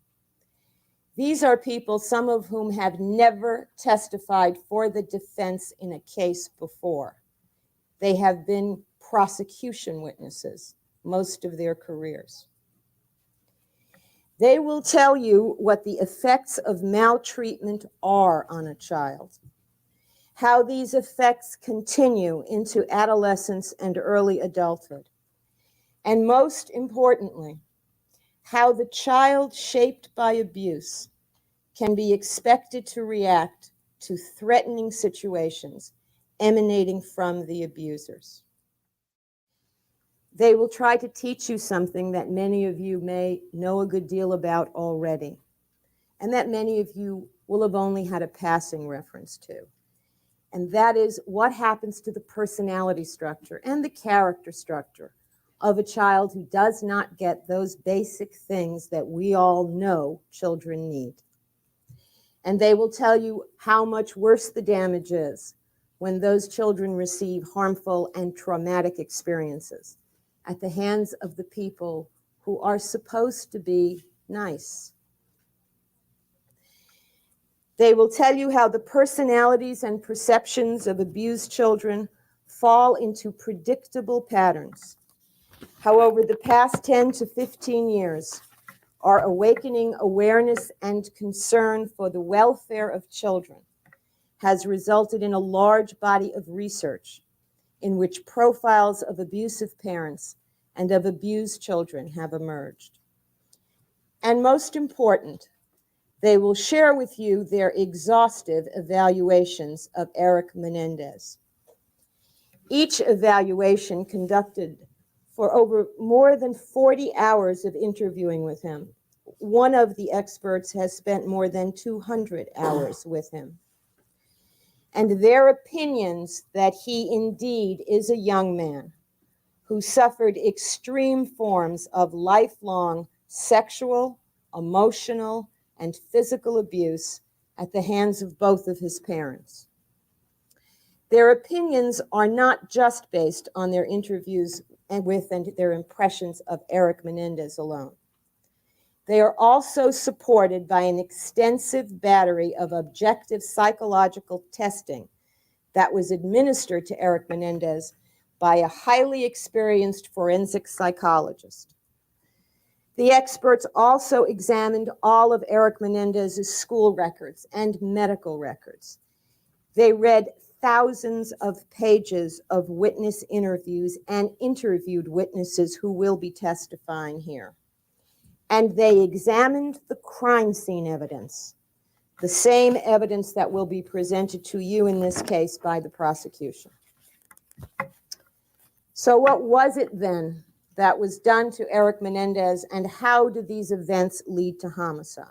These are people, some of whom have never testified for the defense in a case before. They have been prosecution witnesses most of their careers. They will tell you what the effects of maltreatment are on a child, how these effects continue into adolescence and early adulthood, and most importantly, how the child shaped by abuse can be expected to react to threatening situations emanating from the abusers. They will try to teach you something that many of you may know a good deal about already, and that many of you will have only had a passing reference to. And that is what happens to the personality structure and the character structure of a child who does not get those basic things that we all know children need. And they will tell you how much worse the damage is when those children receive harmful and traumatic experiences at the hands of the people who are supposed to be nice. They will tell you how the personalities and perceptions of abused children fall into predictable patterns, how over the past 10 to 15 years, our awakening awareness and concern for the welfare of children has resulted in a large body of research in which profiles of abusive parents and of abused children have emerged. And most important, they will share with you their exhaustive evaluations of Eric Menendez. Each evaluation conducted for over more than 40 hours of interviewing with him. One of the experts has spent more than 200 hours with him. And their opinions that he indeed is a young man who suffered extreme forms of lifelong sexual, emotional, and physical abuse at the hands of both of his parents. Their opinions are not just based on their interviews with and their impressions of Eric Menendez alone. They are also supported by an extensive battery of objective psychological testing that was administered to Eric Menendez by a highly experienced forensic psychologist. The experts also examined all of Eric Menendez's school records and medical records. They read thousands of pages of witness interviews and interviewed witnesses who will be testifying here. And they examined the crime scene evidence, the same evidence that will be presented to you in this case by the prosecution. So what was it then that was done to Eric Menendez, and how did these events lead to homicide?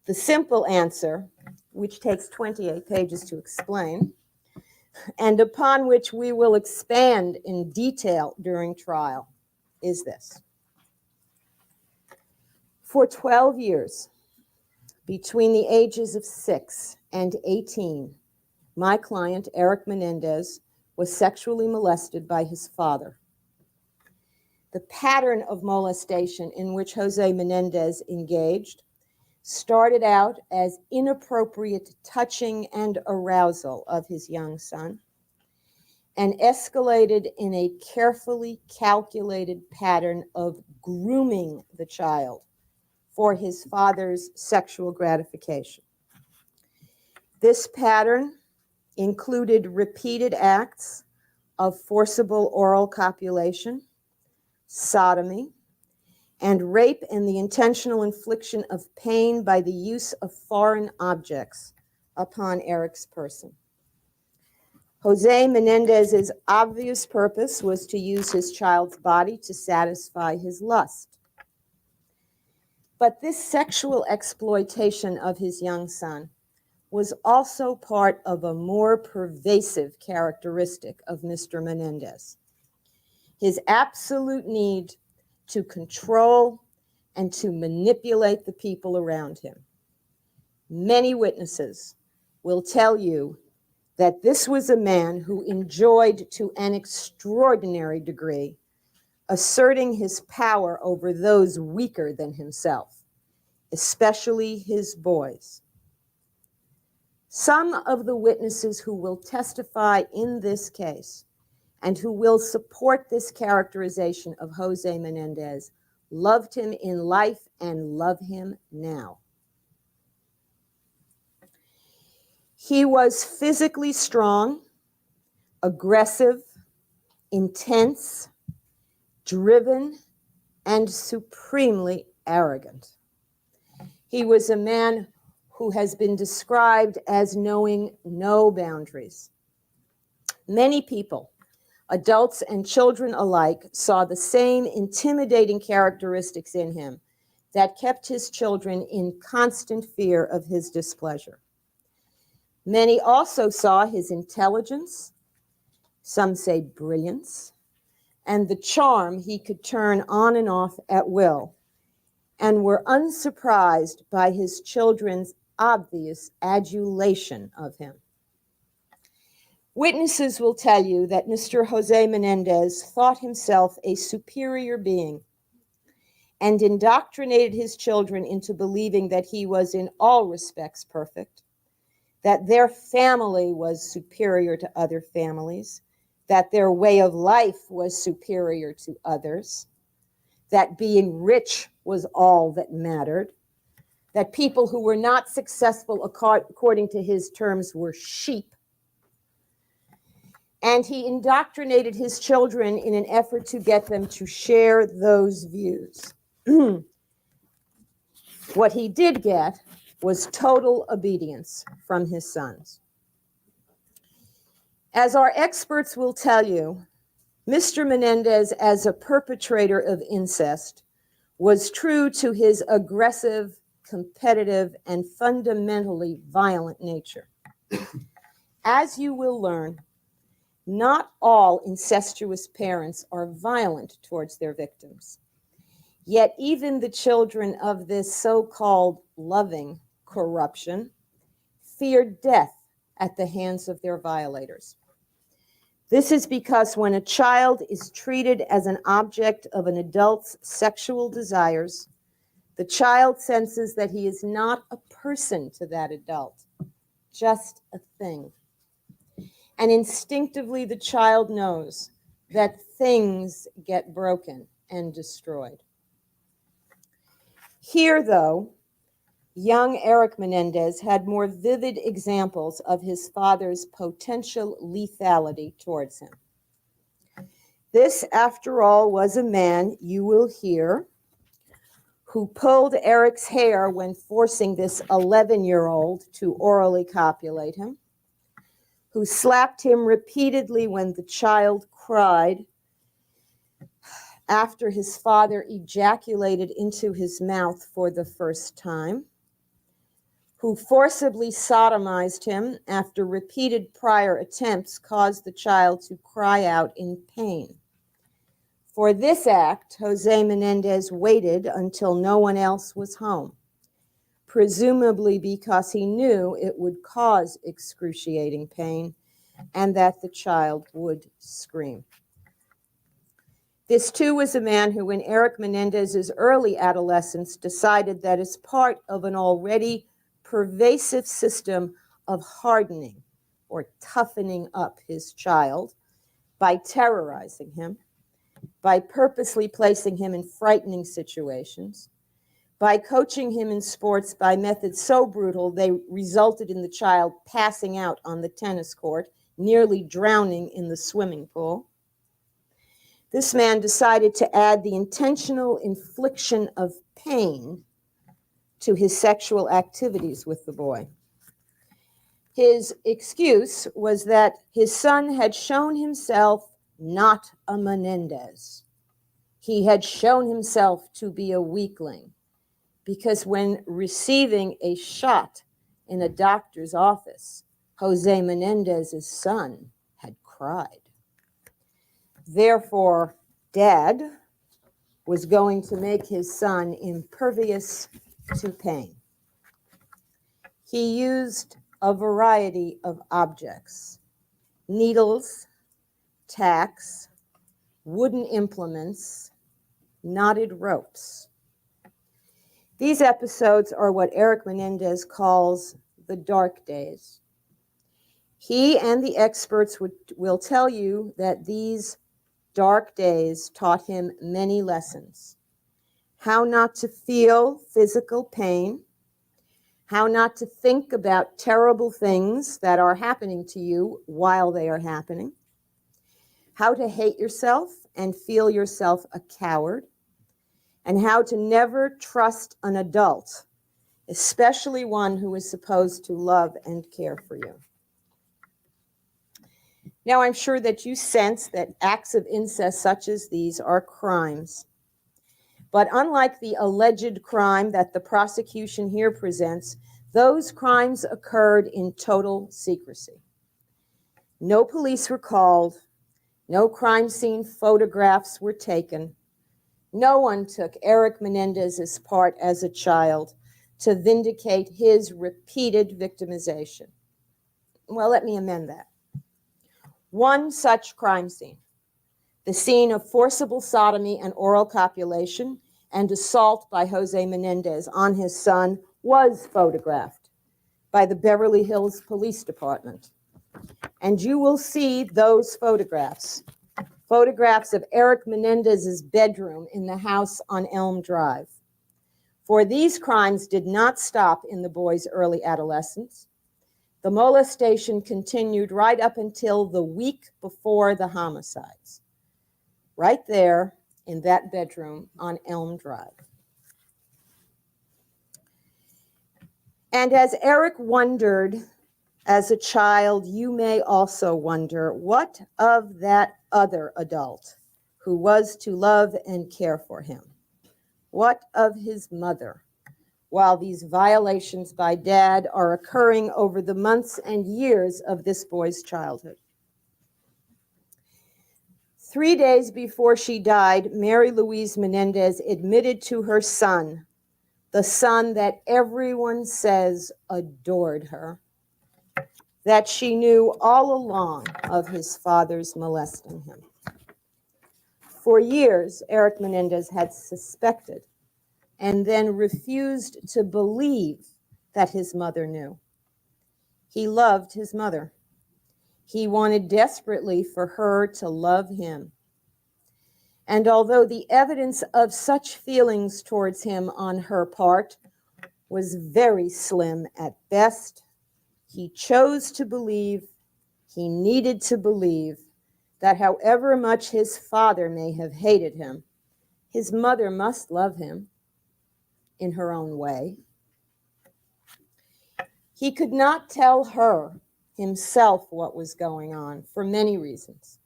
The simple answer, which takes 28 pages to explain, and upon which we will expand in detail during trial, is this. For 12 years, between the ages of 6 and 18, my client, Eric Menendez, was sexually molested by his father. The pattern of molestation in which Jose Menendez engaged started out as inappropriate touching and arousal of his young son, and escalated in a carefully calculated pattern of grooming the child for his father's sexual gratification. This pattern included repeated acts of forcible oral copulation, sodomy, and rape and the intentional infliction of pain by the use of foreign objects upon Eric's person. Jose Menendez's obvious purpose was to use his child's body to satisfy his lust. But this sexual exploitation of his young son was also part of a more pervasive characteristic of Mr. Menendez: his absolute need to control and to manipulate the people around him. Many witnesses will tell you that this was a man who enjoyed to an extraordinary degree asserting his power over those weaker than himself, especially his boys. Some of the witnesses who will testify in this case and who will support this characterization of Jose Menendez loved him in life and love him now. He was physically strong, aggressive, intense, driven, and supremely arrogant. He was a man who has been described as knowing no boundaries. Many people, adults and children alike, saw the same intimidating characteristics in him that kept his children in constant fear of his displeasure. Many also saw his intelligence, some say brilliance, and the charm he could turn on and off at will, and were unsurprised by his children's obvious adulation of him. Witnesses will tell you that Mr. Jose Menendez thought himself a superior being and indoctrinated his children into believing that he was in all respects perfect, that their family was superior to other families, that their way of life was superior to others, that being rich was all that mattered, that people who were not successful according to his terms were sheep. And he indoctrinated his children in an effort to get them to share those views. What he did get was total obedience from his sons. As our experts will tell you, Mr. Menendez, as a perpetrator of incest, was true to his aggressive, competitive, and fundamentally violent nature. As you will learn, not all incestuous parents are violent towards their victims. Yet even the children of this so-called loving corruption feared death at the hands of their violators. This is because when a child is treated as an object of an adult's sexual desires, the child senses that he is not a person to that adult, just a thing. And instinctively, the child knows that things get broken and destroyed. Here, though, young Eric Menendez had more vivid examples of his father's potential lethality towards him. This, after all, was a man, you will hear, who pulled Eric's hair when forcing this 11-year-old to orally copulate him, who slapped him repeatedly when the child cried after his father ejaculated into his mouth for the first time, who forcibly sodomized him after repeated prior attempts caused the child to cry out in pain. For this act, Jose Menendez waited until no one else was home, presumably because he knew it would cause excruciating pain and that the child would scream. This too was a man who, in Eric Menendez's early adolescence, decided that as part of an already pervasive system of hardening or toughening up his child by terrorizing him, by purposely placing him in frightening situations, by coaching him in sports by methods so brutal they resulted in the child passing out on the tennis court, nearly drowning in the swimming pool. this man decided to add the intentional infliction of pain to his sexual activities with the boy. His excuse was that his son had shown himself not a Menendez. He had shown himself to be a weakling, because when receiving a shot in a doctor's office, Jose Menendez's son had cried. Therefore, Dad was going to make his son impervious to pain. He used a variety of objects: needles, tacks, wooden implements, knotted ropes. These episodes are what Eric Menendez calls the dark days. He and the experts will tell you that these dark days taught him many lessons: how not to feel physical pain, how not to think about terrible things that are happening to you while they are happening, how to hate yourself and feel yourself a coward, and how to never trust an adult, especially one who is supposed to love and care for you. Now, I'm sure that you sense that acts of incest such as these are crimes. But unlike the alleged crime that the prosecution here presents, those crimes occurred in total secrecy. No police were called. No crime scene photographs were taken. No one took Eric Menendez's part as a child to vindicate his repeated victimization. Well, let me amend that. One such crime scene, the scene of forcible sodomy and oral copulation and assault by Jose Menendez on his son, was photographed by the Beverly Hills Police Department. And you will see those photographs of Eric Menendez's bedroom in the house on Elm Drive. For these crimes did not stop in the boy's early adolescence. The molestation continued right up until the week before the homicides, right there in that bedroom on Elm Drive. And as Eric wondered as a child, you may also wonder, what of that other adult who was to love and care for him? What of his mother? While these violations by Dad are occurring over the months and years of this boy's childhood. 3 days before she died, Mary Louise Menendez admitted to her son, the son that everyone says adored her, that she knew all along of his father's molesting him. For years, Eric Menendez had suspected and then refused to believe that his mother knew. He loved his mother. He wanted desperately for her to love him. And although the evidence of such feelings towards him on her part was very slim at best, he chose to believe, he needed to believe, that however much his father may have hated him, his mother must love him in her own way. He could not tell her himself what was going on for many reasons.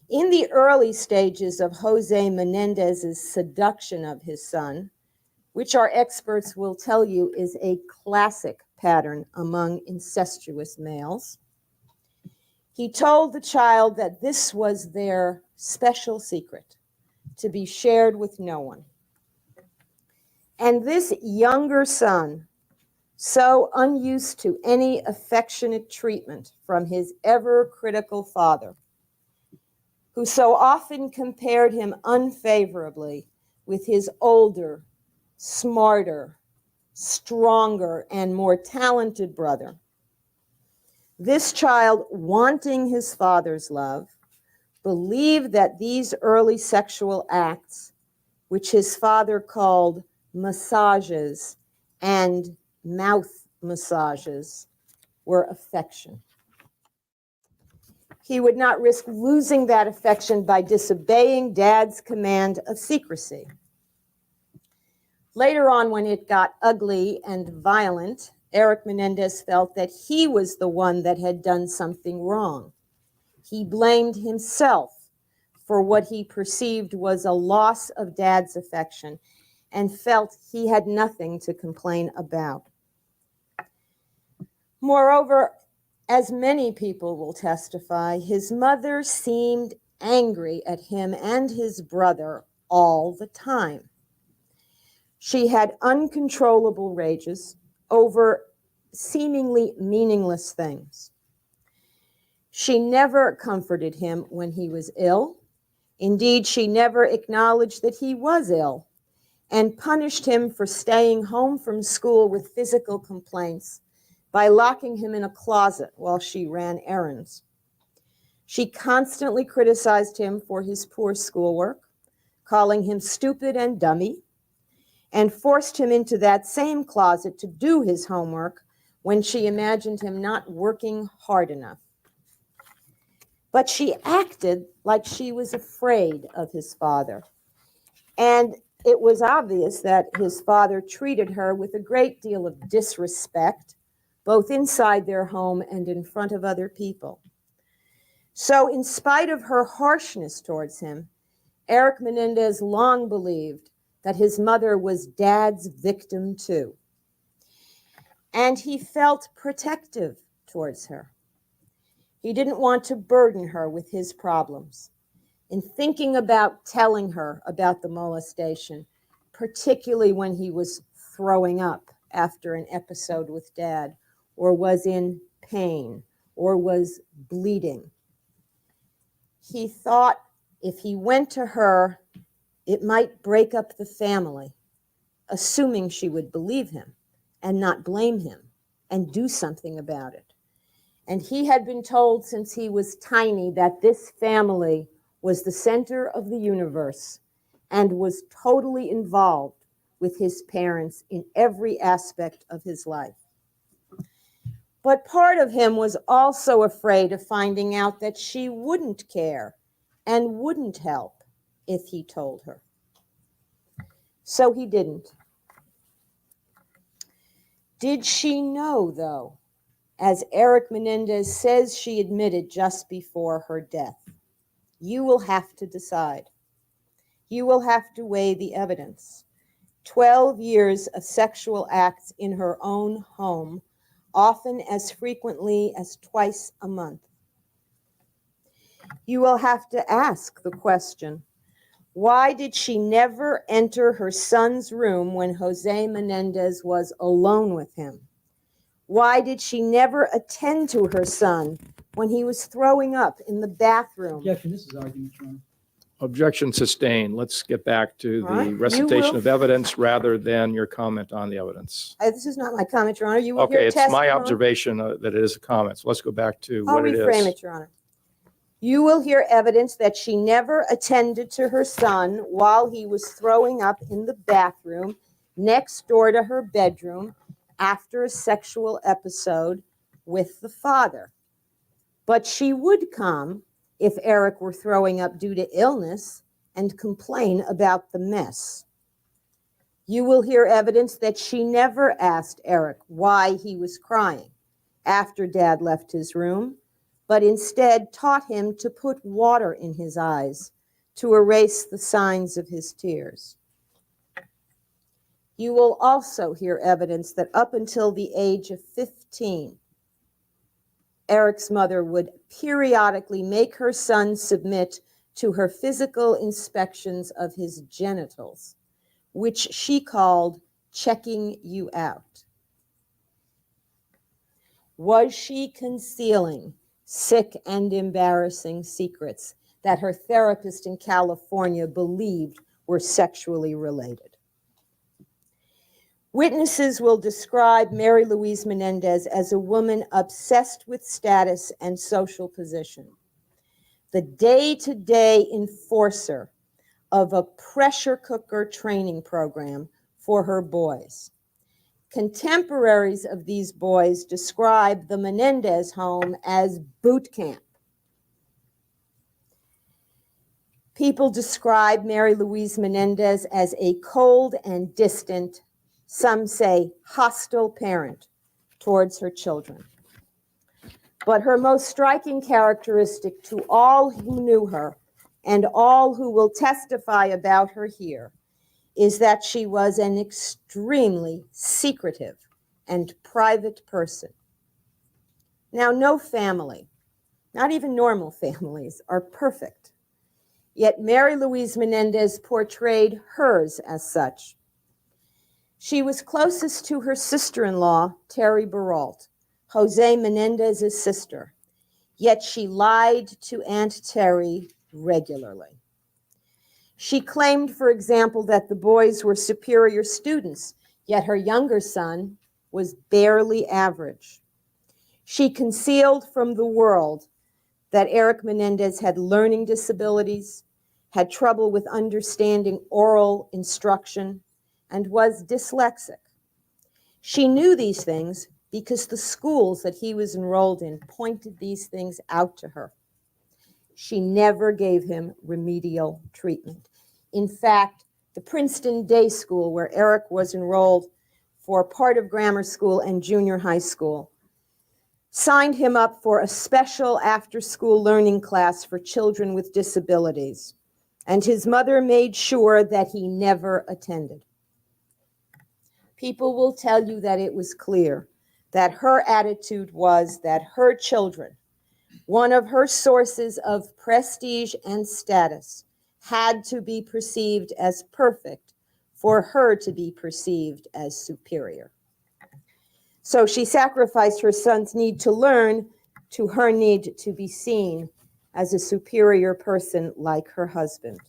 In the early stages of Jose Menendez's seduction of his son, which our experts will tell you is a classic pattern among incestuous males, he told the child that this was their special secret, to be shared with no one. And this younger son, so unused to any affectionate treatment from his ever-critical father, who so often compared him unfavorably with his older, smarter, stronger, and more talented brother. This child, wanting his father's love, believed that these early sexual acts, which his father called massages and mouth massages, were affection. He would not risk losing that affection by disobeying Dad's command of secrecy. Later on, when it got ugly and violent, Eric Menendez felt that he was the one that had done something wrong. He blamed himself for what he perceived was a loss of Dad's affection and felt he had nothing to complain about. Moreover, as many people will testify, his mother seemed angry at him and his brother all the time. She had uncontrollable rages over seemingly meaningless things. She never comforted him when he was ill. Indeed, she never acknowledged that he was ill and punished him for staying home from school with physical complaints by locking him in a closet while she ran errands. She constantly criticized him for his poor schoolwork, calling him stupid and dummy, and forced him into that same closet to do his homework when she imagined him not working hard enough. But she acted like she was afraid of his father. And it was obvious that his father treated her with a great deal of disrespect, both inside their home and in front of other people. So in spite of her harshness towards him, Eric Menendez long believed that his mother was Dad's victim too. And he felt protective towards her. He didn't want to burden her with his problems. In thinking about telling her about the molestation, particularly when he was throwing up after an episode with Dad, or was in pain, or was bleeding, he thought if he went to her, it might break up the family, assuming she would believe him and not blame him and do something about it. And he had been told since he was tiny that this family was the center of the universe and was totally involved with his parents in every aspect of his life. But part of him was also afraid of finding out that she wouldn't care and wouldn't help if he told her. So he didn't. Did she know, though, as Eric Menendez says she admitted just before her death? You will have to decide. You will have to weigh the evidence. 12 years of sexual acts in her own home, often as frequently as twice a month. You will have to ask the question, why did she never enter her son's room when Jose Menendez was alone with him? Why did she never attend to her son when he was throwing up in the bathroom? Objection, this is argument, Your Honor. Objection sustained. Let's get back to All right. the You recitation will- of evidence rather than your comment on the evidence. This is not my comment, Your Honor. You will Okay, hear it's my testimony. observation that it is a comment. So let's go back to I'll what it reframe is. it, Your Honor. You will hear evidence that she never attended to her son while he was throwing up in the bathroom next door to her bedroom after a sexual episode with the father. But she would come if Eric were throwing up due to illness and complain about the mess. You will hear evidence that she never asked Eric why he was crying after Dad left his room, but instead taught him to put water in his eyes to erase the signs of his tears. You will also hear evidence that up until the age of 15, Eric's mother would periodically make her son submit to her physical inspections of his genitals, which she called checking you out. Was she concealing sick and embarrassing secrets that her therapist in California believed were sexually related? Witnesses will describe Mary Louise Menendez as a woman obsessed with status and social position, the day-to-day enforcer of a pressure cooker training program for her boys. Contemporaries of these boys describe the Menendez home as boot camp. People describe Mary Louise Menendez as a cold and distant, some say hostile parent towards her children. But her most striking characteristic to all who knew her and all who will testify about her here is that she was an extremely secretive and private person. Now, no family, not even normal families, are perfect. Yet Mary Louise Menendez portrayed hers as such. She was closest to her sister-in-law, Terry Baralt, Jose Menendez's sister, yet she lied to Aunt Terry regularly. She claimed, for example, that the boys were superior students, yet her younger son was barely average. She concealed from the world that Eric Menendez had learning disabilities, had trouble with understanding oral instruction, and was dyslexic. She knew these things because the schools that he was enrolled in pointed these things out to her. She never gave him remedial treatment. In fact, the Princeton Day School, where Eric was enrolled for part of grammar school and junior high school, signed him up for a special after-school learning class for children with disabilities, and his mother made sure that he never attended. People will tell you that it was clear that her attitude was that her children, one of her sources of prestige and status, had to be perceived as perfect for her to be perceived as superior. So she sacrificed her son's need to learn to her need to be seen as a superior person like her husband.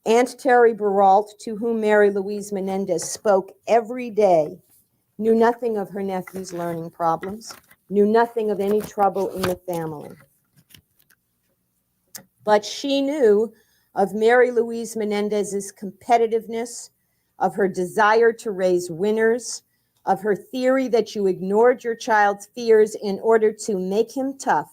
Aunt Terry Baralt, to whom Mary Louise Menendez spoke every day, knew nothing of her nephew's learning problems, knew nothing of any trouble in the family. But she knew of Mary Louise Menendez's competitiveness, of her desire to raise winners, of her theory that you ignored your child's fears in order to make him tough,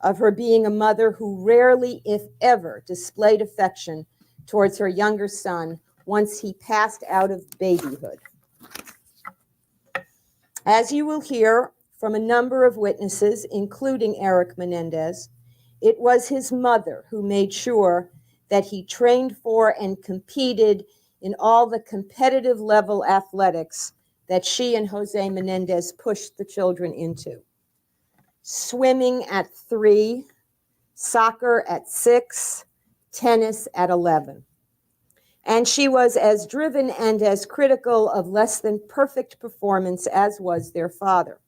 of her being a mother who rarely, if ever, displayed affection towards her younger son once he passed out of babyhood. As you will hear from a number of witnesses, including Eric Menendez, it was his mother who made sure that he trained for and competed in all the competitive level athletics that she and Jose Menendez pushed the children into. Swimming at 3, soccer at 6, tennis at 11. And she was as driven and as critical of less than perfect performance as was their father.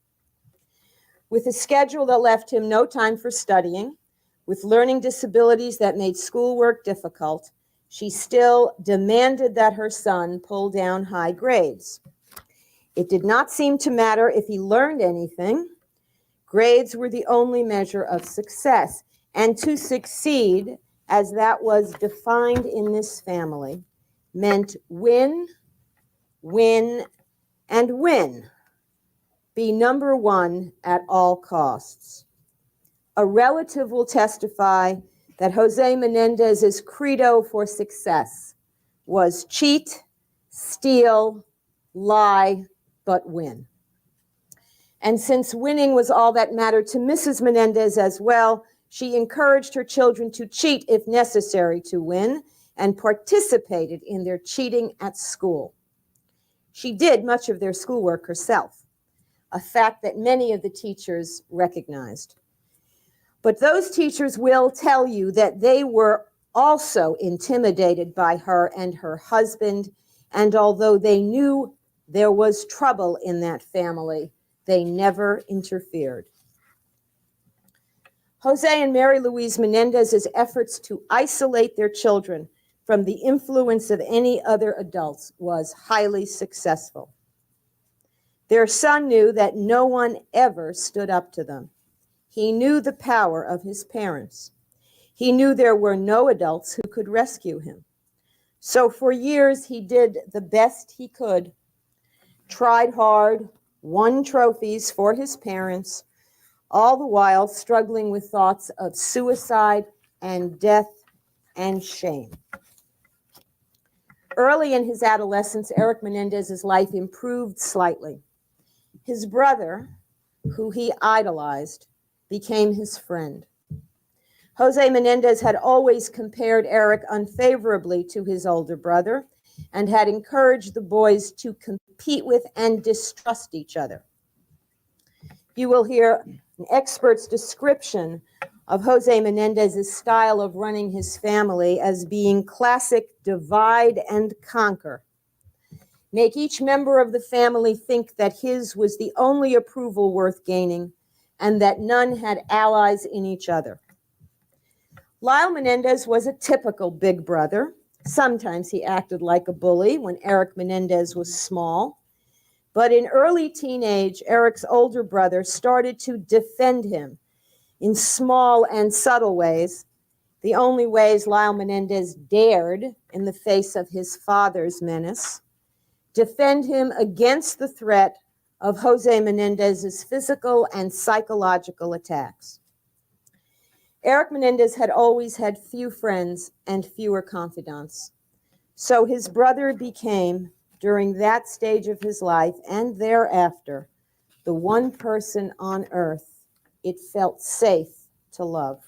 With a schedule that left him no time for studying, with learning disabilities that made schoolwork difficult, she still demanded that her son pull down high grades. It did not seem to matter if he learned anything. Grades were the only measure of success. And to succeed, as that was defined in this family, meant win, win, and win. Be number one at all costs. A relative will testify that Jose Menendez's credo for success was cheat, steal, lie, but win. And since winning was all that mattered to Mrs. Menendez as well, she encouraged her children to cheat if necessary to win and participated in their cheating at school. She did much of their schoolwork herself, a fact that many of the teachers recognized. But those teachers will tell you that they were also intimidated by her and her husband, and although they knew there was trouble in that family, they never interfered. Jose and Mary Louise Menendez's efforts to isolate their children from the influence of any other adults was highly successful. Their son knew that no one ever stood up to them. He knew the power of his parents. He knew there were no adults who could rescue him. So for years, he did the best he could, tried hard, won trophies for his parents, all the while struggling with thoughts of suicide and death and shame. Early in his adolescence, Eric Menendez's life improved slightly. His brother, who he idolized, became his friend. Jose Menendez had always compared Eric unfavorably to his older brother and had encouraged the boys to compete with and distrust each other. You will hear an expert's description of Jose Menendez's style of running his family as being classic divide and conquer. Make each member of the family think that his was the only approval worth gaining and that none had allies in each other. Lyle Menendez was a typical big brother. Sometimes he acted like a bully when Eric Menendez was small. But in early teenage, Eric's older brother started to defend him in small and subtle ways, the only ways Lyle Menendez dared in the face of his father's menace, defend him against the threat of Jose Menendez's physical and psychological attacks. Eric Menendez had always had few friends and fewer confidants. So his brother became, during that stage of his life and thereafter, the one person on earth it felt safe to love.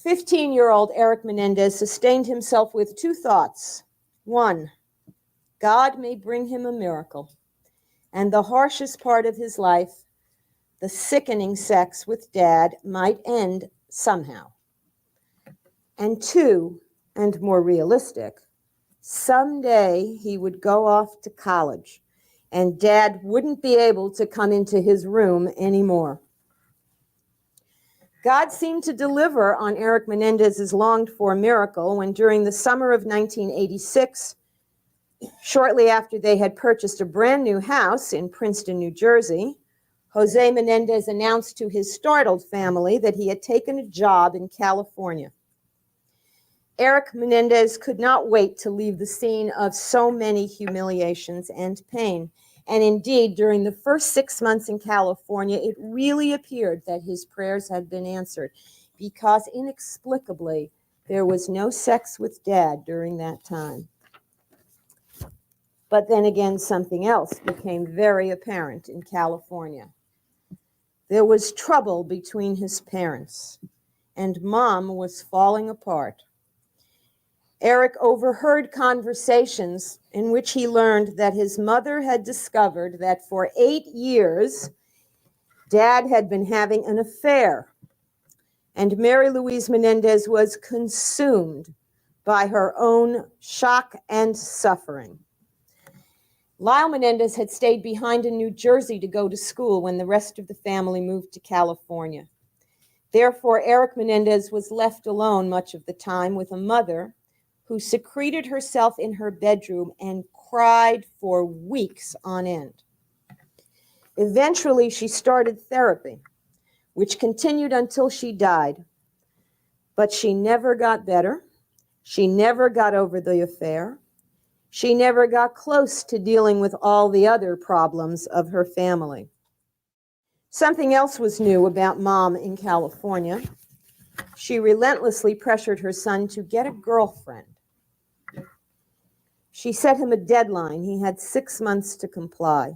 15-year-old Eric Menendez sustained himself with two thoughts. One, God may bring him a miracle, and the harshest part of his life, the sickening sex with Dad, might end somehow. And two, and more realistic, someday he would go off to college and Dad wouldn't be able to come into his room anymore. God seemed to deliver on Eric Menendez's longed-for miracle when during the summer of 1986, shortly after they had purchased a brand new house in Princeton, New Jersey, Jose Menendez announced to his startled family that he had taken a job in California. Eric Menendez could not wait to leave the scene of so many humiliations and pain. And indeed, during the first 6 months in California, it really appeared that his prayers had been answered because inexplicably, there was no sex with Dad during that time. But then again, something else became very apparent in California. There was trouble between his parents, and Mom was falling apart. Eric overheard conversations in which he learned that his mother had discovered that for 8 years, Dad had been having an affair, and Mary Louise Menendez was consumed by her own shock and suffering. Lyle Menendez had stayed behind in New Jersey to go to school when the rest of the family moved to California. Therefore, Eric Menendez was left alone much of the time with a mother who secreted herself in her bedroom and cried for weeks on end. Eventually, she started therapy, which continued until she died. But she never got better. She never got over the affair. She never got close to dealing with all the other problems of her family. Something else was new about Mom in California. She relentlessly pressured her son to get a girlfriend. She set him a deadline. He had 6 months to comply.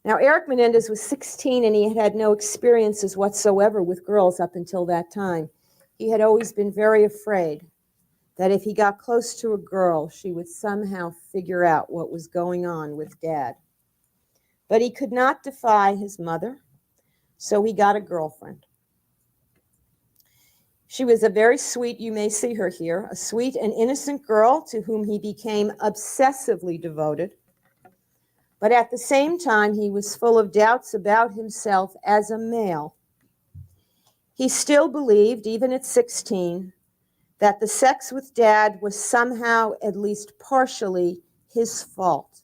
Now, Eric Menendez was 16 and he had had no experiences whatsoever with girls up until that time. He had always been very afraid that if he got close to a girl, she would somehow figure out what was going on with Dad. But he could not defy his mother, so he got a girlfriend. She was a very sweet, you may see her here, a sweet and innocent girl to whom he became obsessively devoted. But at the same time, he was full of doubts about himself as a male. He still believed, even at 16, that the sex with Dad was somehow, at least partially, his fault.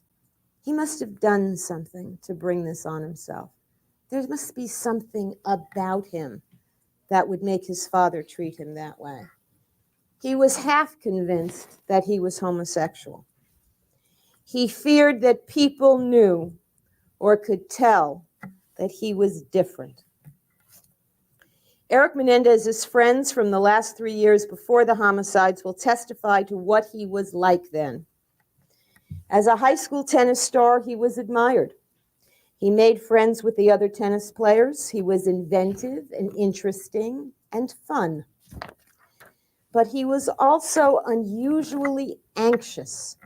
He must have done something to bring this on himself. There must be something about him that would make his father treat him that way. He was half convinced that he was homosexual. He feared that people knew or could tell that he was different. Eric Menendez's friends from the last 3 years before the homicides will testify to what he was like then. As a high school tennis star, he was admired. He made friends with the other tennis players. He was inventive and interesting and fun. But he was also unusually anxious.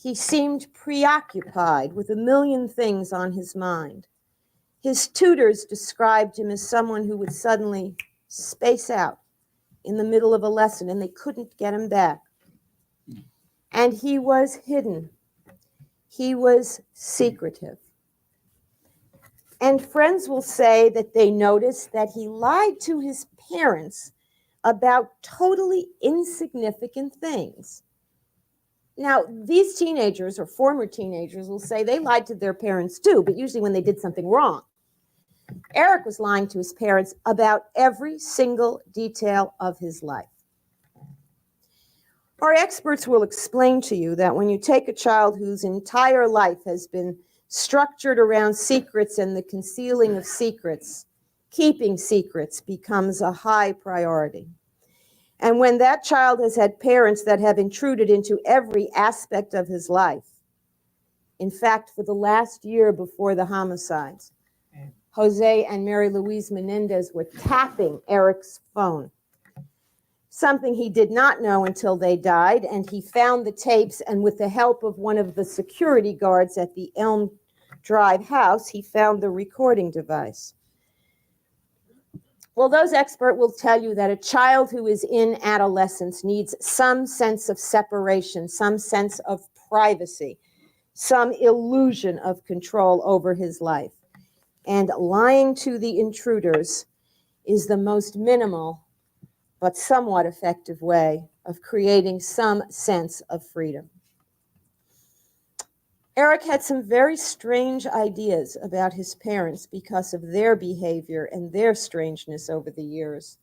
He seemed preoccupied with a million things on his mind. His tutors described him as someone who would suddenly space out in the middle of a lesson and they couldn't get him back. And he was hidden. He was secretive. And friends will say that they noticed that he lied to his parents about totally insignificant things. Now, these teenagers or former teenagers will say they lied to their parents too, but usually when they did something wrong. Eric was lying to his parents about every single detail of his life. Our experts will explain to you that when you take a child whose entire life has been structured around secrets and the concealing of secrets, keeping secrets becomes a high priority. And when that child has had parents that have intruded into every aspect of his life, in fact, for the last year before the homicides, Jose and Mary Louise Menendez were tapping Eric's phone, something he did not know until they died, and he found the tapes, and with the help of one of the security guards at the Elm Drive house, he found the recording device. Well, those experts will tell you that a child who is in adolescence needs some sense of separation, some sense of privacy, some illusion of control over his life. And lying to the intruders is the most minimal but somewhat effective way of creating some sense of freedom. Eric had some very strange ideas about his parents because of their behavior and their strangeness over the years.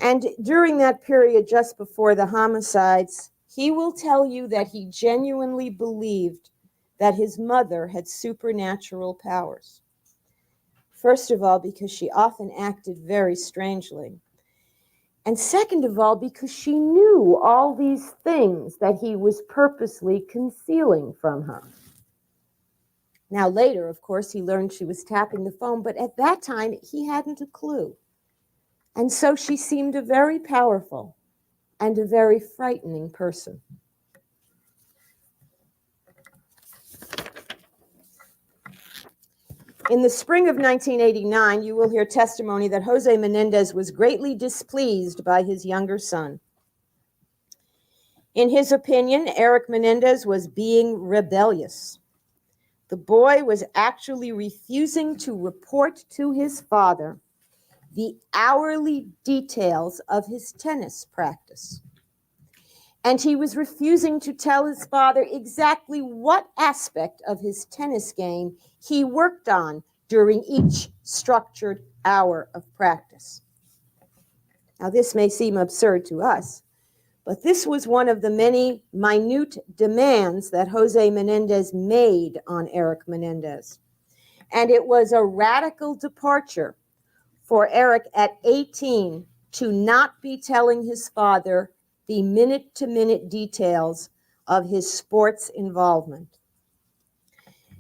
And during that period just before the homicides, he will tell you that he genuinely believed that his mother had supernatural powers. First of all, because she often acted very strangely. And second of all, because she knew all these things that he was purposely concealing from her. Now later, of course, he learned she was tapping the phone, but at that time, he hadn't a clue. And so she seemed a very powerful and a very frightening person. In the spring of 1989, you will hear testimony that Jose Menendez was greatly displeased by his younger son. In his opinion, Eric Menendez was being rebellious. The boy was actually refusing to report to his father the hourly details of his tennis practice. And he was refusing to tell his father exactly what aspect of his tennis game he worked on during each structured hour of practice. Now, this may seem absurd to us, but this was one of the many minute demands that Jose Menendez made on Eric Menendez. And it was a radical departure for Eric at 18 to not be telling his father the minute-to-minute details of his sports involvement.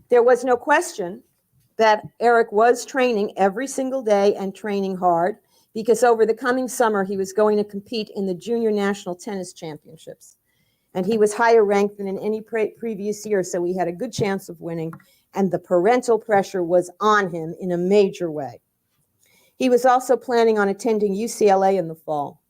There was no question that Eric was training every single day and training hard, because over the coming summer he was going to compete in the Junior National Tennis Championships. And he was higher ranked than in any previous year, so he had a good chance of winning, and the parental pressure was on him in a major way. He was also planning on attending UCLA in the fall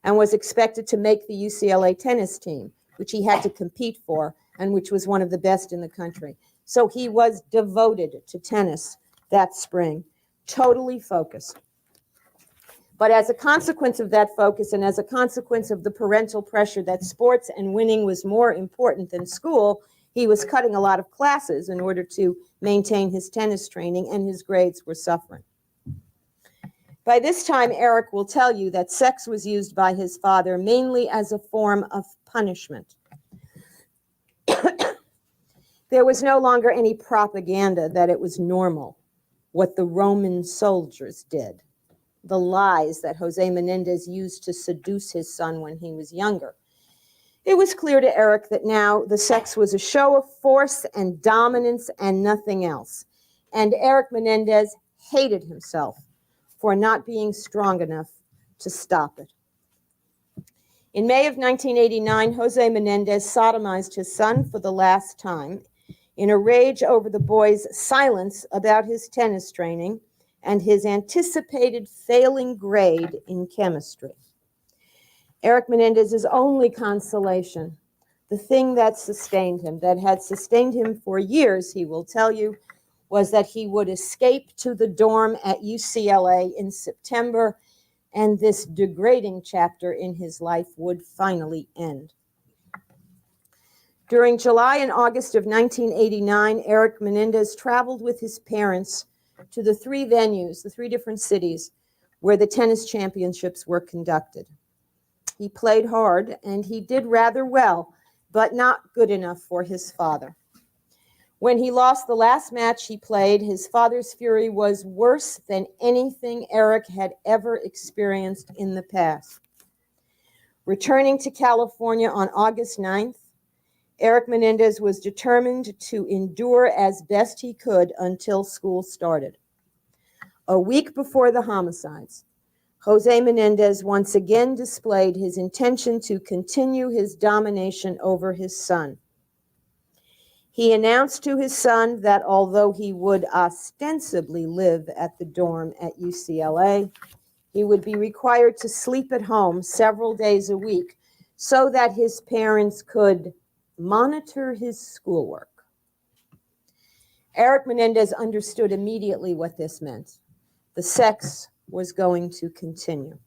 and was expected to make the UCLA tennis team, which he had to compete for and which was one of the best in the country. So he was devoted to tennis that spring, totally focused. But as a consequence of that focus and as a consequence of the parental pressure that sports and winning was more important than school, he was cutting a lot of classes in order to maintain his tennis training, and his grades were suffering. By this time, Eric will tell you that sex was used by his father mainly as a form of punishment. There was no longer any propaganda that it was normal, what the Roman soldiers did. the lies that Jose Menendez used to seduce his son when he was younger. It was clear to Eric that now the sex was a show of force and dominance and nothing else. And Eric Menendez hated himself for not being strong enough to stop it. In May of 1989, Jose Menendez sodomized his son for the last time in a rage over the boy's silence about his tennis training and his anticipated failing grade in chemistry. Eric Menendez's only consolation, the thing that sustained him, that had sustained him for years, he will tell you, was that he would escape to the dorm at UCLA in September, and this degrading chapter in his life would finally end. During July and August of 1989, Eric Menendez traveled with his parents to the three venues, the three different cities where the tennis championships were conducted. He played hard, and he did rather well, but not good enough for his father. When he lost the last match he played, his father's fury was worse than anything Eric had ever experienced in the past. Returning to California on August 9th, Eric Menendez was determined to endure as best he could until school started. A week before the homicides, Jose Menendez once again displayed his intention to continue his domination over his son. He announced to his son that although he would ostensibly live at the dorm at UCLA, he would be required to sleep at home several days a week so that his parents could monitor his schoolwork. Eric Menendez understood immediately what this meant. The sex was going to continue.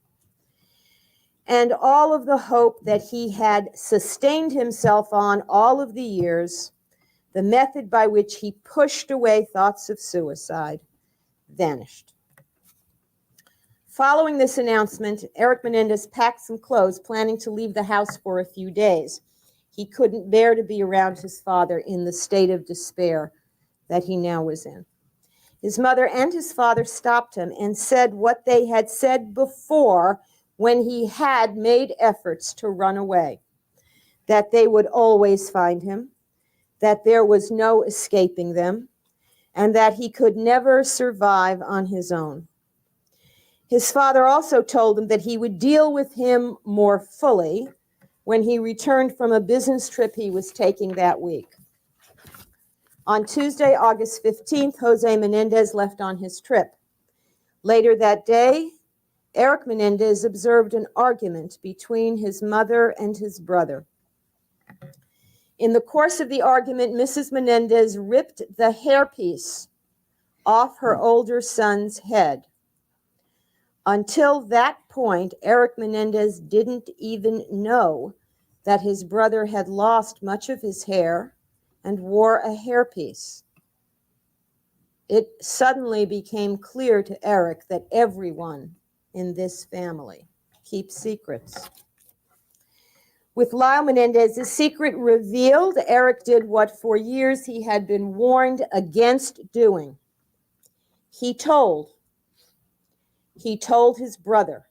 And all of the hope that he had sustained himself on all of the years, the method by which he pushed away thoughts of suicide, vanished. Following this announcement, Eric Menendez packed some clothes, planning to leave the house for a few days. He couldn't bear to be around his father in the state of despair that he now was in. His mother and his father stopped him and said what they had said before when he had made efforts to run away, that they would always find him, that there was no escaping them, and that he could never survive on his own. His father also told him that he would deal with him more fully when he returned from a business trip he was taking that week. On Tuesday, August 15th, Jose Menendez left on his trip. Later that day, Eric Menendez observed an argument between his mother and his brother. In the course of the argument, Mrs. Menendez ripped the hairpiece off her older son's head. Until that point, Eric Menendez didn't even know that his brother had lost much of his hair and wore a hairpiece. It suddenly became clear to Eric that everyone in this family keeps secrets. With Lyle Menendez's secret revealed, Eric did what for years he had been warned against doing. He told his brother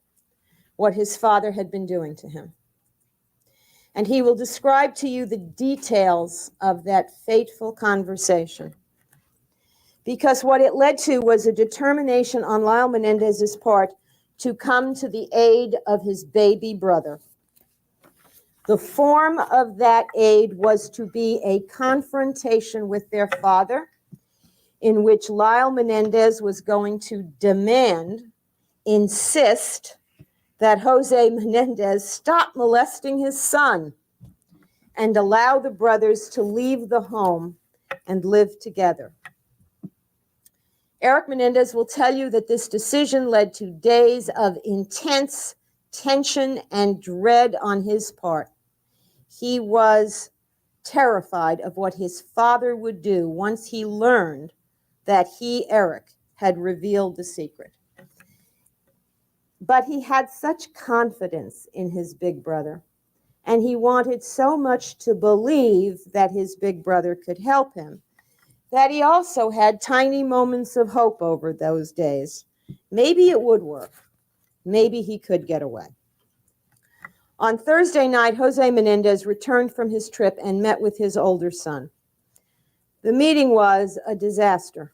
what his father had been doing to him. And he will describe to you the details of that fateful conversation. Because what it led to was a determination on Lyle Menendez's part to come to the aid of his baby brother. The form of that aid was to be a confrontation with their father, in which Lyle Menendez was going to insist that Jose Menendez stop molesting his son and allow the brothers to leave the home and live together. Eric Menendez will tell you that this decision led to days of intense tension and dread on his part. He was terrified of what his father would do once he learned that he, Eric, had revealed the secret. But he had such confidence in his big brother, and he wanted so much to believe that his big brother could help him, that he also had tiny moments of hope over those days. Maybe it would work. maybe he could get away. On Thursday night, Jose Menendez returned from his trip and met with his older son. The meeting was a disaster.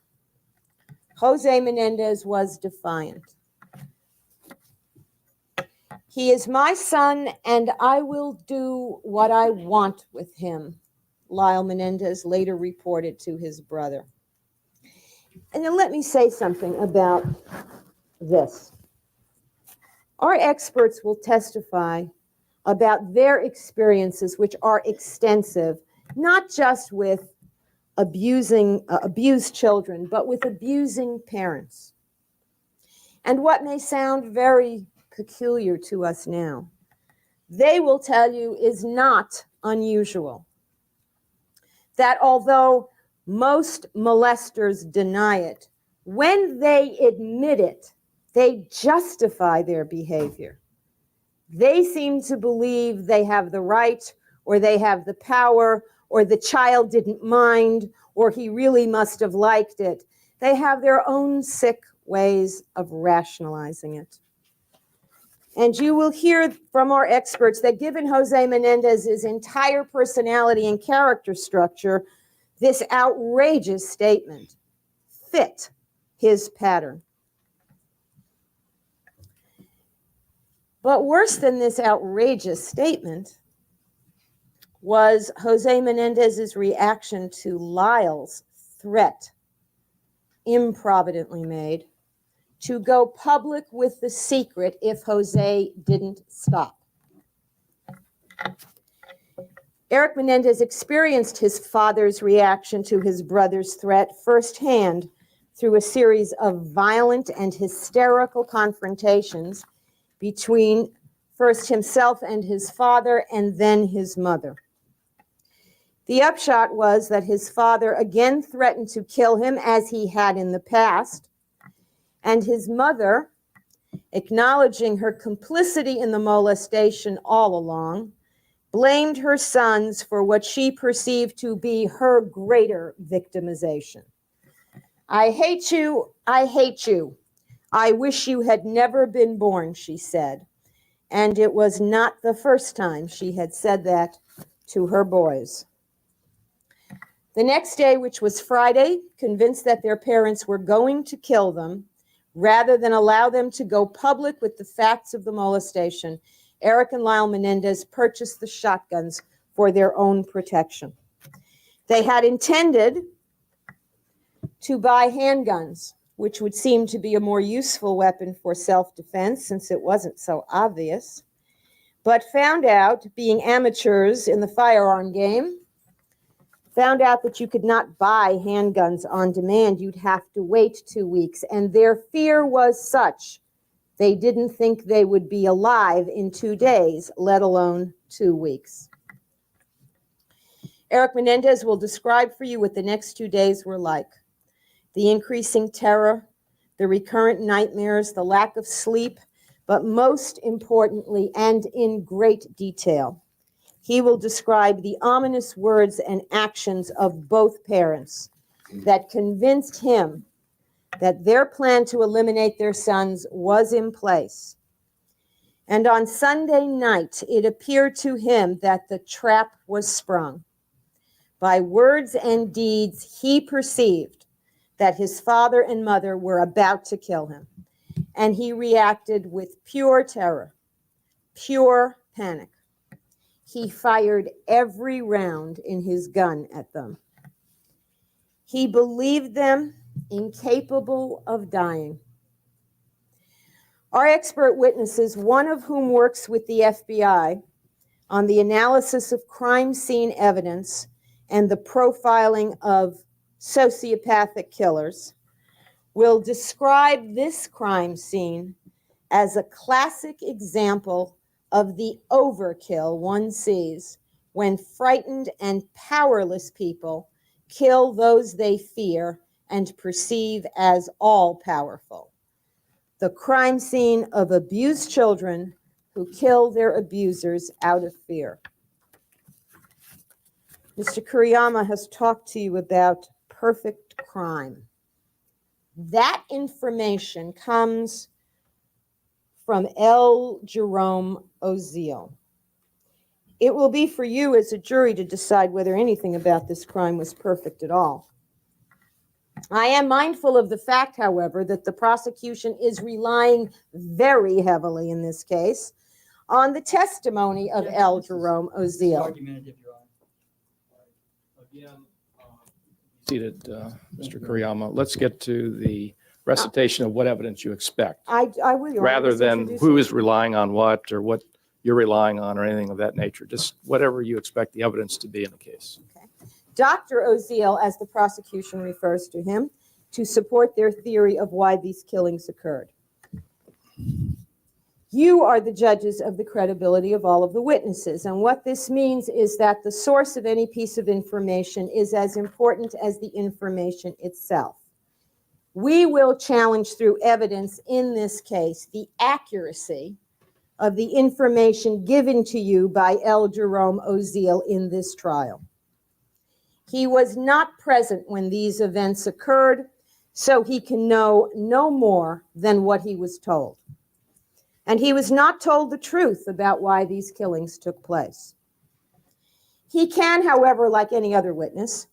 Jose Menendez was defiant. "He is my son, and I will do what I want with him," Lyle Menendez later reported to his brother. And then let me say something about this. Our experts will testify about their experiences, which are extensive, not just with abused children, but with abusing parents. And what may sound very peculiar to us now, they will tell you is not unusual. That although most molesters deny it, when they admit it, they justify their behavior. They seem to believe they have the right, or they have the power, or the child didn't mind, or he really must have liked it. They have their own sick ways of rationalizing it. And you will hear from our experts that given Jose Menendez's entire personality and character structure, this outrageous statement fit his pattern. But worse than this outrageous statement was Jose Menendez's reaction to Lyle's threat, improvidently made, to go public with the secret if Jose didn't stop. Eric Menendez experienced his father's reaction to his brother's threat firsthand through a series of violent and hysterical confrontations between first himself and his father and then his mother. The upshot was that his father again threatened to kill him as he had in the past, and his mother, acknowledging her complicity in the molestation all along, blamed her sons for what she perceived to be her greater victimization. "I hate you, I hate you. I wish you had never been born," she said. And it was not the first time she had said that to her boys. The next day, which was Friday, convinced that their parents were going to kill them, rather than allow them to go public with the facts of the molestation, Eric and Lyle Menendez purchased the shotguns for their own protection. They had intended to buy handguns, which would seem to be a more useful weapon for self-defense since it wasn't so obvious, but found out, being amateurs in the firearm game, found out that you could not buy handguns on demand. You'd have to wait 2 weeks. And their fear was such, they didn't think they would be alive in 2 days, let alone 2 weeks. Eric Menendez will describe for you what the next 2 days were like. The increasing terror, the recurrent nightmares, the lack of sleep, but most importantly, and in great detail, he will describe the ominous words and actions of both parents that convinced him that their plan to eliminate their sons was in place. And on Sunday night, it appeared to him that the trap was sprung. By words and deeds, he perceived that his father and mother were about to kill him. And he reacted with pure terror, pure panic. He fired every round in his gun at them. He believed them incapable of dying. Our expert witnesses, one of whom works with the FBI on the analysis of crime scene evidence and the profiling of sociopathic killers, will describe this crime scene as a classic example of the overkill one sees when frightened and powerless people kill those they fear and perceive as all-powerful. The crime scene of abused children who kill their abusers out of fear. Mr. Kuriyama has talked to you about perfect crime. That information comes from L. Jerome Oziel. It will be for you as a jury to decide whether anything about this crime was perfect at all. I am mindful of the fact, however, that the prosecution is relying very heavily in this case on the testimony of L. Jerome Oziel. Argumentative, Your Honor. Again, Seated, Mr. Kuriyama. Let's get to the recitation of what evidence you expect, I will, Your Honor, rather just than introduce who it. is relying on what or what you're relying on or anything of that nature. Just whatever you expect the evidence to be in the case. Dr. Oziel, as the prosecution refers to him, to support their theory of why these killings occurred. You are the judges of the credibility of all of the witnesses, and what this means is that the source of any piece of information is as important as the information itself. We will challenge through evidence in this case the accuracy of the information given to you by L. Jerome Oziel in this trial. He was not present when these events occurred, so he can know no more than what he was told. And he was not told the truth about why these killings took place. He can, however, like any other witness,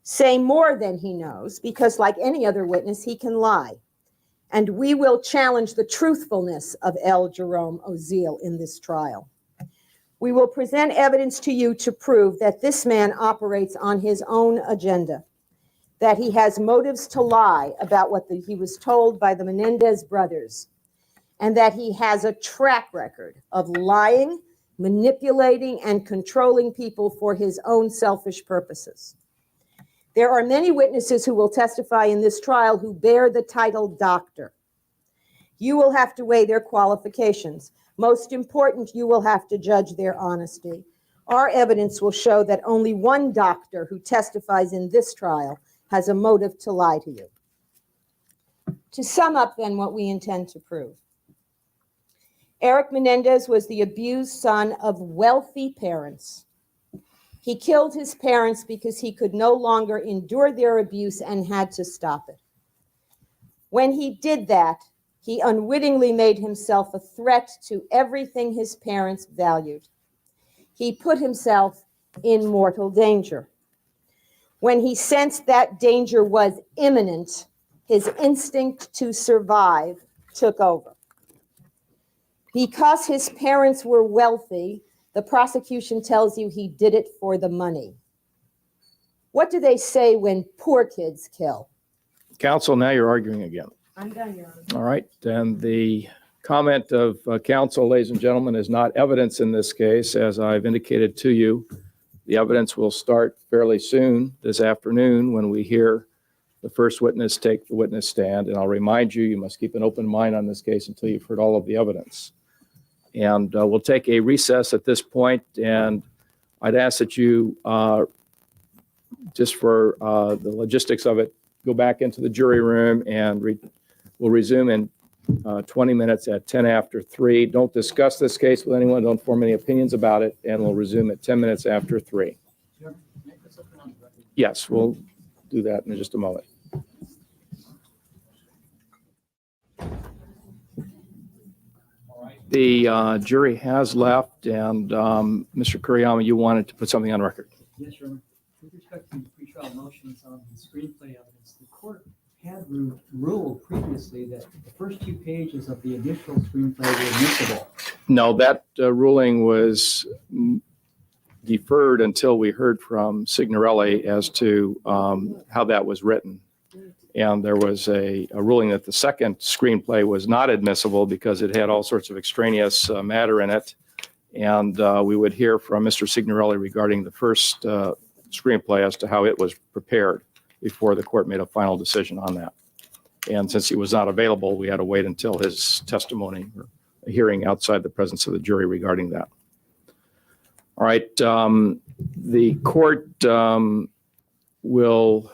say more than he knows, because like any other witness, he can lie. And we will challenge the truthfulness of L. Jerome Oziel in this trial. We will present evidence to you to prove that this man operates on his own agenda, that he has motives to lie about what he was told by the Menendez brothers, and that he has a track record of lying, manipulating, and controlling people for his own selfish purposes. There are many witnesses who will testify in this trial who bear the title doctor. You will have to weigh their qualifications. Most important, you will have to judge their honesty. Our evidence will show that only one doctor who testifies in this trial has a motive to lie to you. To sum up, then, what we intend to prove. Eric Menendez was the abused son of wealthy parents. He killed his parents because he could no longer endure their abuse and had to stop it. When he did that, he unwittingly made himself a threat to everything his parents valued. He put himself in mortal danger. When he sensed that danger was imminent, his instinct to survive took over. Because his parents were wealthy, the prosecution tells you he did it for the money. What do they say when poor kids kill? Counsel, now you're arguing again. I'm done, Your Honor. All right, then the comment of counsel, ladies and gentlemen, is not evidence in this case. As I've indicated to you, the evidence will start fairly soon this afternoon when we hear the first witness take the witness stand. And I'll remind you, you must keep an open mind on this case until you've heard all of the evidence. And we'll take a recess at this point, and I'd ask that you, just for the logistics of it, go back into the jury room, and we'll resume in 20 minutes at 10 after 3. Don't discuss this case with anyone. Don't form any opinions about it, and we'll resume at 10 minutes after 3. Yes, we'll do that in just a moment. The jury has left, and Mr. Kuriyama, you wanted to put something on record. Yes, Your Honor. With respect to the pretrial motions on the screenplay evidence, the court had ruled previously that the first 2 pages of the initial screenplay were admissible. No, that ruling was deferred until we heard from Signorelli as to how that was written. And there was a ruling that the second screenplay was not admissible because it had all sorts of extraneous matter in it. And we would hear from Mr. Signorelli regarding the first screenplay as to how it was prepared before the court made a final decision on that. And since he was not available, we had to wait until his testimony or a hearing outside the presence of the jury regarding that. All right, the court will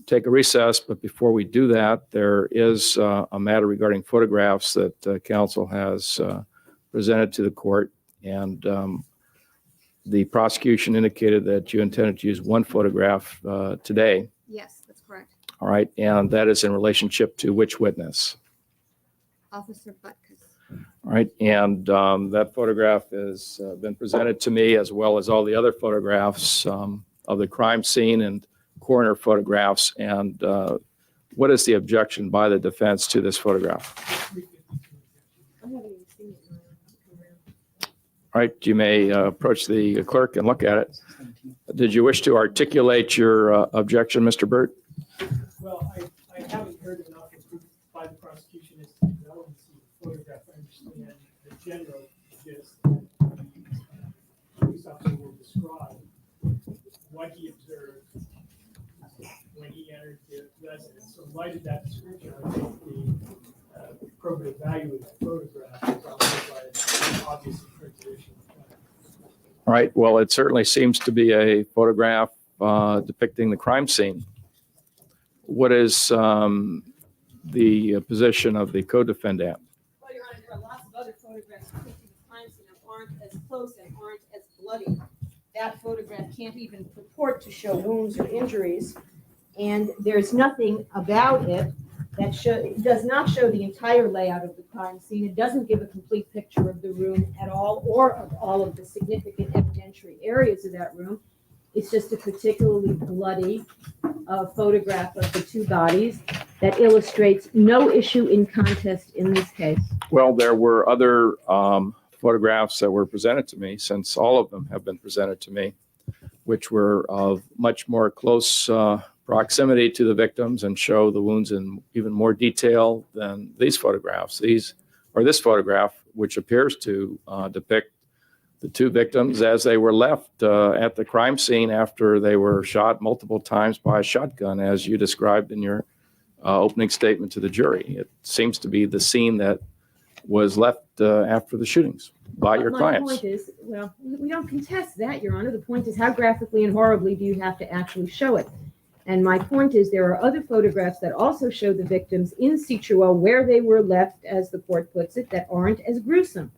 take a recess, but before we do that, there is a matter regarding photographs that counsel has presented to the court. And the prosecution indicated that you intended to use one photograph today. Yes, that's correct. All right, and that is in relationship to which witness? Officer Butkus. All right, and that photograph has been presented to me, as well as all the other photographs of the crime scene and coroner photographs. And what is the objection by the defense to this photograph? All right, you may approach the clerk and look at it. Did you wish to articulate your objection, Mr. Burt? Well, I haven't heard enough by the prosecution as to the relevancy of the photograph. I understand the general gist that the police officer will describe what he observed when he entered the residence. So in light of that description, I think the probative value of that photograph is outweighed by the obvious interpretation. All right, well, it certainly seems to be a photograph depicting the crime scene. What is the position of the co-defendant? Well, Your Honor, there are lots of other photographs depicting the crime scene that aren't as close and aren't as bloody. That photograph can't even purport to show wounds or injuries, and there's nothing about it that it does not show the entire layout of the crime scene. It doesn't give a complete picture of the room at all, or of all of the significant evidentiary areas of that room. It's just a particularly bloody photograph of the two bodies that illustrates no issue in contest in this case. Well, there were other photographs that were presented to me, since all of them have been presented to me, which were of much more close proximity to the victims and show the wounds in even more detail than these photographs. This photograph, which appears to depict the two victims as they were left at the crime scene after they were shot multiple times by a shotgun, as you described in your opening statement to the jury. It seems to be the scene that was left after the shootings by your clients. My point is, well, we don't contest that, Your Honor. The point is, how graphically and horribly do you have to actually show it? And my point is, there are other photographs that also show the victims in situ, where they were left, as the court puts it, that aren't as gruesome.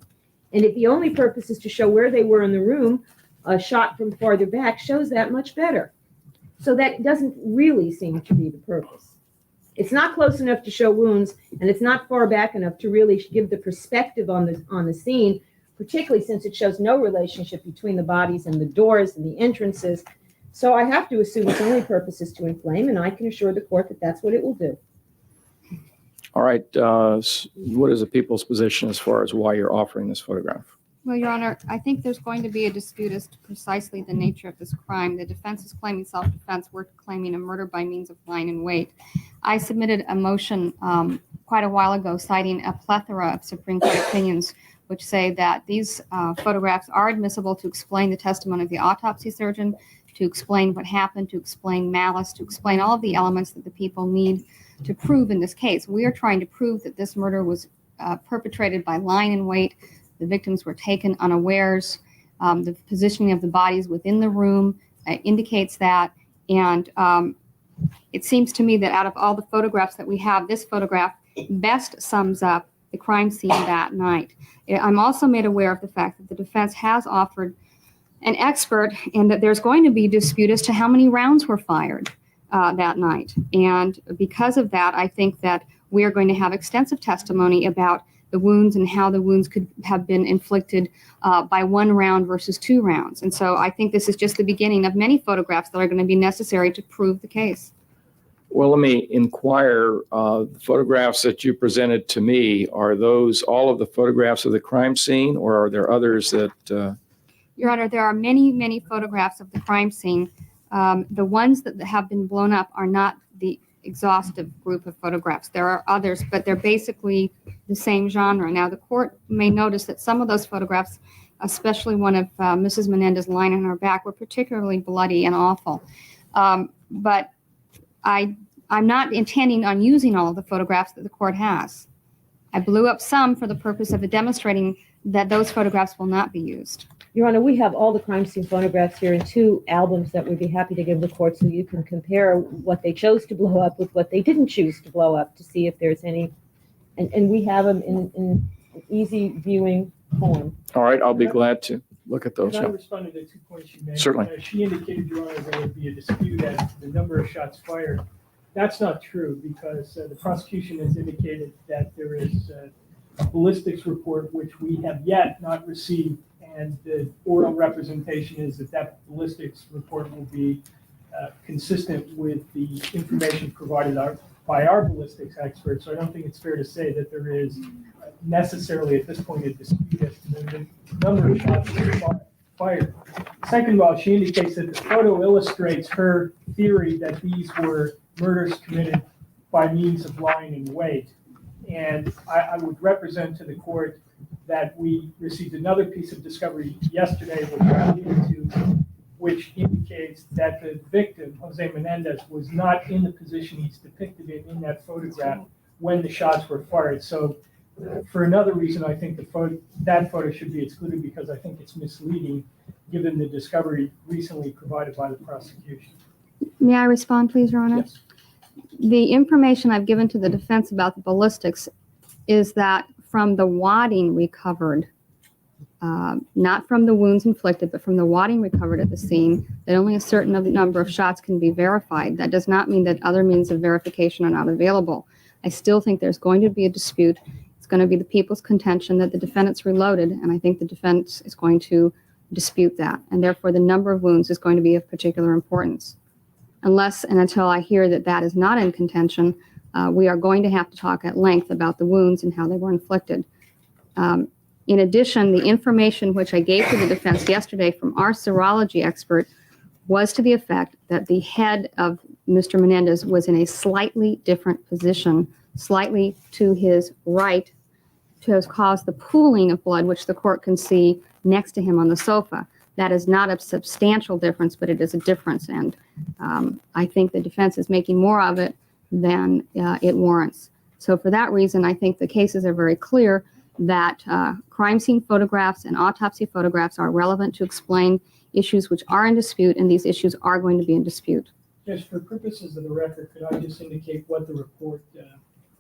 And if the only purpose is to show where they were in the room, a shot from farther back shows that much better. So that doesn't really seem to be the purpose. It's not close enough to show wounds, and it's not far back enough to really give the perspective on the scene, particularly since it shows no relationship between the bodies and the doors and the entrances. So I have to assume its only purpose is to inflame, and I can assure the court that that's what it will do. All right, what is the people's position as far as why you're offering this photograph? Well, Your Honor, I think there's going to be a dispute as to precisely the nature of this crime. The defense is claiming self-defense. We're claiming a murder by means of lying in wait. I submitted a motion quite a while ago citing a plethora of Supreme Court opinions which say that these photographs are admissible to explain the testimony of the autopsy surgeon, to explain what happened, to explain malice, to explain all of the elements that the people need to prove in this case. We are trying to prove that this murder was perpetrated by lying in wait. The victims were taken unawares. The positioning of the bodies within the room indicates that. And it seems to me that out of all the photographs that we have, this photograph best sums up the crime scene that night. I'm also made aware of the fact that the defense has offered an expert and that there's going to be dispute as to how many rounds were fired that night. And because of that, I think that we are going to have extensive testimony about the wounds and how the wounds could have been inflicted by one round versus two rounds. And so I think this is just the beginning of many photographs that are going to be necessary to prove the case. Well, let me inquire, the photographs that you presented to me, are those all of the photographs of the crime scene, or are there others that... Your Honor, there are many, many photographs of the crime scene. The ones that have been blown up are not the exhaustive group of photographs. There are others, but they're basically the same genre. Now, the court may notice that some of those photographs, especially one of Mrs. Menendez lying on her back, were particularly bloody and awful. But I'm not intending on using all of the photographs that the court has. I blew up some for the purpose of demonstrating that those photographs will not be used. Your Honor, we have all the crime scene photographs here in 2 albums that we'd be happy to give the court so you can compare what they chose to blow up with what they didn't choose to blow up to see if there's any, and we have them in easy viewing form. All right, I'll be glad to look at those. Can I Yeah. respond to the 2 points you made? Certainly. She indicated, Your Honor, there would be a dispute as to the number of shots fired. That's not true, because the prosecution has indicated that there is ballistics report, which we have yet not received. And the oral representation is that that ballistics report will be consistent with the information provided by our ballistics experts. So I don't think it's fair to say that there is necessarily at this point a dispute as to the number of shots that were fired. Second of all, she indicates that the photo illustrates her theory that these were murders committed by means of lying in wait. And I would represent to the court that we received another piece of discovery yesterday, which indicates that the victim, Jose Menendez, was not in the position he's depicted in that photograph when the shots were fired. So for another reason, I think that photo should be excluded because I think it's misleading given the discovery recently provided by the prosecution. May I respond, please, Your Honor? Yes. The information I've given to the defense about the ballistics is that from the wadding recovered, not from the wounds inflicted, but from the wadding recovered at the scene, that only a certain number of shots can be verified. That does not mean that other means of verification are not available. I still think there's going to be a dispute. It's going to be the people's contention that the defendant's reloaded, and I think the defense is going to dispute that. And therefore, the number of wounds is going to be of particular importance. Unless and until I hear that that is not in contention, we are going to have to talk at length about the wounds and how they were inflicted. In addition, the information which I gave to the defense yesterday from our serology expert was to the effect that the head of Mr. Menendez was in a slightly different position, slightly to his right, to have caused the pooling of blood, which the court can see next to him on the sofa. That is not a substantial difference, but it is a difference. And I think the defense is making more of it than it warrants. So for that reason, I think the cases are very clear that crime scene photographs and autopsy photographs are relevant to explain issues which are in dispute, and these issues are going to be in dispute. Yes, for purposes of the record, could I just indicate what the report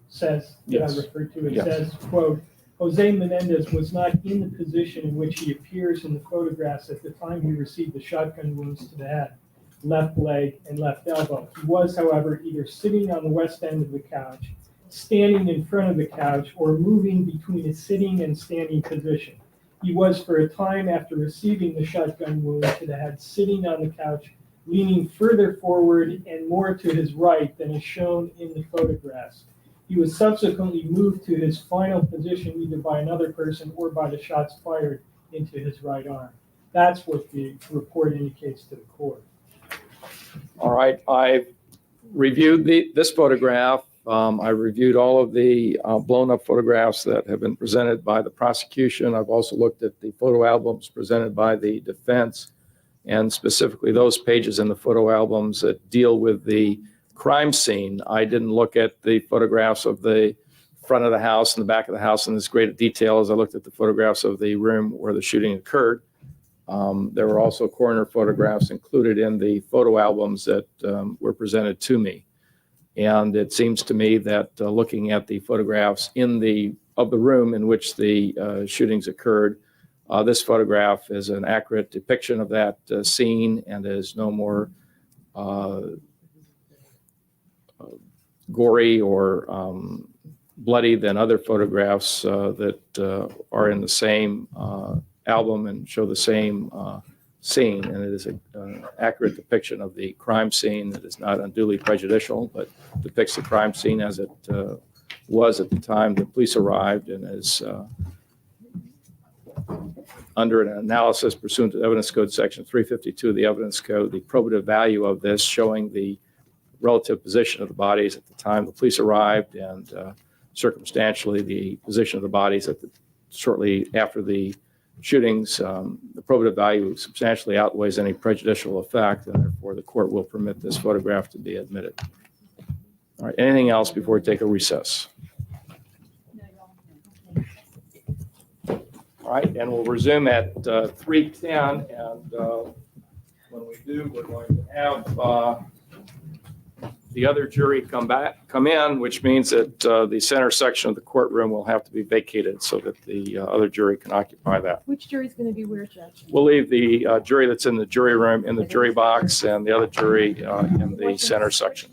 says that Yes. I referred to? It Yes. says, quote, Jose Menendez was not in the position in which he appears in the photographs at the time he received the shotgun wounds to the head, left leg, and left elbow. He was, however, either sitting on the west end of the couch, standing in front of the couch, or moving between a sitting and standing position. He was, for a time after receiving the shotgun wound to the head, sitting on the couch, leaning further forward and more to his right than is shown in the photographs. He was subsequently moved to his final position either by another person or by the shots fired into his right arm. That's what the report indicates to the court. All right, I reviewed this photograph. I reviewed all of the blown up photographs that have been presented by the prosecution. I've also looked at the photo albums presented by the defense, and specifically those pages in the photo albums that deal with the crime scene. I didn't look at the photographs of the front of the house and the back of the house in as great detail as I looked at the photographs of the room where the shooting occurred. There were also coroner photographs included in the photo albums that were presented to me. And it seems to me that looking at the photographs of the room in which the shootings occurred, this photograph is an accurate depiction of that scene and is no more gory or bloody than other photographs that are in the same album and show the same scene. And it is an accurate depiction of the crime scene that is not unduly prejudicial, but depicts the crime scene as it was at the time the police arrived, and is under an analysis pursuant to Evidence Code Section 352 of the Evidence Code, the probative value of this showing the relative position of the bodies at the time the police arrived, and circumstantially the position of the bodies shortly after the shootings, the probative value substantially outweighs any prejudicial effect, and therefore the court will permit this photograph to be admitted. All right, anything else before we take a recess? All right, and we'll resume at 3:10, and when we do, we're going to have the other jury come in, which means that the center section of the courtroom will have to be vacated so that the other jury can occupy that. Which jury's going to be where, Judge? We'll leave the jury that's in the jury room in the jury box, and the other jury in the center section.